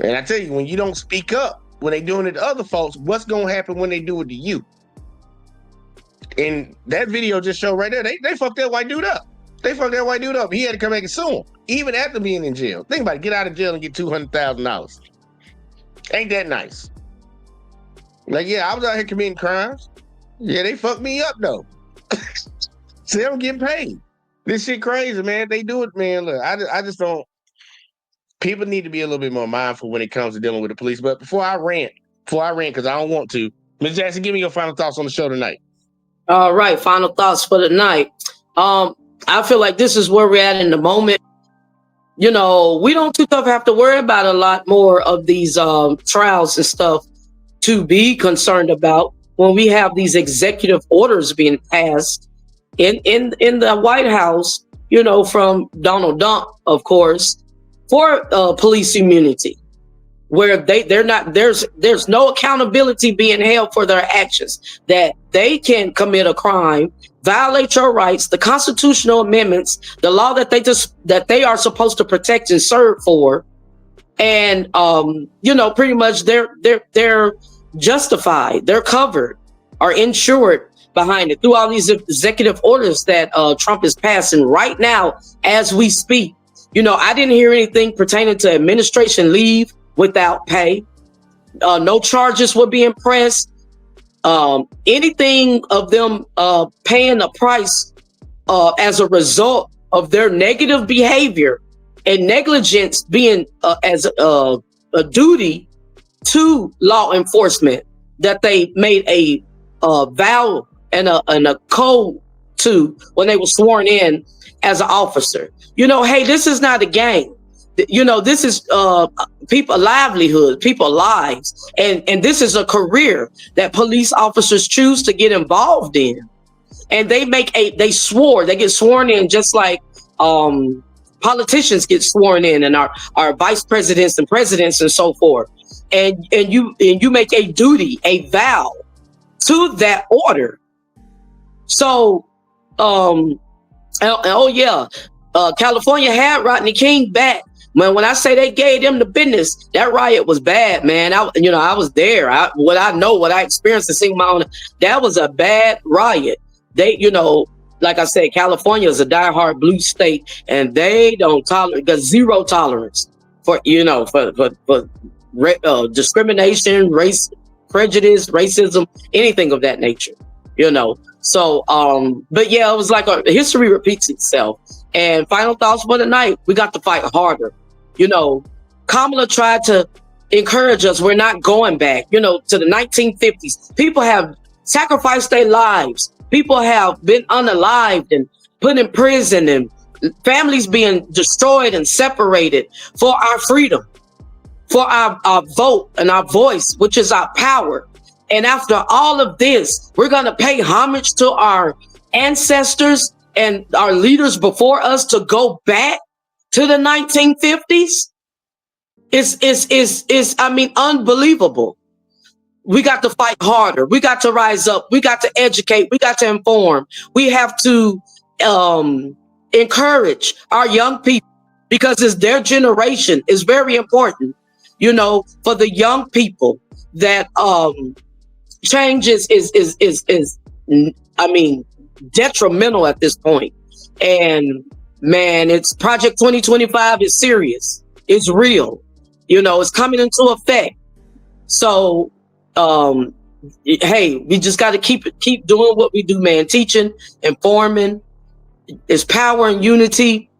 And I tell you, when you don't speak up, when they doing it to other folks, what's going to happen when they do it to you? And that video just showed right there, they fucked that white dude up. They fucked that white dude up. He had to come back and sue him, even after being in jail. Think about it, get out of jail and get $200,000. Ain't that nice? Like, yeah, I was out here committing crimes. Yeah, they fucked me up, though. See, I'm getting paid. This shit crazy, man. They do it, man. Look, I just don't. People need to be a little bit more mindful when it comes to dealing with the police. But before I rant, because I don't want to, Ms. Jackson, give me your final thoughts on the show tonight. All right, final thoughts for the night. I feel like this is where we're at in the moment. You know, we don't too tough have to worry about a lot more of these trials and stuff to be concerned about when we have these executive orders being passed in the White House, you know, from Donald Trump, of course, for police immunity, where there's no accountability being held for their actions, that they can commit a crime, violate your rights, the constitutional amendments, the law that they are supposed to protect and serve for, and you know, pretty much they're justified, they're covered, are insured behind it through all these executive orders that Trump is passing right now as we speak. You know, I didn't hear anything pertaining to administration leave without pay. No charges were being pressed. Anything of them paying a price as a result of their negative behavior and negligence being as a duty to law enforcement that they made a vow and a code to when they were sworn in as an officer. You know, hey, this is not a game. You know, this is people livelihood, people lives, and this is a career that police officers choose to get involved in. And they get sworn in just like politicians get sworn in, and our vice presidents and presidents and so forth. and you make a duty, a vow to that order. So, California had Rodney King back. When I say they gave them the business, that riot was bad, man. I was there. What I experienced and seeing my own, that was a bad riot. They, like I said, California is a diehard blue state, and they don't tolerate, got zero tolerance for discrimination, race, prejudice, racism, anything of that nature. So, but yeah, it was like history repeats itself. And final thoughts for the night: we got to fight harder. Kamala tried to encourage us. We're not going back, to the 1950s. People have sacrificed their lives. People have been unalived and put in prison, and families being destroyed and separated for our freedom, for our vote and our voice, which is our power. And after all of this, we're going to pay homage to our ancestors and our leaders before us to go back to the 1950s. It's unbelievable. We got to fight harder. We got to rise up. We got to educate. We got to inform. We have to encourage our young people, because it's their generation. It's very important, for the young people that change is detrimental at this point. And man, it's Project 2025 is serious. It's real. It's coming into effect. So, hey, we just got to keep doing what we do, man. Teaching, informing. It's power and unity,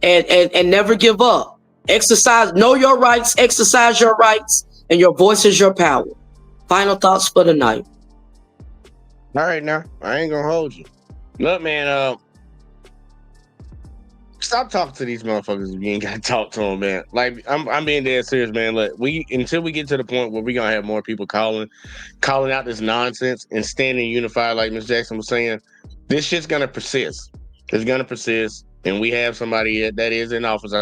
and never give up. Exercise, know your rights, exercise your rights, and your voice is your power. Final thoughts for the night. All right, now I ain't gonna hold you. Look, man, stop talking to these motherfuckers if you ain't gotta talk to them, man. Like, I'm being dead serious, man. Look, until we get to the point where we gonna have more people calling out this nonsense and standing unified, like Ms. Jackson was saying, this shit's gonna persist. It's gonna persist, and we have somebody that is in office.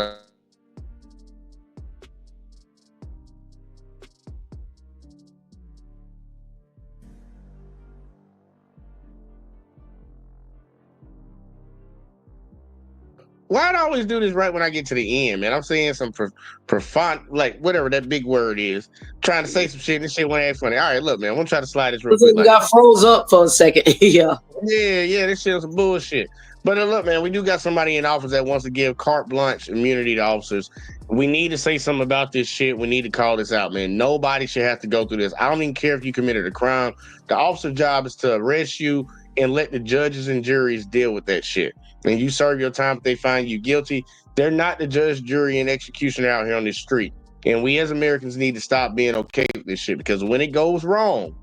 Why'd I always do this right when I get to the end, man? I'm saying some profound, like, whatever that big word is, trying to say some shit, and this shit won't act funny. All right, look, man, I'm gonna try to slide this real quick. We got froze up for a second. Yeah, this shit is some bullshit. But look, man, we do got somebody in office that wants to give carte blanche immunity to officers. We need to say something about this shit. We need to call this out, man. Nobody should have to go through this. I don't even care if you committed a crime. The officer's job is to arrest you and let the judges and juries deal with that shit. And you serve your time if they find you guilty. They're not the judge, jury, and executioner out here on this street. And we as Americans need to stop being okay with this shit, because when it goes wrong,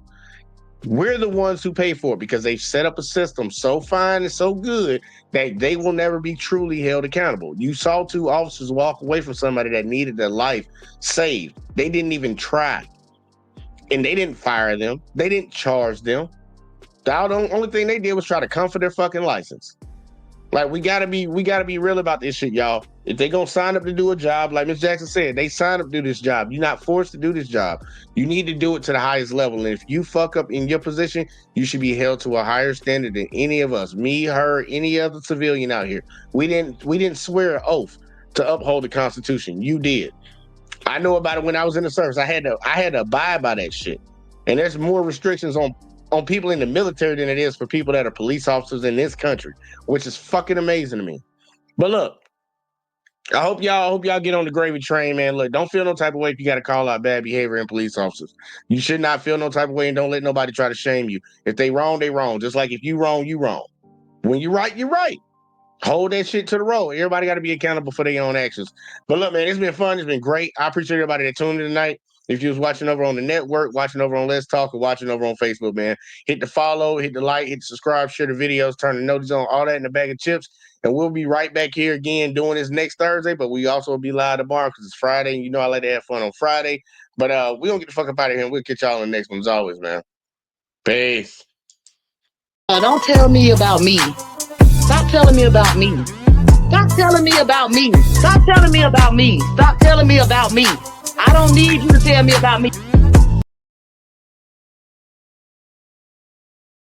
we're the ones who pay for it, because they've set up a system so fine and so good that they will never be truly held accountable. You saw 2 officers walk away from somebody that needed their life saved. They didn't even try. And they didn't fire them. They didn't charge them. The only thing they did was try to comfort their fucking license. Like, we gotta be real about this shit, y'all. If they gonna sign up to do a job, like Ms. Jackson said, they sign up to do this job. You're not forced to do this job. You need to do it to the highest level. And if you fuck up in your position, you should be held to a higher standard than any of us. Me, her, any other civilian out here. We didn't swear an oath to uphold the Constitution. You did. I know about it when I was in the service. I had to abide by that shit. And there's more restrictions on people in the military than it is for people that are police officers in this country, which is fucking amazing to me. But look, I hope y'all get on the gravy train, man. Look, don't feel no type of way if you got to call out bad behavior in police officers. You should not feel no type of way, and don't let nobody try to shame you. If they wrong, they wrong. Just like if you wrong, you wrong. When you right, you right. Hold that shit to the road. Everybody got to be accountable for their own actions. But look, man, it's been fun. It's been great. I appreciate everybody that tuned in tonight. If you was watching over on the network, watching over on Let's Talk, or watching over on Facebook, man, hit the follow, hit the like, hit the subscribe, share the videos, turn the notices on, all that in the bag of chips. And we'll be right back here again doing this next Thursday, but we also will be live tomorrow because it's Friday. And you know I like to have fun on Friday. But we don't get the fuck up out of here, and we'll catch y'all in the next one as always, man. Peace. Don't tell me about me. Stop telling me about me. Stop telling me about me. Stop telling me about me. Stop telling me about me. I don't need you to tell me about me.